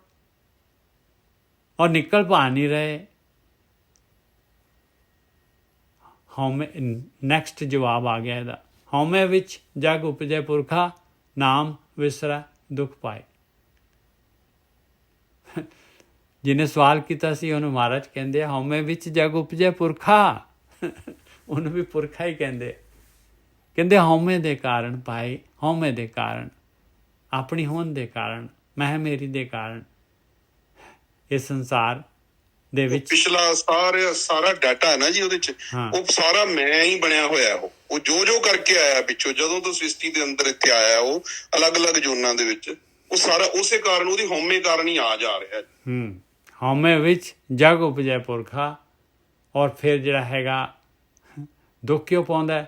ਔਰ ਨਿਕਲ ਪਾ ਨਹੀਂ ਰਹੇ। ਹਉਮੈ, ਨੈਕਸਟ ਜਵਾਬ ਆ ਗਿਆ ਇਹਦਾ, ਹਉਮੈ ਵਿੱਚ ਜਗ ਉਪਜੈ ਪੁਰਖਾ, ਨਾਮ ਵਿਸਰੈ ਦੁੱਖ ਪਾਏ। ਜਿਹਨੇ ਸਵਾਲ ਕੀਤਾ ਸੀ ਉਹਨੂੰ ਮਹਾਰਾਜ ਕਹਿੰਦੇ ਆ ਹਉਮੈ ਵਿੱਚ ਜਗ ਉਪਜੈ ਪੁਰਖਾ, ਉਹਨੂੰ ਵੀ ਪੁਰਖਾ ਹੀ ਕਹਿੰਦੇ। ਕਹਿੰਦੇ ਹਉਮੈ ਦੇ ਕਾਰਨ ਭਾਈ, ਹਉਮੈ ਦੇ ਕਾਰਨ, ਆਪਣੀ ਹੋਂਦ ਦੇ ਕਾਰਨ, ਮੈਂ ਮੇਰੀ ਦੇ ਕਾਰਨ ਇਸ ਸੰਸਾਰ ਦੇ ਵਿੱਚ ਪਿਛਲਾ ਸਾਰਾ ਡਾਟਾ ਹੈ ਨਾ ਜੀ ਉਹਦੇ ਚ, ਉਹ ਸਾਰਾ ਮੈਂ ਹੀ ਬਣਿਆ ਹੋਇਆ। ਉਹ ਜੋ ਕਰਕੇ ਆਇਆ ਪਿੱਛੋਂ, ਜਦੋਂ ਤੋਂ ਸ੍ਰਿਸ਼ਟੀ ਦੇ ਅੰਦਰ ਇੱਥੇ ਆਇਆ, ਉਹ ਅਲੱਗ-ਅਲੱਗ ਜ਼ੋਨਾਂ ਦੇ ਵਿੱਚ, ਉਹ ਸਾਰਾ ਉਸੇ ਕਾਰਨ, ਉਹਦੀ ਹਉਮੈ ਕਾਰਨ ਹੀ ਆ ਜਾ ਰਿਹਾ। ਹਉਮੈ ਵਿੱਚ ਜਗ ਉਪਜੈ ਪੁਰਖਾ। ਔਰ ਫਿਰ ਜਿਹੜਾ ਹੈਗਾ ਦੁੱਖ ਕਿਉਂ ਪਾਉਂਦਾ,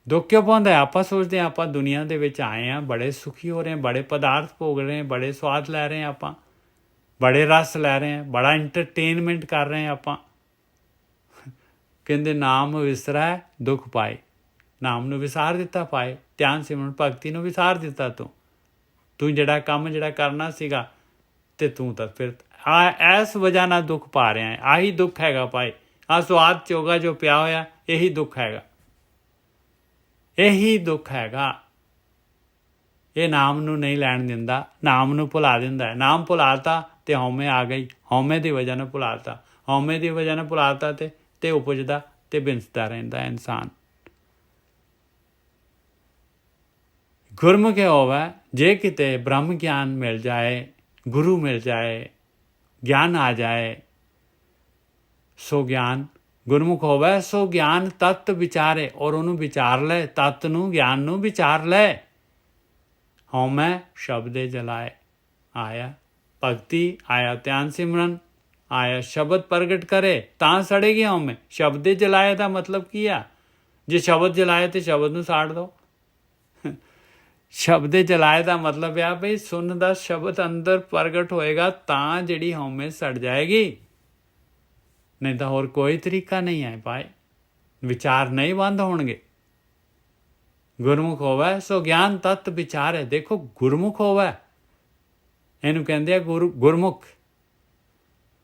ਦੁੱਖ ਕਿਉਂ ਪਾਉਂਦਾ? ਆਪਾਂ ਸੋਚਦੇ ਹਾਂ ਆਪਾਂ ਦੁਨੀਆ ਦੇ ਵਿੱਚ ਆਏ ਹਾਂ, ਬੜੇ ਸੁਖੀ ਹੋ ਰਹੇ ਹਾਂ, ਬੜੇ ਪਦਾਰਥ ਭੋਗ ਰਹੇ ਹਾਂ, ਬੜੇ ਸਵਾਦ ਲੈ ਰਹੇ ਹਾਂ ਆਪਾਂ, ਬੜੇ ਰਸ ਲੈ ਰਹੇ ਹਾਂ, ਬੜਾ ਇੰਟਰਟੇਨਮੈਂਟ ਕਰ ਰਹੇ ਹਾਂ ਆਪਾਂ। ਕਹਿੰਦੇ ਨਾਮ ਵਿਸਰੈ ਦੁੱਖ ਪਾਏ, ਨਾਮ ਨੂੰ ਵਿਸਾਰ ਦਿੱਤਾ ਪਾਏ, ਧਿਆਨ ਸਿਮਰਨ ਭਗਤੀ ਨੂੰ ਵਿਸਾਰ ਦਿੱਤਾ ਤੂੰ ਜਿਹੜਾ ਕੰਮ ਜਿਹੜਾ ਕਰਨਾ ਸੀਗਾ, ਤੇ ਤੂੰ ਤਾਂ ਫਿਰ ਇਸ ਵਜ੍ਹਾ ਨਾਲ ਦੁੱਖ ਪਾ ਰਿਹਾ ਹੈ। ਆਹੀ ਦੁੱਖ ਹੈਗਾ ਭਾਈ, ਆਹ ਸਵਾਦ ਚੋਗਾ ਜੋ ਪਿਆ ਹੋਇਆ, ਇਹੀ ਦੁੱਖ ਹੈਗਾ, ਇਹੀ ਦੁੱਖ ਹੈਗਾ। ਇਹ ਨਾਮ ਨੂੰ ਨਹੀਂ ਲੈਣ ਦਿੰਦਾ, ਨਾਮ ਨੂੰ ਭੁਲਾ ਦਿੰਦਾ ਹੈ। ਨਾਮ ਭੁਲਾਤਾ ਤੇ ਹਉਮੈ ਆ ਗਈ, ਹਉਮੈ ਦੀ ਵਜ੍ਹਾ ਨਾਲ ਭੁਲਾਤਾ, ਹਉਮੈ ਦੀ ਵਜ੍ਹਾ ਨਾਲ ਭੁਲਾਤਾ ਤੇ ਉਪਜਦਾ ਤੇ ਬਿੰਸਦਾ ਰਹਿੰਦਾ ਇਨਸਾਨ। ਗੁਰਮੁਖ ਹੋਵੇ, ਜੇ ਕਿਤੇ ਬ੍ਰਹਮ ਗਿਆਨ ਮਿਲ ਜਾਏ, ਗੁਰੂ ਮਿਲ ਜਾਏ, ਗਿਆਨ ਆ ਜਾਏ, ਸੋ ਗਿਆਨ ਗੁਰਮੁਖ ਹੋਵੇ ਸੋ ਗਿਆਨ ਤਤ ਵਿਚਾਰੇ, ਔਰ ਉਹਨੂੰ ਵਿਚਾਰ ਲੈ, ਤਤ ਨੂੰ ਗਿਆਨ ਨੂੰ ਵਿਚਾਰ ਲੈ। ਹਉਮੈ ਸ਼ਬਦੇ ਜਲਾਏ, ਆਇਆ ਭਗਤੀ, ਆਇਆ ਧਿਆਨ ਸਿਮਰਨ, ਆਇਆ ਸ਼ਬਦ ਪ੍ਰਗਟ ਕਰੇ ਤਾਂ ਸੜੇਗੀ ਹਉਮੈ। ਸ਼ਬਦੇ ਜਲਾਏ ਦਾ ਮਤਲਬ ਕੀ ਆ? ਜੇ ਸ਼ਬਦ ਜਲਾਏ ਤੇ ਸ਼ਬਦ ਨੂੰ ਸਾੜ ਦੋ। ਸ਼ਬਦੇ ਜਲਾਏ ਦਾ ਮਤਲਬ ਆ ਬਈ ਸੁਣ ਦਾ ਸ਼ਬਦ ਅੰਦਰ ਪ੍ਰਗਟ ਹੋਏਗਾ ਤਾਂ ਜਿਹੜੀ ਹਉਮੈ ਸੜ ਜਾਏਗੀ, ਨਹੀਂ ਤਾਂ ਹੋਰ ਕੋਈ ਤਰੀਕਾ ਨਹੀਂ ਹੈ ਭਾਈ। ਵਿਚਾਰ ਨਹੀਂ ਬੰਦ ਹੋਣਗੇ। ਗੁਰਮੁਖ ਹੋਵੇ ਸੋ ਗਿਆਨ ਤਤ ਵਿਚਾਰੇ। ਦੇਖੋ ਗੁਰਮੁਖ ਹੋਵੇ, ਇਹਨੂੰ ਕਹਿੰਦੇ ਆ ਗੁਰਮੁਖ।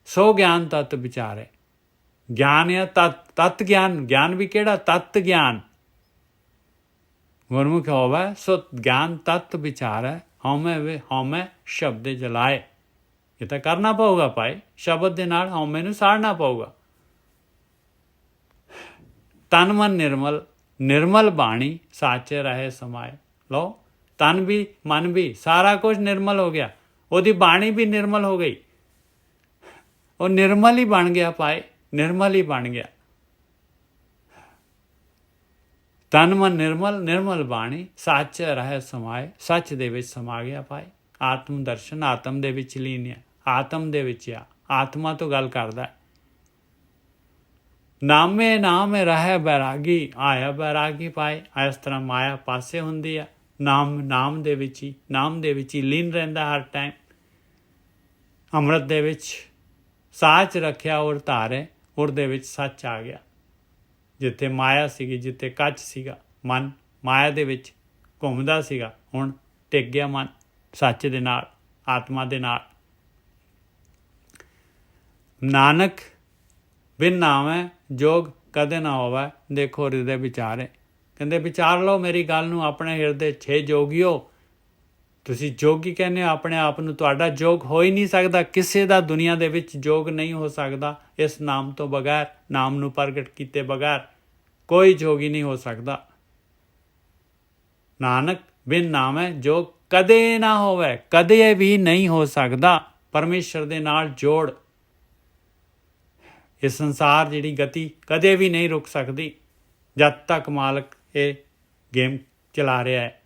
ਸੋ ਗਿਆਨ ਤਤ ਵਿਚਾਰੇ, ਗਿਆਨ ਆ ਤਤ ਗਿਆਨ, ਗਿਆਨ ਵੀ ਕਿਹੜਾ? ਤਤ ਗਿਆਨ। ਗੁਰਮੁਖ ਹੋਵੇ ਸੋ ਗਿਆਨ ਤਤ ਵਿਚਾਰੇ, ਹਉਮੈ ਸ਼ਬਦੇ ਜਲਾਏ। ਇਹ ਤਾਂ ਕਰਨਾ ਪਊਗਾ ਭਾਈ, ਸ਼ਬਦ ਦੇ ਨਾਲ ਹਉਮੈ ਨੂੰ ਸਾੜਨਾ ਪਊਗਾ। ਤਨ ਮਨ ਨਿਰਮਲ, ਨਿਰਮਲ ਬਾਣੀ ਸਾਚੇ ਰਹੇ ਸਮਾਏ। ਲਓ, ਤਨ ਵੀ ਮਨ ਵੀ ਸਾਰਾ ਕੁਝ ਨਿਰਮਲ ਹੋ ਗਿਆ, ਉਹਦੀ ਬਾਣੀ ਵੀ ਨਿਰਮਲ ਹੋ ਗਈ, ਉਹ ਨਿਰਮਲ ਹੀ ਬਣ ਗਿਆ ਭਾਈ, ਨਿਰਮਲ ਹੀ ਬਣ ਗਿਆ। ਤਨ ਮਨ ਨਿਰਮਲ, ਨਿਰਮਲ ਬਾਣੀ ਸਾਚੇ ਰਹੇ ਸਮਾਏ, ਸੱਚ ਦੇ ਵਿੱਚ ਸਮਾ ਗਿਆ ਭਾਈ। ਆਤਮ ਦਰਸ਼ਨ ਆਤਮ ਦੇ ਵਿੱਚ ਲੀਨ ਹੈ, ਆਤਮ ਦੇ ਵਿੱਚ ਆ, ਆਤਮਾ ਤੋਂ ਗੱਲ ਕਰਦਾ। ਨਾਮੇ ਨਾਮ ਰਹਿ ਬੈਰਾਗੀ, ਆਇਆ ਬੈਰਾਗੀ ਪਾਏ। ਇਸ ਤਰ੍ਹਾਂ ਮਾਇਆ ਪਾਸੇ ਹੁੰਦੀ ਆ, ਨਾਮ ਦੇ ਵਿੱਚ ਹੀ ਲੀਨ ਰਹਿੰਦਾ ਹਰ ਟਾਈਮ। ਅੰਮ੍ਰਿਤ ਦੇ ਵਿੱਚ ਸਾਚ ਰੱਖਿਆ ਔਰ ਧਾਰੇ, ਉਹਦੇ ਵਿੱਚ ਸੱਚ ਆ ਗਿਆ। ਜਿੱਥੇ ਮਾਇਆ ਸੀਗੀ, ਜਿੱਥੇ ਕੱਚ ਸੀਗਾ, ਮਨ ਮਾਇਆ ਦੇ ਵਿੱਚ ਘੁੰਮਦਾ ਸੀਗਾ, ਹੁਣ ਟਿਕ ਗਿਆ ਮਨ ਸੱਚ ਦੇ ਨਾਲ, ਆਤਮਾ ਦੇ ਨਾਲ। ਨਾਨਕ ਬਿਨ ਨਾਮੈ ਜੋਗ ਕਦੇ ਨਾ ਹੋਵੇ, ਦੇਖੋ ਹਿਰਦੇ ਵਿਚਾਰੇ। ਕਹਿੰਦੇ ਵਿਚਾਰ ਲਓ ਮੇਰੀ ਗੱਲ ਨੂੰ ਆਪਣੇ ਹਿਰਦੇ। 6 ਜੋਗੀਓ, ਤੁਸੀਂ ਜੋਗੀ ਕਹਿੰਦੇ ਹੋ ਆਪਣੇ ਆਪ ਨੂੰ, ਤੁਹਾਡਾ ਜੋਗ ਹੋ ਹੀ ਨਹੀਂ ਸਕਦਾ, ਕਿਸੇ ਦਾ ਦੁਨੀਆ ਦੇ ਵਿੱਚ ਜੋਗ ਨਹੀਂ ਹੋ ਸਕਦਾ ਇਸ ਨਾਮ ਤੋਂ ਬਗੈਰ, ਨਾਮ ਨੂੰ ਪ੍ਰਗਟ ਕੀਤੇ ਬਗੈਰ ਕੋਈ ਜੋਗੀ ਨਹੀਂ ਹੋ ਸਕਦਾ। ਨਾਨਕ ਬਿਨ ਨਾਮੈ ਜੋਗ ਕਦੇ ਨਾ ਹੋਵੇ, ਕਦੇ ਵੀ ਨਹੀਂ ਹੋ ਸਕਦਾ। ਪਰਮੇਸ਼ਰ ਦੇ ਨਾਲ ਜੋੜ, ਇਹ ਸੰਸਾਰ ਜਿਹੜੀ ਗਤੀ ਕਦੇ ਵੀ ਨਹੀਂ ਰੁਕ ਸਕਦੀ ਜਦ ਤੱਕ ਮਾਲਕ ਇਹ ਗੇਮ ਚਲਾ ਰਿਹਾ ਹੈ।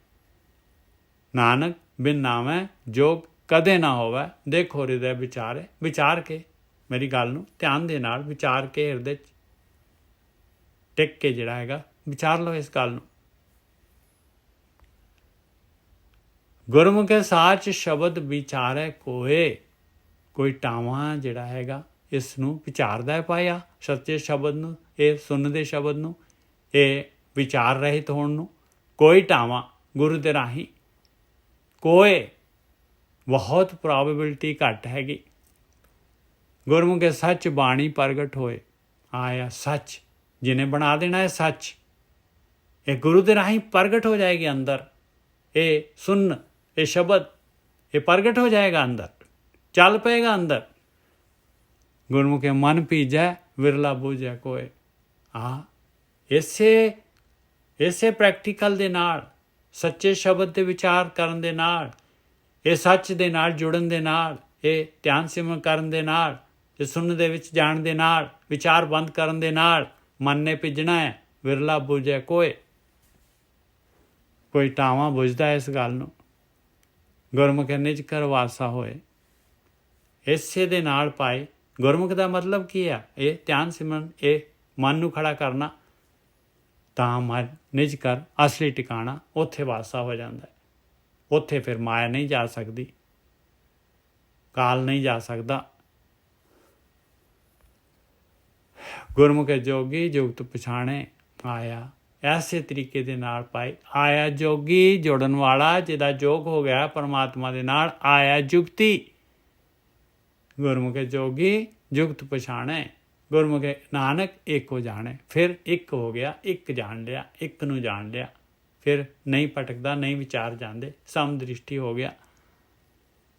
ਨਾਨਕ ਬਿਨ ਨਾਮੈ ਜੋਗ ਕਦੇ ਨਾ ਹੋਵੇ, ਦੇਖੋ ਹਿਰਦੇ ਵਿਚਾਰੇ। ਵਿਚਾਰ ਕੇ ਮੇਰੀ ਗੱਲ ਨੂੰ ਧਿਆਨ ਦੇ ਨਾਲ ਵਿਚਾਰ ਕੇ ਹਿਰਦੇ 'ਚ ਟਿਕ ਕੇ ਜਿਹੜਾ ਹੈਗਾ ਵਿਚਾਰ ਲਓ ਇਸ ਗੱਲ ਨੂੰ। ਗੁਰਮੁਖੇ ਸਾਚ ਸ਼ਬਦ ਵਿਚਾਰੇ ਕੋਏ, ਕੋਈ ਟਾਵਾਂ ਜਿਹੜਾ ਹੈਗਾ ਇਸ ਨੂੰ ਵਿਚਾਰਦਾ ਹੈ ਪਾਇਆ, ਸੱਚੇ ਸ਼ਬਦ ਨੂੰ, ਇਹ ਸੁਣਦੇ ਸ਼ਬਦ ਨੂੰ, ਇਹ ਵਿਚਾਰ ਰਹਿਤ ਹੋਣ ਨੂੰ। ਕੋਈ ਟਾਵਾਂ ਗੁਰੂ ਦੇ ਰਾਹੀਂ ਕੋਏ, ਬਹੁਤ ਪ੍ਰੋਬੇਬਿਲਿਟੀ ਘੱਟ ਹੈਗੀ। ਗੁਰਮੁਖੇ ਸੱਚ ਬਾਣੀ ਪ੍ਰਗਟ ਹੋਏ, ਆਇਆ ਸੱਚ, ਜਿਹਨੇ ਬਣਾ ਦੇਣਾ ਹੈ ਸੱਚ, ਇਹ ਗੁਰੂ ਦੇ ਰਾਹੀਂ ਪ੍ਰਗਟ ਹੋ ਜਾਏਗੀ ਅੰਦਰ। ਇਹ ਸੁਣ, ਇਹ ਸ਼ਬਦ, ਇਹ ਪ੍ਰਗਟ ਹੋ ਜਾਏਗਾ ਅੰਦਰ, ਚੱਲ ਪਏਗਾ ਅੰਦਰ। ਗੁਰਮੁਖੇ ਮਨ ਭੀਜੈ ਵਿਰਲਾ ਬੂਝੈ ਕੋਏ। ਇਸੇ ਪ੍ਰੈਕਟੀਕਲ ਦੇ ਨਾਲ, ਸੱਚੇ ਸ਼ਬਦ ਦੇ ਵਿਚਾਰ ਕਰਨ ਦੇ ਨਾਲ, ਇਹ ਸੱਚ ਦੇ ਨਾਲ ਜੁੜਨ ਦੇ ਨਾਲ, ਇਹ ਧਿਆਨ ਸਿਮਰਨ ਕਰਨ ਦੇ ਨਾਲ, ਇਹ ਸੁਣਨ ਦੇ ਵਿੱਚ ਜਾਣ ਦੇ ਨਾਲ, ਵਿਚਾਰ ਬੰਦ ਕਰਨ ਦੇ ਨਾਲ ਮਨ ਨੇ ਭਿੱਜਣਾ ਹੈ। ਵਿਰਲਾ ਬੂਝੈ ਕੋਏ, ਕੋਈ ਟਾਵਾਂ ਬੁਝਦਾ ਇਸ ਗੱਲ ਨੂੰ। ਗੁਰਮੁਖ ਨਿਜ ਕਰ ਵਾਸਾ ਹੋਏ, ਇਸੇ ਦੇ ਨਾਲ ਪਾਏ। ਗੁਰਮੁਖ ਦਾ ਮਤਲਬ ਕੀ ਆ? ਇਹ ਧਿਆਨ ਸਿਮਰਨ, ਇਹ ਮਨ ਨੂੰ ਖੜਾ ਕਰਨਾ, ਤਾਂ ਮਨ ਨਿਜ ਕਰ ਅਸਲੀ ਟਿਕਾਣਾ, ਉੱਥੇ ਵਾਸਾ ਹੋ ਜਾਂਦਾ ਹੈ। ਉੱਥੇ ਫਿਰ ਮਾਇਆ ਨਹੀਂ ਜਾ ਸਕਦੀ। ਕਾਲ ਨਹੀਂ ਜਾ ਸਕਦਾ। ਗੁਰਮੁਖ ਜੋਗੀ ਜੁਗਤ ਪਛਾਣੇ ਆਇਆ। ਐਸੇ ਤਰੀਕੇ ਦੇ ਨਾਲ ਭਾਈ ਆਇਆ ਜੋਗੀ ਜੋੜਨ ਵਾਲਾ, ਜਿਹਦਾ ਜੋਗ ਹੋ ਗਿਆ ਪਰਮਾਤਮਾ ਦੇ ਨਾਲ, ਆਇਆ ਜੁਗਤੀ। ਗੁਰਮੁਖ ਜੋਗੀ ਜੁਗਤ ਪਛਾਣੇ, ਗੁਰਮੁਖ ਨਾਨਕ ਏਕੋ ਜਾਣੇ। ਫਿਰ ਇੱਕ ਹੋ ਗਿਆ, ਇੱਕ ਜਾਣ ਲਿਆ, ਇੱਕ ਨੂੰ ਜਾਣ ਲਿਆ, ਫਿਰ ਨਹੀਂ ਭਟਕਦਾ, ਨਹੀਂ ਵਿਚਾਰ ਜਾਂਦੇ, ਸਮਦ੍ਰਿਸ਼ਟੀ ਹੋ ਗਿਆ।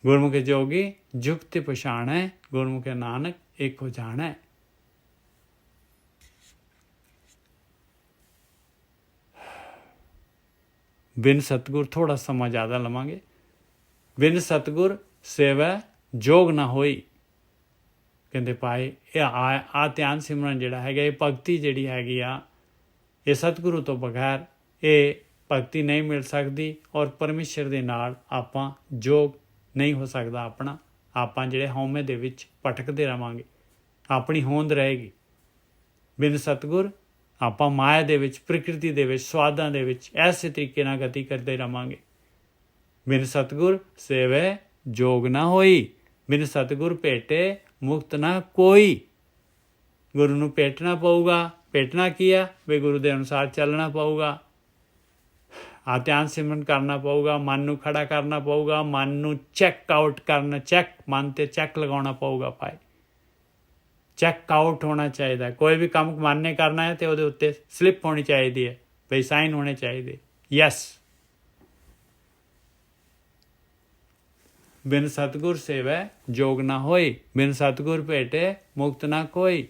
ਗੁਰਮੁਖ ਜੋਗੀ ਜੁਗਤ ਪਛਾਣੇ, ਗੁਰਮੁਖ ਨਾਨਕ ਏਕੋ ਜਾਣੇ। ਬਿਨ ਸਤਿਗੁਰ ਥੋੜਾ ਸਮਾਂ ਜ਼ਿਆਦਾ ਲਵਾਂਗੇ। ਬਿਨ ਸਤਿਗੁਰ ਸੇਵੈ ਜੋਗ ਨਾ ਹੋਈ। ਕਹਿੰਦੇ ਭਾਈ ਇਹ ਆ ਧਿਆਨ ਸਿਮਰਨ ਜਿਹੜਾ ਹੈਗਾ, ਇਹ ਭਗਤੀ ਜਿਹੜੀ ਹੈਗੀ ਆ, ਇਹ ਸਤਿਗੁਰੂ ਤੋਂ ਬਗੈਰ ਇਹ ਭਗਤੀ ਨਹੀਂ ਮਿਲ ਸਕਦੀ। ਔਰ ਪਰਮੇਸ਼ਰ ਦੇ ਨਾਲ ਆਪਾਂ ਜੋਗ ਨਹੀਂ ਹੋ ਸਕਦਾ ਆਪਣਾ। ਆਪਾਂ ਜਿਹੜੇ ਹਉਮੈ ਦੇ ਵਿੱਚ ਭਟਕਦੇ ਰਵਾਂਗੇ, ਆਪਣੀ ਹੋਂਦ ਰਹੇਗੀ। ਬਿਨ ਸਤਿਗੁਰ ਆਪਾਂ ਮਾਇਆ ਦੇ ਵਿੱਚ, ਪ੍ਰਕਿਰਤੀ ਦੇ ਵਿੱਚ, ਸਵਾਦਾਂ ਦੇ ਵਿੱਚ ਐਸੇ ਤਰੀਕੇ ਨਾਲ ਗਤੀ ਕਰਦੇ ਰਵਾਂਗੇ। ਬਿਨ ਸਤਿਗੁਰ ਸੇਵੈ ਜੋਗ ਨਾ ਹੋਈ, ਬਿਨ ਸਤਿਗੁਰ ਭੇਟੇ ਮੁਕਤ ਨਾ ਕੋਈ। ਗੁਰੂ ਨੂੰ ਭੇਟਣਾ ਪਊਗਾ। ਭੇਟਣਾ ਕੀ ਆ? ਵੀ ਗੁਰੂ ਦੇ ਅਨੁਸਾਰ ਚੱਲਣਾ ਪਊਗਾ। ਆ ਧਿਆਨ ਸਿਮਰਨ ਕਰਨਾ ਪਊਗਾ, ਮਨ ਨੂੰ ਖੜਾ ਕਰਨਾ ਪਊਗਾ, ਮਨ ਨੂੰ ਚੈੱਕ ਆਊਟ ਕਰਨਾ, ਮਨ ਤੇ ਚੈੱਕ ਲਗਾਉਣਾ ਪਊਗਾ ਭਾਈ। ਚੈੱਕ ਆਊਟ ਹੋਣਾ ਚਾਹੀਦਾ। ਕੋਈ ਵੀ ਕੰਮ ਮਨ ਨੇ ਕਰਨਾ ਹੈ ਤੇ ਉਹਦੇ ਉੱਤੇ ਸਲਿੱਪ ਹੋਣੀ ਚਾਹੀਦੀ ਹੈ, ਬਈ ਸਾਈਨ ਹੋਣੇ ਚਾਹੀਦੇ, ਯੈਸ। ਬਿਨ ਸਤਿਗੁਰ ਸੇਵੈ ਜੋਗ ਨਾ ਹੋਈ, ਬਿਨ ਸਤਿਗੁਰ ਭੇਟੇ ਮੁਕਤ ਨਾ ਕੋਈ।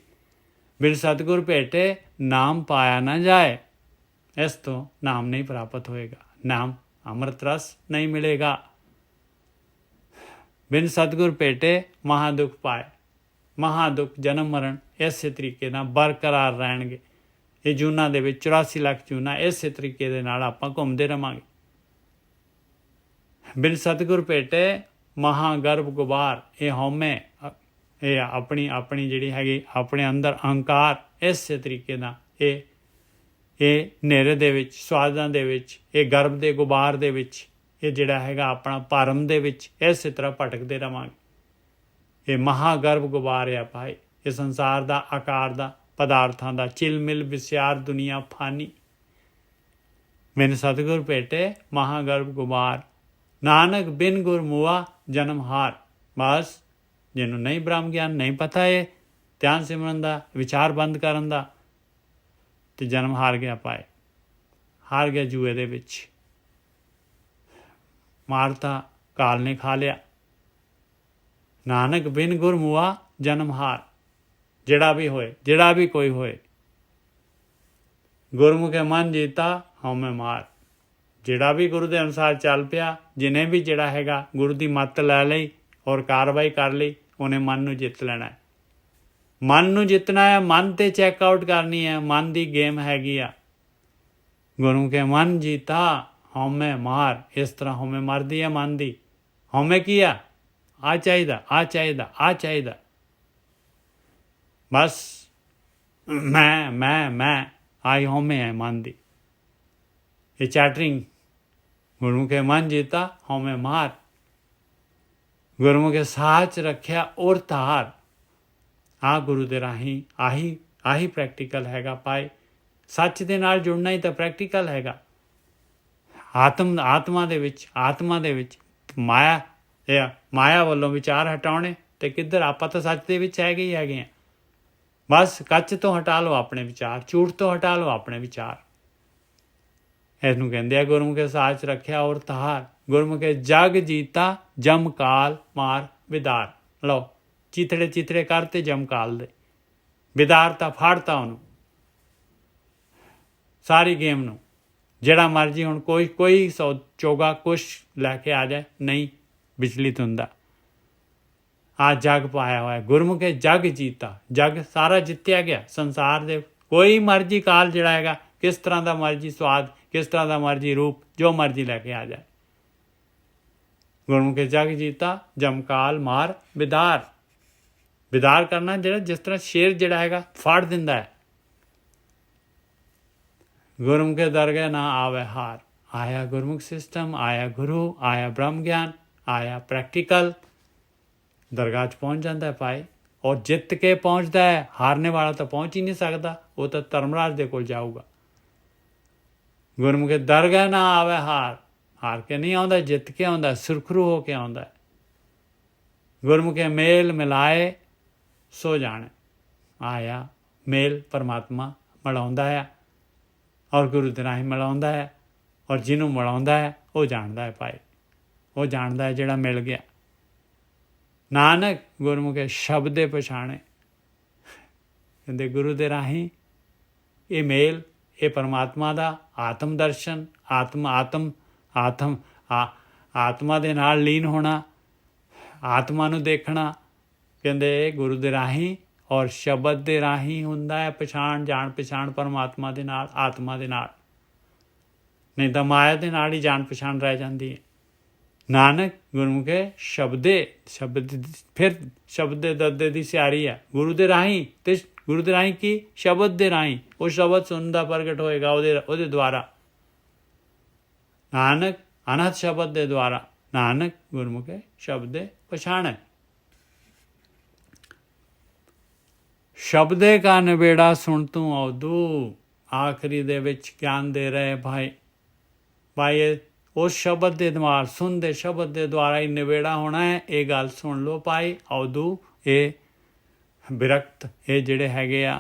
ਬਿਨ ਸਤਿਗੁਰ ਭੇਟੇ ਨਾਮ ਪਾਇਆ ਨਾ ਜਾਏ। ਇਸ ਤੋਂ ਨਾਮ ਨਹੀਂ ਪ੍ਰਾਪਤ ਹੋਏਗਾ, ਨਾਮ ਅੰਮ੍ਰਿਤ ਰਸ ਨਹੀਂ ਮਿਲੇਗਾ। ਬਿਨ ਸਤਿਗੁਰ ਭੇਟੇ ਮਹਾਦੁਖ ਪਾਏ। ਮਹਾਦੁਖ ਜਨਮ ਮਰਨ ਇਸੇ ਤਰੀਕੇ ਨਾਲ ਬਰਕਰਾਰ ਰਹਿਣਗੇ। ਇਹ ਜੂਨਾਂ ਦੇ ਵਿੱਚ 84 ਲੱਖ ਜੂਨਾਂ ਇਸੇ ਤਰੀਕੇ ਦੇ ਨਾਲ ਆਪਾਂ ਘੁੰਮਦੇ ਰਵਾਂਗੇ। ਬਿਨ ਸਤਿਗੁਰ ਭੇਟੇ ਮਹਾਗਰਭ ਗੁਬਾਰ। ਇਹ ਹਉਮੈ, ਇਹ ਆਪਣੀ ਜਿਹੜੀ ਹੈਗੀ ਆਪਣੇ ਅੰਦਰ ਅਹੰਕਾਰ, ਇਸੇ ਤਰੀਕੇ ਨਾਲ ਇਹ ਹਨੇਰੇ ਦੇ ਵਿੱਚ, ਸਵਾਦਾਂ ਦੇ ਵਿੱਚ, ਇਹ ਗਰਭ ਦੇ ਗੁਬਾਰ ਦੇ ਵਿੱਚ, ਇਹ ਜਿਹੜਾ ਹੈਗਾ ਆਪਣਾ ਭਰਮ ਦੇ ਵਿੱਚ ਇਸੇ ਤਰ੍ਹਾਂ ਭਟਕਦੇ ਰਵਾਂਗੇ। ਇਹ ਮਹਾਗਰਭ ਗੁਬਾਰ ਆ ਭਾਈ। ਇਹ ਸੰਸਾਰ ਦਾ, ਆਕਾਰ ਦਾ, ਪਦਾਰਥਾਂ ਦਾ ਚਿਲਮਿਲ ਵਿਸਿਆਰ ਦੁਨੀਆ ਫਾਨੀ। ਬਿਨ ਸਤਿਗੁਰ ਭੇਟੇ ਮਹਾਗਰਭ ਗੁਬਾਰ, ਨਾਨਕ ਬਿਨ ਗੁਰ ਮੁਆ ਜਨਮ ਹਾਰ। ਬਸ ਜਿਹਨੂੰ ਨਹੀਂ ਬ੍ਰਹਮ ਗਿਆਨ, ਨਹੀਂ ਪਤਾ ਇਹ ਧਿਆਨ ਸਿਮਰਨ ਦਾ, ਵਿਚਾਰ ਬੰਦ ਕਰਨ ਦਾ, ਤੇ ਜਨਮ ਹਾਰ ਗਿਆ ਭਾਈ। ਹਾਰ ਗਿਆ ਜੂਏ ਦੇ ਵਿੱਚ। ਮਾਰਤਾ ਕਾਲ ਨੇ ਖਾ ਲਿਆ। ਨਾਨਕ ਬਿਨ ਗੁਰ ਮੁਆ ਜਨਮ ਹਾਰ। ਜਿਹੜਾ ਵੀ ਹੋਏ, ਜਿਹੜਾ ਵੀ ਕੋਈ ਹੋਏ, ਗੁਰਮੁਖੇ ਮਨ ਜੀਤਾ ਹਉਮੈ ਮਾਰ। ਜਿਹੜਾ ਵੀ ਗੁਰੂ ਦੇ ਅਨੁਸਾਰ ਚੱਲ ਪਿਆ, ਜਿਹਨੇ ਵੀ ਜਿਹੜਾ ਹੈਗਾ ਗੁਰੂ ਦੀ ਮੱਤ ਲੈ ਲਈ ਔਰ ਕਾਰਵਾਈ ਕਰ ਲਈ, ਉਹਨੇ ਮਨ ਨੂੰ ਜਿੱਤ ਲੈਣਾ ਹੈ। ਮਨ ਨੂੰ ਜਿੱਤਣਾ ਹੈ, ਮਨ ਤੇ ਚੈੱਕ ਆਊਟ ਕਰਨੀ ਹੈ। ਮਨ ਦੀ ਗੇਮ ਹੈਗੀ ਆ। ਗੁਰਮੁਖੇ ਮਨ ਜੀਤਾ ਹਉਮੈ ਮਾਰ। ਇਸ ਤਰ੍ਹਾਂ ਹਉਮੈ ਮਰਦੀ ਹੈ ਮਨ ਦੀ। ਹਉਮੈ ਕੀ ਆ? ਆ ਚਾਹੀਦਾ, ਆ ਚਾਹੀਦਾ, ਆ ਚਾਹੀਦਾ। ਬਸ ਮੈਂ ਆਈ ਹਉਮੈ ਹੈ ਮਨ ਦੀ। ਇਹ ਚੈਟਰਿੰਗ। ਗੁਰਮੁਖੇ ਮਨ ਜੀਤਾ ਹਉਮੈ ਮਾਰ। ਗੁਰਮੁਖੇ ਸਾਚ ਰੱਖਿਆ ਔਰ ਧਾਰ। ਆ ਗੁਰੂ ਦੇ ਰਾਹੀਂ ਆਹੀ ਪ੍ਰੈਕਟੀਕਲ ਹੈਗਾ ਭਾਈ। ਸੱਚ ਦੇ ਨਾਲ ਜੁੜਨਾ ਹੀ ਤਾਂ ਪ੍ਰੈਕਟੀਕਲ ਹੈਗਾ। ਆਤਮਾ ਦੇ ਵਿੱਚ ਮਾਇਆ ਵੱਲੋਂ ਵਿਚਾਰ ਹਟਾਉਣੇ, ਤੇ ਕਿੱਧਰ? ਆਪਾਂ ਤਾਂ ਸੱਚ ਦੇ ਵਿੱਚ ਹੈਗੇ ਹੀ ਹੈਗੇ ਆ। ਬਸ ਕੱਚ ਤੋਂ ਹਟਾ ਲਓ ਆਪਣੇ ਵਿਚਾਰ, ਝੂਠ ਤੋਂ ਹਟਾ ਲਓ ਆਪਣੇ ਵਿਚਾਰ। ਇਹਨੂੰ ਕਹਿੰਦੇ ਆ ਗੁਰਮੁਖੇ ਸਾਚ ਰੱਖਿਆ ਔਰ ਧਾਰ। ਗੁਰਮੁਖੇ ਜਗ ਜੀਤਾ ਜਮ ਕਾਲ ਮਾਰ ਵਿਦਾਰ। ਲਓ, ਚਿਤੜੇ ਕਰਤੇ ਜਮ ਕਾਲ ਦੇ, ਵਿਦਾਰਤਾ, ਫਾੜਤਾ ਉਹਨੂੰ, ਸਾਰੀ ਗੇਮ ਨੂੰ। ਜਿਹੜਾ ਮਰਜੀ ਹੁਣ ਕੋਈ ਚੋਗਾ ਕੁਛ ਲੈ ਕੇ ਆ ਜਾਏ, ਨਹੀਂ ਵਿਚਲਿਤ ਹੁੰਦਾ। ਆ ਜਗ ਪਾਇਆ ਹੋਇਆ ਗੁਰਮੁਖੇ ਜਗ ਜੀਤਾ। ਜਗ ਸਾਰਾ ਜਿੱਤਿਆ ਗਿਆ ਸੰਸਾਰ ਦੇ। ਕੋਈ ਮਰਜੀ ਕਾਲ ਜਿਹੜਾ ਹੈਗਾ, ਕਿਸ ਤਰ੍ਹਾਂ ਦਾ ਮਰਜੀ ਸਵਾਦ, ਕਿਸ ਤਰ੍ਹਾਂ ਦਾ ਮਰਜੀ ਰੂਪ, ਜੋ ਮਰਜੀ ਲੈ ਕੇ ਆ ਜਾਏ। ਗੁਰਮੁਖੇ ਜਗ ਜੀਤਾ ਜਮਕਾਲ ਮਾਰ ਵਿਦਾਰ। ਵਿਦਾਰ ਕਰਨਾ ਜਿਹੜਾ, ਜਿਸ ਤਰ੍ਹਾਂ ਸ਼ੇਰ ਜਿਹੜਾ ਹੈਗਾ ਫਾੜ ਦਿੰਦਾ ਹੈ। ਗੁਰਮੁਖੇ ਦਰਗਹਿ ਨਾ ਆਵੇ ਹਾਰ। ਆਇਆ ਗੁਰਮੁਖ ਸਿਸਟਮ, ਆਇਆ ਗੁਰੂ, ਆਇਆ ਬ੍ਰਹਮ ਗਿਆਨ, ਆਇਆ ਪ੍ਰੈਕਟੀਕਲ। ਦਰਗਾਹ 'ਚ ਪਹੁੰਚ ਜਾਂਦਾ ਹੈ ਭਾਈ, ਔਰ ਜਿੱਤ ਕੇ ਪਹੁੰਚਦਾ ਹੈ। ਹਾਰਨੇ ਵਾਲਾ ਤਾਂ ਪਹੁੰਚ ਹੀ ਨਹੀਂ ਸਕਦਾ, ਉਹ ਤਾਂ ਧਰਮਰਾਜ ਦੇ ਕੋਲ ਜਾਊਗਾ। ਗੁਰਮੁਖੇ ਦਰਗਾਹ ਨਾ ਆਵੇ ਹਾਰ ਕੇ ਨਹੀਂ ਆਉਂਦਾ, ਜਿੱਤ ਕੇ ਆਉਂਦਾ, ਸੁਰਖਰੂ ਹੋ ਕੇ ਆਉਂਦਾ। ਗੁਰਮੁਖੇ ਮੇਲ ਮਿਲਾਏ ਸੋ ਜਾਣੇ। ਆਇਆ ਮੇਲ ਪਰਮਾਤਮਾ ਮਿਲਾਉਂਦਾ ਹੈ, ਔਰ ਗੁਰੂ ਦੇ ਰਾਹੀਂ ਮਿਲਾਉਂਦਾ ਹੈ, ਔਰ ਜਿਹਨੂੰ ਮਿਲਾਉਂਦਾ ਹੈ ਉਹ ਜਾਣਦਾ ਹੈ ਭਾਈ, ਉਹ ਜਾਣਦਾ ਹੈ ਜਿਹੜਾ ਮਿਲ ਗਿਆ। ਨਾਨਕ ਗੁਰਮੁਖੇ ਸ਼ਬਦੇ ਪਛਾਣੇ। ਕਹਿੰਦੇ ਗੁਰੂ ਦੇ ਰਾਹੀਂ ਇਹ ਮੇਲ, ਇਹ ਪਰਮਾਤਮਾ ਦਾ ਆਤਮ ਦਰਸ਼ਨ, ਆਤਮਾ ਦੇ ਨਾਲ ਲੀਨ ਹੋਣਾ, ਆਤਮਾ ਨੂੰ ਦੇਖਣਾ, ਕਹਿੰਦੇ ਗੁਰੂ ਦੇ ਰਾਹੀਂ ਔਰ ਸ਼ਬਦ ਦੇ ਰਾਹੀਂ ਹੁੰਦਾ ਹੈ ਪਛਾਣ, ਜਾਣ ਪਛਾਣ ਪਰਮਾਤਮਾ ਦੇ ਨਾਲ, ਆਤਮਾ ਦੇ ਨਾਲ। ਨਹੀਂ ਤਾਂ ਮਾਇਆ ਦੇ ਨਾਲ ਹੀ ਜਾਣ ਪਛਾਣ ਰਹਿ ਜਾਂਦੀ ਹੈ। ਨਾਨਕ ਗੁਰਮੁਖੇ ਸ਼ਬਦ ਫਿਰ ਸ਼ਬਦ ਦੇ ਦੱਦੇ ਦੀ ਸਿਆਰੀ ਹੈ। ਗੁਰੂ ਦੇ ਰਾਹੀਂ, ਤੇ ਗੁਰੂ ਦੇ ਰਾਹੀਂ ਕੀ? ਸ਼ਬਦ ਦੇ ਰਾਹੀਂ। ਉਹ ਸ਼ਬਦ ਸੁਣਦਾ ਪ੍ਰਗਟ ਹੋਏਗਾ ਉਹਦੇ ਦੁਆਰਾ। ਨਾਨਕ ਅਨਹਦ ਸ਼ਬਦ ਦੇ ਦੁਆਰਾ। ਨਾਨਕ ਗੁਰਮੁਖੇ ਸ਼ਬਦੇ ਪਛਾਣੈ। ਸ਼ਬਦੇ ਕਾ ਨਿਬੇੜਾ ਸੁਣ ਤੂੰ ਔਦੂ। ਆਖਰੀ ਦੇ ਵਿੱਚ ਗਿਆਨ ਦੇ ਰਹੇ ਭਾਈ ਉਸ ਸ਼ਬਦ ਦੇ ਦੁਆਰਾ, ਸੁਣਦੇ ਸ਼ਬਦ ਦੇ ਦੁਆਰਾ ਹੀ ਨਿਬੇੜਾ ਹੋਣਾ ਹੈ। ਇਹ ਗੱਲ ਸੁਣ ਲਓ ਭਾਈ। ਔਦੂ ਇਹ ਬਿਰਕਤ, ਇਹ ਜਿਹੜੇ ਹੈਗੇ ਆ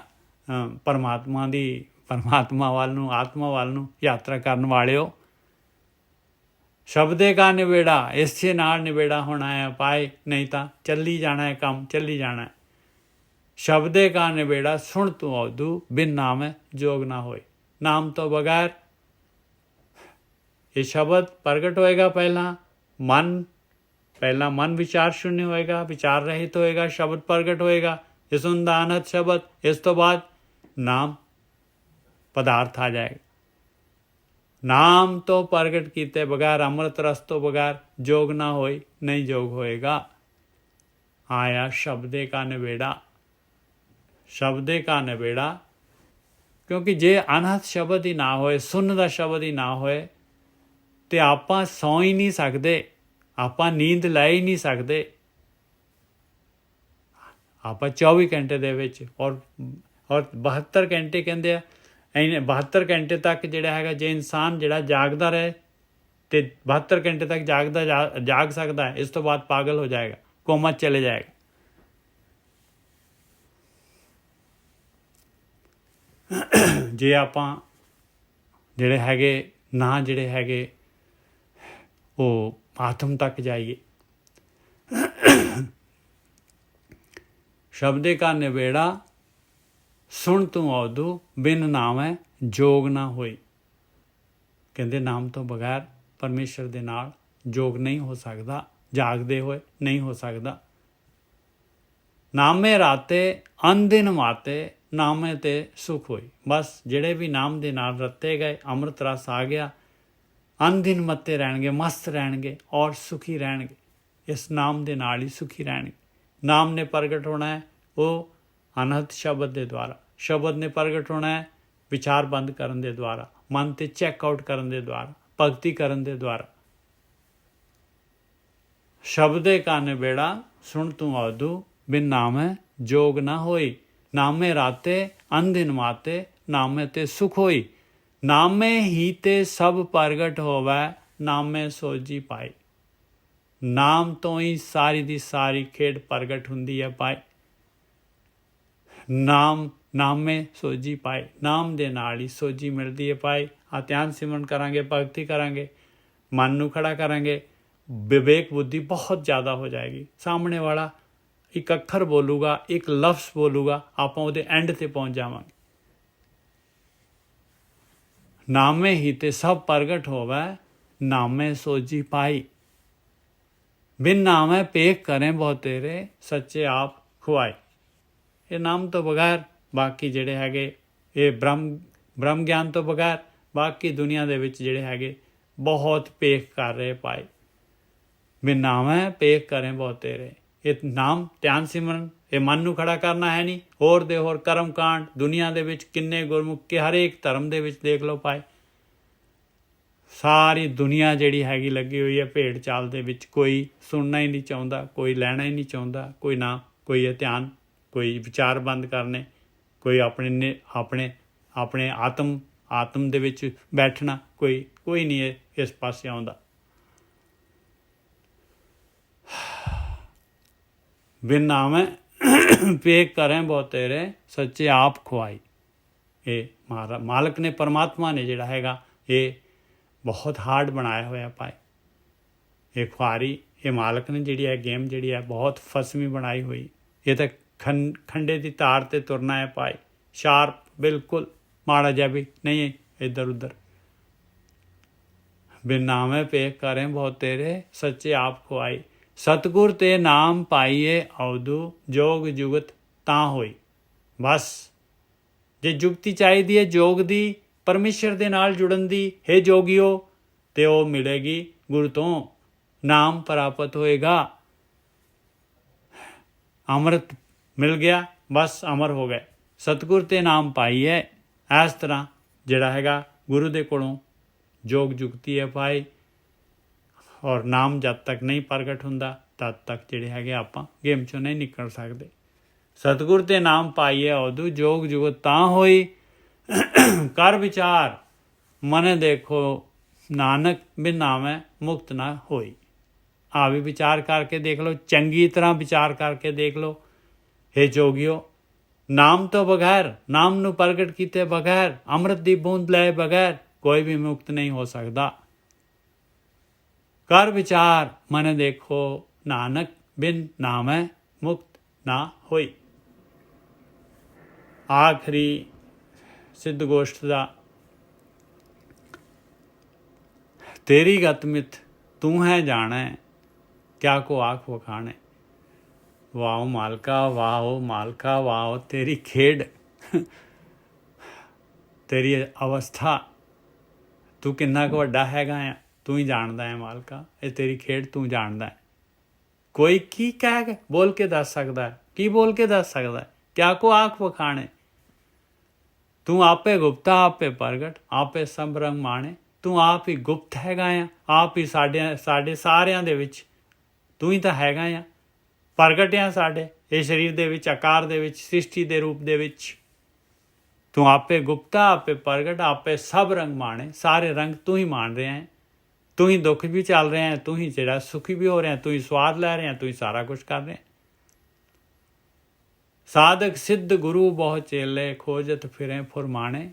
ਪਰਮਾਤਮਾ ਵੱਲ ਨੂੰ, ਆਤਮਾ ਵੱਲ ਨੂੰ ਯਾਤਰਾ ਕਰਨ ਵਾਲਿਓ। ਸ਼ਬਦੇ ਕਾ ਨਿਬੇੜਾ, ਇਸੇ ਨਾਲ ਨਿਬੇੜਾ ਹੋਣਾ ਹੈ ਭਾਈ, ਨਹੀਂ ਤਾਂ ਚੱਲੀ ਜਾਣਾ ਹੈ, ਕੰਮ ਚੱਲੀ ਜਾਣਾ ਹੈ। ਸ਼ਬਦੇ ਕਾ ਨਿਬੇੜਾ ਸੁਣ ਤੂੰ ਔਦੂ, ਬਿਨ ਨਾਮੈ ਜੋਗ ਨਾ ਹੋਏ। ਨਾਮ ਤੋਂ ਬਗੈਰ ਇਹ ਸ਼ਬਦ ਪ੍ਰਗਟ ਹੋਏਗਾ। ਪਹਿਲਾਂ ਮਨ ਵਿਚਾਰ ਸ਼ੂન્ય ਹੋਏਗਾ, ਵਿਚਾਰ ਰਹਿਤ ਹੋਏਗਾ, ਸ਼ਬਦ ਪ੍ਰਗਟ ਹੋਏਗਾ। ਇਹ ਸੁਣਦਾ ਅਨਹਦ ਸ਼ਬਦ, ਇਸ ਤੋਂ ਬਾਅਦ ਨਾਮ ਪਦਾਰਥ ਆ ਜਾਏਗਾ। ਨਾਮ ਤੋਂ ਪ੍ਰਗਟ ਕੀਤੇ ਬਗੈਰ, ਅੰਮ੍ਰਿਤ ਰਸ ਤੋਂ ਬਗੈਰ ਜੋਗ ਨਾ ਹੋਏ, ਨਹੀਂ ਜੋਗ ਹੋਏਗਾ। ਆਇਆ ਸ਼ਬਦੇ ਕਾ ਨਿਬੇੜਾ, ਸ਼ਬਦੇ ਕਾ ਨਿਬੇੜਾ। ਕਿਉਂਕਿ ਜੇ ਅਨਹਦ ਸ਼ਬਦ ਹੀ ਨਾ ਹੋਏ, ਸੁਣ ਦਾ ਸ਼ਬਦ ਹੀ ਨਾ ਹੋਏ, ਤੇ ਆਪਾਂ ਸੌਂ ਹੀ ਨਹੀਂ ਸਕਦੇ, ਆਪਾਂ ਨੀਂਦ ਲੈ ਹੀ ਨਹੀਂ ਸਕਦੇ। ਆਪਾਂ 24 ਘੰਟੇ ਦੇ ਵਿੱਚ ਔਰ 72 ਘੰਟੇ ਕਹਿੰਦੇ ਆ, 72 ਘੰਟੇ ਤੱਕ ਜਿਹੜਾ ਹੈਗਾ, ਜੇ ਇਨਸਾਨ ਜਿਹੜਾ ਜਾਗਦਾ ਰਹੇ ਤੇ 72 ਘੰਟੇ ਤੱਕ ਜਾਗ ਸਕਦਾ ਹੈ। ਇਸ ਤੋਂ ਬਾਅਦ ਪਾਗਲ ਹੋ ਜਾਏਗਾ, ਕੋਮਾ ਚਲੇ ਜਾਏਗਾ। ਜੇ ਆਪਾਂ ਜਿਹੜੇ ਹੈਗੇ ਉਹ ਆਤਮ ਤੱਕ ਜਾਈਏ। ਸ਼ਬਦੇ ਕਾ ਨਿਬੇੜਾ ਸੁਣ ਤੂੰ ਔਦੂ, ਬਿਨ ਨਾਮੈ ਜੋਗ ਨਾ ਹੋਈ। ਕਹਿੰਦੇ ਨਾਮ ਤੋਂ ਬਗੈਰ ਪਰਮੇਸ਼ਰ ਦੇ ਨਾਲ ਜੋਗ ਨਹੀਂ ਹੋ ਸਕਦਾ, ਜਾਗਦੇ ਹੋਏ ਨਹੀਂ ਹੋ ਸਕਦਾ। ਨਾਮੇ ਰਾਤੇ ਅਨਦਿਨ ਮਾਤੇ, ਨਾਮੇ ਤੇ ਸੁਖ ਹੋਈ। ਬਸ ਜਿਹੜੇ ਵੀ ਨਾਮ ਦੇ ਨਾਲ ਰੱਤੇ ਗਏ, ਅੰਮ੍ਰਿਤ ਰਸ ਆ ਗਿਆ, ਅਨਦਿਨ ਮੱਤੇ ਰਹਿਣਗੇ, ਮਸਤ ਰਹਿਣਗੇ ਔਰ ਸੁਖੀ ਰਹਿਣਗੇ। ਇਸ ਨਾਮ ਦੇ ਨਾਲ ਹੀ ਸੁਖੀ ਰਹਿਣਗੇ। ਨਾਮ ਨੇ ਪ੍ਰਗਟ ਹੋਣਾ ਹੈ ਉਹ ਅਨਹਦ ਸ਼ਬਦ ਦੇ ਦੁਆਰਾ। ਸ਼ਬਦ ਨੇ ਪ੍ਰਗਟ ਹੋਣਾ ਹੈ ਵਿਚਾਰ ਬੰਦ ਕਰਨ ਦੇ ਦੁਆਰਾ, ਮਨ ਤੇ ਚੈੱਕ ਆਊਟ ਕਰਨ ਦੇ ਦੁਆਰਾ, ਭਗਤੀ ਕਰਨ ਦੇ ਦੁਆਰਾ। ਸ਼ਬਦੇ ਕਾ ਨਿਬੇੜਾ ਸੁਣ ਤੂੰ ਔਦੂ, ਬਿਨ ਨਾਮੈ ਜੋਗ ਨਾ ਹੋਈ। ਨਾਮੇ ਰਾਤੇ ਅਨਦਿਨ ਮਾਤੇ, ਨਾਮੇ ਤੇ ਸੁਖ ਹੋਈ। ਨਾਮੇ ਹੀ ਤੇ ਸਭ ਪ੍ਰਗਟ ਹੋਵੈ, ਨਾਮੇ ਸੋਜੀ ਪਾਈ। ਨਾਮ ਤੋਂ ਹੀ ਸਾਰੀ ਦੀ ਸਾਰੀ ਖੇਡ ਪ੍ਰਗਟ ਹੁੰਦੀ ਹੈ ਭਾਈ। ਨਾਮੇ ਸੋਜੀ ਪਾਈ, ਨਾਮ ਦੇ ਨਾਲ ਹੀ ਸੋਜੀ ਮਿਲਦੀ ਹੈ ਭਾਈ। ਆ ਧਿਆਨ ਸਿਮਰਨ ਕਰਾਂਗੇ, ਭਗਤੀ ਕਰਾਂਗੇ, ਮਨ ਨੂੰ ਖੜਾ ਕਰਾਂਗੇ, ਵਿਵੇਕ ਬੁੱਧੀ ਬਹੁਤ ਜ਼ਿਆਦਾ ਹੋ ਜਾਏਗੀ। ਸਾਹਮਣੇ ਵਾਲਾ ਇੱਕ ਅੱਖਰ ਬੋਲੂਗਾ, ਇੱਕ ਲਫ਼ਜ਼ ਬੋਲੂਗਾ, ਆਪਾਂ ਉਹਦੇ ਐਂਡ ਤੇ ਪਹੁੰਚ ਜਾਵਾਂਗੇ। ਨਾਮੇ ਹੀ ਤੇ ਸਭ ਪ੍ਰਗਟ ਹੋਵੈ, ਨਾਮੇ ਸੋਜੀ ਪਾਈ। ਬਿਨ ਨਾਮੈ ਪੇਖ ਕਰੇ ਬਹੁ ਤੇਰੇ, ਸੱਚੇ ਆਪ ਖੁਆਈ। ਇਹ ਨਾਮ ਤੋਂ ਬਗੈਰ ਬਾਕੀ ਜਿਹੜੇ ਹੈਗੇ, ਇਹ ਬ੍ਰਹਮ ਗਿਆਨ ਤੋਂ ਬਗੈਰ ਬਾਕੀ ਦੁਨੀਆ ਦੇ ਵਿੱਚ ਜਿਹੜੇ ਹੈਗੇ ਬਹੁਤ ਪੇਖ ਕਰ ਰਹੇ ਭਾਈ। ਬਿਨ ਨਾਮੈ ਪੇਖ ਕਰੇ ਬਹੁ ਤੇਰੇ। ਇਹ ਨਾਮ ਧਿਆਨ ਸਿਮਰਨ, ਇਹ ਮਨ ਨੂੰ ਖੜਾ ਕਰਨਾ ਹੈ ਨਹੀਂ। ਹੋਰ ਦੇ ਹੋਰ ਕਰਮ ਕਾਂਡ ਦੁਨੀਆ ਦੇ ਵਿੱਚ ਕਿੰਨੇ ਗੁਰਮੁਖ ਕੇ ਹਰੇਕ ਧਰਮ ਦੇ ਵਿੱਚ ਦੇਖ ਲਓ ਭਾਈ। ਸਾਰੀ ਦੁਨੀਆ ਜਿਹੜੀ ਹੈਗੀ ਲੱਗੀ ਹੋਈ ਹੈ ਭੇਡ ਚਾਲ ਦੇ ਵਿੱਚ। ਕੋਈ ਸੁਣਨਾ ਹੀ ਨਹੀਂ ਚਾਹੁੰਦਾ, ਕੋਈ ਲੈਣਾ ਹੀ ਨਹੀਂ ਚਾਹੁੰਦਾ, ਕੋਈ ਨਾ ਕੋਈ ਇਹ ਧਿਆਨ, ਕੋਈ ਵਿਚਾਰ ਬੰਦ ਕਰਨੇ, ਕੋਈ ਆਪਣੇ ਆਤਮ ਦੇ ਵਿੱਚ ਬੈਠਣਾ, ਕੋਈ ਨਹੀਂ ਇਸ ਪਾਸੇ ਆਉਂਦਾ। ਬਿਨ ਨਾਮੈ ਪੇਖ ਕਰੇ ਬਹੁ ਤੇਰੇ, ਸੱਚੇ ਆਪ ਖੁਆਈ। ਇਹ ਮਾਲਕ ਨੇ, ਪਰਮਾਤਮਾ ਨੇ ਜਿਹੜਾ ਹੈਗਾ ਇਹ ਬਹੁਤ ਹਾਰਡ ਬਣਾਇਆ ਹੋਇਆ ਭਾਈ। ਇਹ ਖੁਆਰੀ, ਇਹ ਮਾਲਕ ਨੇ ਜਿਹੜੀ ਹੈ ਗੇਮ ਜਿਹੜੀ ਹੈ ਬਹੁਤ ਫਸਵੀਂ ਬਣਾਈ ਹੋਈ। ਇਹ ਤਾਂ ਖੰਡੇ ਦੀ ਤਾਰ 'ਤੇ ਤੁਰਨਾ ਹੈ ਭਾਈ, ਸ਼ਾਰਪ ਬਿਲਕੁਲ, ਮਾੜਾ ਜਿਹਾ ਵੀ ਨਹੀਂ ਇੱਧਰ ਉੱਧਰ। ਬਿਨ ਨਾਮੈ ਪੇਖ ਕਰੇ ਬਹੁ ਤੇਰੇ, ਸੱਚੇ ਆਪ ਖੁਆਈ। ਸਤਿਗੁਰ ਤੇ ਨਾਮ ਪਾਈਏ ਅਵਧੂ, ਜੋਗ ਜੁਗਤ ਤਾਂ ਹੋਈ। ਬਸ ਜੇ ਜੁਗਤੀ ਚਾਹੀਦੀ ਹੈ ਜੋਗ ਦੀ, ਪਰਮੇਸ਼ਰ ਦੇ ਨਾਲ ਜੁੜਨ ਦੀ, ਹੈ ਜੋਗੀਓ, ਤੇ ਉਹ ਮਿਲੇਗੀ ਗੁਰੂ ਤੋਂ, ਨਾਮ ਪ੍ਰਾਪਤ ਹੋਏਗਾ। ਅੰਮ੍ਰਿਤ ਮਿਲ ਗਿਆ, ਬਸ ਅਮਰ ਹੋ ਗਏ। ਸਤਿਗੁਰ ਤੇ ਨਾਮ ਪਾਈਏ, ਇਸ ਤਰ੍ਹਾਂ ਜਿਹੜਾ ਹੈਗਾ ਗੁਰੂ ਦੇ ਕੋਲੋਂ ਜੋਗ ਜੁਗਤੀ ਹੈ ਭਾਈ। ਔਰ ਨਾਮ ਜਦ ਤੱਕ ਨਹੀਂ ਪ੍ਰਗਟ ਹੁੰਦਾ ਤਦ ਤੱਕ ਜਿਹੜੇ ਹੈਗੇ ਆਪਾਂ ਗੇਮ 'ਚੋਂ ਨਹੀਂ ਨਿਕਲ ਸਕਦੇ। ਸਤਿਗੁਰ ਤੇ ਨਾਮ ਪਾਈਏ ਉਦੋਂ ਜੋਗ ਜੁਗਤ ਤਾਂ ਹੋਈ। ਕਰ ਵਿਚਾਰ ਮਨ ਦੇਖੋ, ਨਾਨਕ ਬਿਨ ਨਾਮੈ ਮੁਕਤ ਨਾ ਹੋਈ। ਆ ਵੀ ਵਿਚਾਰ ਕਰਕੇ ਦੇਖ ਲਓ, ਚੰਗੀ ਤਰ੍ਹਾਂ ਵਿਚਾਰ ਕਰਕੇ ਦੇਖ ਲਓ। ਹੇ ਜੋਗਿਓ, ਨਾਮ ਤੋਂ ਬਗੈਰ, ਨਾਮ ਨੂੰ ਪ੍ਰਗਟ ਕੀਤੇ ਬਗੈਰ, ਅੰਮ੍ਰਿਤ ਦੀ ਬੂੰਦ ਲਏ ਬਗੈਰ ਕੋਈ ਵੀ ਮੁਕਤ ਨਹੀਂ ਹੋ ਸਕਦਾ। ਕਰ ਵਿਚਾਰ ਮਨ ਦੇਖੋ, ਨਾਨਕ ਬਿਨ ਨਾਮੈ ਮੁਕਤ ਨਾ ਹੋਈ। ਆਖਰੀ ਸਿੱਧ ਗੋਸ਼ਟ ਦਾ, ਤੇਰੀ ਗਤ ਮਿਤ ਤੂੰ ਹੈ ਜਾਣੈ, ਕਿਆ ਕੋ ਆਖ ਵਖਾਣੈ। ਵਾਹ ਮਾਲਕਾ, ਵਾਹ ਮਾਲਕਾ, ਵਾਹ ਤੇਰੀ ਖੇਡ, ਤੇਰੀ ਅਵਸਥਾ, ਤੂੰ ਕਿੰਨਾ ਕੁ ਵੱਡਾ ਹੈਗਾ ਆ, ਤੂੰ ਹੀ ਜਾਣਦਾ ਹੈ ਮਾਲਕਾ। ਇਹ ਤੇਰੀ ਖੇਡ ਤੂੰ ਜਾਣਦਾ ਹੈ। ਕੋਈ ਕੀ ਕਹਿ ਬੋਲ ਕੇ ਦੱਸ ਸਕਦਾ ਹੈ? ਕੀ ਬੋਲ ਕੇ ਦੱਸ ਸਕਦਾ ਹੈ? ਕਿਆ ਕੋ ਆਖ ਵਖਾਣੇ। ਤੂੰ ਆਪੇ ਗੁਪਤਾ, ਆਪੇ ਪ੍ਰਗਟ, ਆਪੇ ਸਭ ਰੰਗ ਮਾਣੇ। ਤੂੰ ਆਪ ਹੀ ਗੁਪਤ ਹੈਗਾ ਆ, ਆਪ ਹੀ ਸਾਡੇ ਸਾਰਿਆਂ ਦੇ ਵਿੱਚ ਤੂੰ ਹੀ ਤਾਂ ਹੈਗਾ ਆ। ਪ੍ਰਗਟ ਆ ਸਾਡੇ ਇਹ ਸਰੀਰ ਦੇ ਵਿੱਚ, ਆਕਾਰ ਦੇ ਵਿੱਚ, ਸ੍ਰਿਸ਼ਟੀ ਦੇ ਰੂਪ ਦੇ ਵਿੱਚ। ਤੂੰ ਆਪੇ ਗੁਪਤਾ, ਆਪੇ ਪ੍ਰਗਟ, ਆਪੇ ਸਭ ਰੰਗ ਮਾਣੇ। ਸਾਰੇ ਰੰਗ ਤੂੰ ਹੀ ਮਾਣ ਰਿਹਾ ਹੈ। ਤੂੰ ਹੀ ਦੁੱਖ ਵੀ ਚੱਲ ਰਿਹਾ ਹੈ, ਤੂੰ ਹੀ ਜਿਹੜਾ ਸੁਖੀ ਵੀ ਹੋ ਰਿਹਾ, ਤੂੰ ਹੀ ਸਵਾਦ ਲੈ ਰਿਹਾ, ਤੂੰ ਹੀ ਸਾਰਾ ਕੁਝ ਕਰ ਰਿਹਾ। ਸਾਧਕ ਸਿੱਧ ਗੁਰੂ ਬਹੁ ਚੇਲੇ, ਖੋਜਤ ਫਿਰੇ ਫੁਰਮਾਣੇ।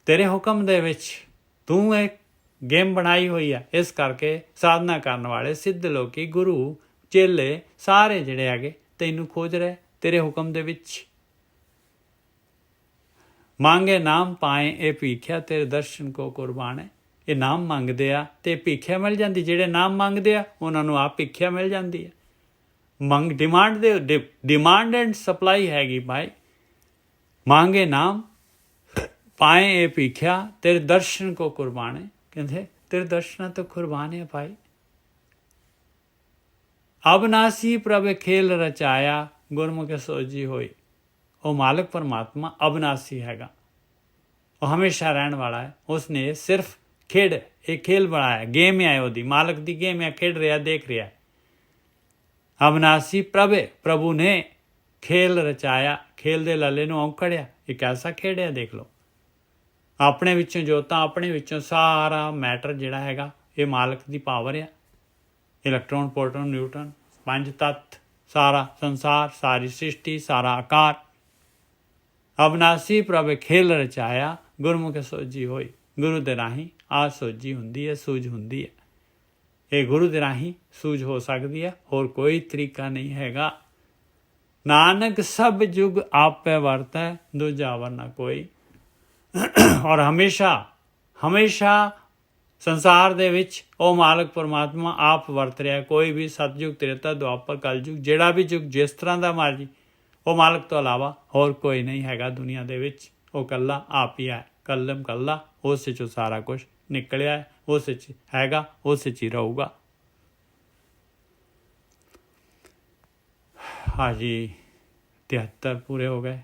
ਤੇਰੇ ਹੁਕਮ ਦੇ ਵਿੱਚ ਤੂੰ ਇੱਕ ਗੇਮ ਬਣਾਈ ਹੋਈ ਆ, ਇਸ ਕਰਕੇ ਸਾਧਨਾ ਕਰਨ ਵਾਲੇ ਸਿੱਧ ਲੋਕੀ, ਗੁਰੂ, ਚੇਲੇ ਸਾਰੇ ਜਿਹੜੇ ਹੈਗੇ ਤੈਨੂੰ ਖੋਜ ਰਹੇ ਤੇਰੇ ਹੁਕਮ ਦੇ ਵਿੱਚ। ਮੰਗੇ ਨਾਮ ਪਾਏ ਇਹ ਭੀਖਿਆ, ਤੇਰੇ ਦਰਸ਼ਨ ਕੋ ਕੁਰਬਾਨੇ। ਇਹ ਨਾਮ ਮੰਗਦੇ ਆ ਤੇ ਭੀਖਿਆ ਮਿਲ ਜਾਂਦੀ। ਜਿਹੜੇ ਨਾਮ ਮੰਗਦੇ ਆ ਉਹਨਾਂ ਨੂੰ ਆਪ ਭੀਖਿਆ ਮਿਲ ਜਾਂਦੀ ਹੈ। ਡਿਮਾਂਡ ਐਂਡ ਸਪਲਾਈ ਹੈਗੀ ਭਾਈ। ਮੰਗੇ ਨਾਮ ਪਾਏ ਇਹ ਭੀਖਿਆ, ਤੇਰੇ ਦਰਸ਼ਨ ਕੋ ਕੁਰਬਾਨੇ। ਕਹਿੰਦੇ ਤੇਰੇ ਦਰਸ਼ਨਾਂ ਤੋਂ ਕੁਰਬਾਨ ਹੈ ਭਾਈ। ਅਬਨਾਸੀ ਪ੍ਰਭ ਖੇਲ ਰਚਾਇਆ, ਗੁਰਮੁਖ ਸੋਜੀ ਹੋਈ। ਉਹ ਮਾਲਕ ਪਰਮਾਤਮਾ ਅਬਨਾਸੀ ਹੈਗਾ, ਉਹ ਹਮੇਸ਼ਾ ਰਹਿਣ ਵਾਲਾ ਹੈ। ਉਸਨੇ ਸਿਰਫ ਖੇਡ, ਇਹ ਖੇਲ ਬਣਾਇਆ, ਗੇਮ ਹੈ ਉਹਦੀ, ਮਾਲਕ ਦੀ ਗੇਮ ਹੈ, ਖੇਡ ਰਿਹਾ, ਦੇਖ ਰਿਹਾ। ਅਬਨਾਸੀ ਪ੍ਰਭੂ ਨੇ ਖੇਲ ਰਚਾਇਆ, ਖੇਲ ਦੇ ਲਾਲੇ ਨੂੰ ਔਂਕੜਿਆ। ਇੱਕ ਐਸਾ ਖੇਡ ਹੈ, ਦੇਖ ਲਓ। ਆਪਣੇ ਵਿੱਚੋਂ ਜੋਤਾਂ, ਆਪਣੇ ਵਿੱਚੋਂ ਸਾਰਾ ਮੈਟਰ ਜਿਹੜਾ ਹੈਗਾ ਇਹ ਮਾਲਕ ਦੀ ਪਾਵਰ ਆ। ਇਲੈਕਟ੍ਰੋਨ, ਪ੍ਰੋਟੋਨ, ਨਿਊਟਰਨ, ਪੰਜ ਤੱਤ, ਸਾਰਾ ਸੰਸਾਰ, ਸਾਰੀ ਸ੍ਰਿਸ਼ਟੀ, ਸਾਰਾ ਆਕਾਰ। ਅਬਨਾਸੀ ਪ੍ਰਭ ਖੇਲ ਰਚਾਇਆ, ਗੁਰਮੁਖ ਸੋਝੀ ਹੋਈ। ਗੁਰੂ ਦੇ ਰਾਹੀਂ ਆ ਸੋਝੀ ਹੁੰਦੀ ਹੈ, ਸੂਝ ਹੁੰਦੀ ਹੈ। ਇਹ ਗੁਰੂ ਦੇ ਰਾਹੀਂ ਸੂਝ ਹੋ ਸਕਦੀ ਹੈ, ਹੋਰ ਕੋਈ ਤਰੀਕਾ ਨਹੀਂ ਹੈਗਾ। ਨਾਨਕ ਸਭ ਯੁਗ ਆਪੇ ਵਰਤੈ, ਦੂਜਾ ਵਰਨਾ ਕੋਈ। ਔਰ ਹਮੇਸ਼ਾ ਸੰਸਾਰ ਦੇ ਵਿੱਚ ਉਹ ਮਾਲਕ ਪਰਮਾਤਮਾ ਆਪ ਵਰਤ ਰਿਹਾ। ਕੋਈ ਵੀ ਸਤਯੁਗ, ਤ੍ਰੇਤਾ, ਦੁਆਪਰ, ਕਲਯੁਗ, ਜਿਹੜਾ ਵੀ ਯੁਗ ਜਿਸ ਤਰ੍ਹਾਂ ਦਾ ਮਰਜੀ, ਉਹ ਮਾਲਕ ਤੋਂ ਇਲਾਵਾ ਹੋਰ ਕੋਈ ਨਹੀਂ ਹੈਗਾ ਦੁਨੀਆ ਦੇ ਵਿੱਚ। ਉਹ ਇਕੱਲਾ ਆਪ ਹੀ ਹੈ, ਕੱਲਾ। ਉਸ 'ਚੋਂ ਸਾਰਾ ਕੁਝ ਨਿਕਲਿਆ, ਉਸ 'ਚ ਹੈਗਾ, ਉਸ 'ਚ ਹੀ ਰਹੂਗਾ। ਹਾਂਜੀ 73 ਪੂਰੇ ਹੋ ਗਏ।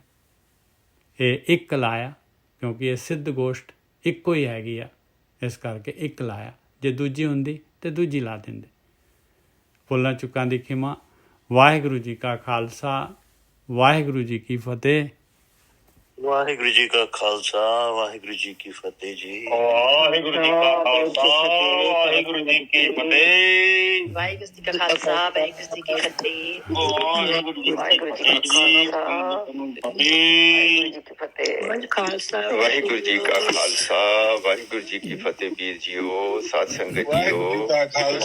ਇਹ ਇੱਕ ਲਾਇਆ ਕਿਉਂਕਿ ਇਹ ਸਿੱਧ ਗੋਸ਼ਟ ਇੱਕੋ ਹੀ ਹੈਗੀ ਆ। ਇਸ ਕਰਕੇ ਇੱਕ ਲਾਇਆ, ਜੇ ਦੂਜੀ ਹੁੰਦੀ ਤੇ ਦੂਜੀ ਲਾ ਦਿੰਦੇ। ਭੁੱਲਾਂ ਚੁੱਕਾਂ ਦੀ ਖਿਮਾ। ਵਾਹਿਗੁਰੂ ਜੀ ਕਾ ਖਾਲਸਾ, ਵਾਹਿਗੁਰੂ ਜੀ ਕੀ ਫਤਿਹ। ਵਾਹਿਗੁਰੂ ਜੀ ਕਾ ਖਾਲਸਾ, ਵਾਹਿਗੁਰੂ ਜੀ ਕੀ ਫਤਿਹ ਜੀ। ਵਾਹਿਗੁਰੂ ਜੀ ਕਾ ਖਾਲਸਾ, ਵਾਹਿਗੁਰੂ ਜੀ ਕੀ ਫਤਿਹ। ਵਾਹਿਗੁਰੂ ਜੀ ਕਾ ਖਾਲਸਾ, ਵਾਹਿਗੁਰੂ ਜੀ ਕੀ ਫਤਿਹ। ਵਾਹਿਗੁਰੂ ਜੀ ਕਾ ਵਾਹਿਗੁਰੂ ਜੀ ਕੀ ਫਤਿਹ। ਖਾਲਸਾ ਵਾਹਿਗੁਰੂ ਜੀ ਕਾ ਖਾਲਸਾ, ਵਾਹਿਗੁਰੂ ਜੀ ਕੀ ਫਤਿਹ। ਵੀਰ ਜੀਓ, ਸਾਧ ਸੰਗਤ ਜੀਓ, ਵਾਹਿਗੁਰੂ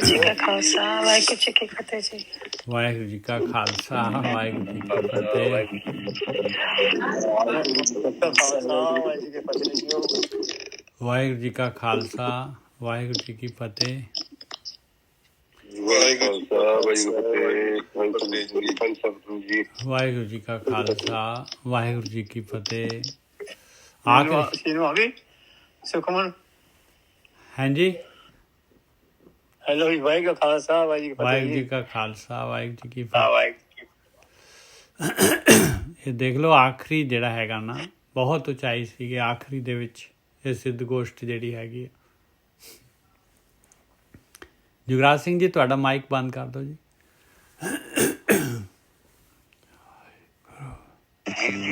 ਜੀ ਕਾ ਖਾਲਸਾ, ਵਾਹਿਗੁਰੂ ਜੀ ਕੀ ਫਤਿਹ ਜੀ। ਵਾਹਿਗੁਰੂ ਜੀ ਕਾ ਖਾਲਸਾ, ਵਾਹਿਗੁਰੂ ਜੀ ਕੀ ਫਤਿਹ। ਵਾਹਿਗੁਰੂ ਜੀ ਕਾ ਖਾਲਸਾ, ਵਾਹਿਗੁਰੂ ਜੀ ਕੀ ਫਤਿਹ। ਵਾਹਿਗੁਰੂ ਵਾਹਿਗੁਰੂ ਜੀ ਕਾ ਖਾਲਸਾ, ਵਾਹਿਗੁਰੂ ਜੀ ਕੀ ਫਤਿਹ। ਆਖਰੀ ਸੁਖਮਨ ਹਾਂਜੀ। ਹੈਲੋ ਜੀ, ਵਾਹਿਗੁਰੂ ਖਾਲਸਾ, ਵਾਹਿਗੁਰੂ ਜੀ ਕਾ ਖਾਲਸਾ, ਵਾਹਿਗੁਰੂ ਜੀ ਕੀ ਫਤਿਹ। ਇਹ ਦੇਖ ਲਓ, ਆਖਰੀ ਜਿਹੜਾ ਹੈਗਾ ਨਾ, ਬਹੁਤ ਉਚਾਈ ਸੀਗੀ ਆਖਰੀ ਦੇ ਵਿੱਚ। ਇਹ ਸਿੱਧ ਗੋਸ਼ਟ ਜਿਹੜੀ ਹੈਗੀ ਆ। ਜੁਗਰਾਜ ਸਿੰਘ ਜੀ, ਤੁਹਾਡਾ ਮਾਈਕ ਬੰਦ ਕਰ ਦਿਓ ਜੀ।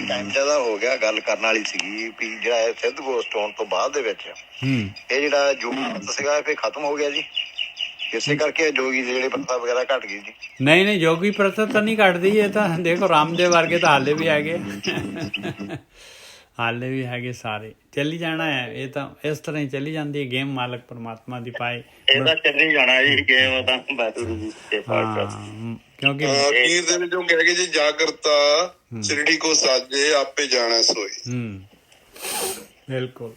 ਟਾਈਮ ਜ਼ਿਆਦਾ ਹੋ ਗਿਆ। ਗੱਲ ਕਰਨ ਵਾਲੀ ਸੀਗੀ ਵੀ ਜਿਹੜਾ ਇਹ ਸਿੱਧ ਗੋਸ਼ਟ ਹੋਣ ਤੋਂ ਬਾਅਦ ਦੇ ਵਿੱਚ ਇਹ ਜਿਹੜਾ ਜੋਗੀ ਸੀਗਾ ਫਿਰ ਖਤਮ ਹੋ ਗਿਆ ਜੀ। ਇਸੇ ਕਰਕੇ ਜੋਗੀ ਦੇ ਜਿਹੜੇ ਪ੍ਰਥਾ ਵਗੈਰਾ ਘਟ ਗਈ ਜੀ। ਨਹੀਂ, ਜੋਗੀ ਪ੍ਰਥਾ ਤਾਂ ਨਹੀਂ ਘਟਦੀ। ਇਹ ਤਾਂ ਦੇਖੋ, ਰਾਮਦੇਵ ਵਰਗੇ ਤਾਂ ਹਾਲੇ ਵੀ ਹੈਗੇ, ਹਾਲੇ ਵੀ ਹੈਗੇ। ਸਾਰੇ ਚੱਲੀ ਜਾਣਾ ਹੈ। ਇਹ ਤਾਂ ਇਸ ਤਰ੍ਹਾਂ ਹੀ ਚੱਲੀ ਜਾਂਦੀ ਹੈ ਗੇਮ। ਮਾਲਕ ਪਰਮਾਤਮਾ ਦੀ ਪਾਏ, ਇਹਦਾ ਚੱਲੀ ਜਾਣਾ ਜੀ ਗੇਮ ਤਾਂ। ਕਿਉਂਕਿ ਅਖੀਰ ਦੇ ਵਿੱਚ ਉਹ ਕਹਿ ਗਏ ਜੀ, ਜਾਗਰਤਾ ਸਿਰੜੀ ਕੋ ਸਾਜੇ, ਆਪੇ ਜਾਣਾ ਸੋਈ। ਬਿਲਕੁਲ।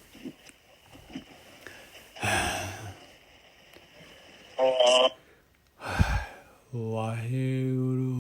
ਵਾਹਿਗੁਰੂ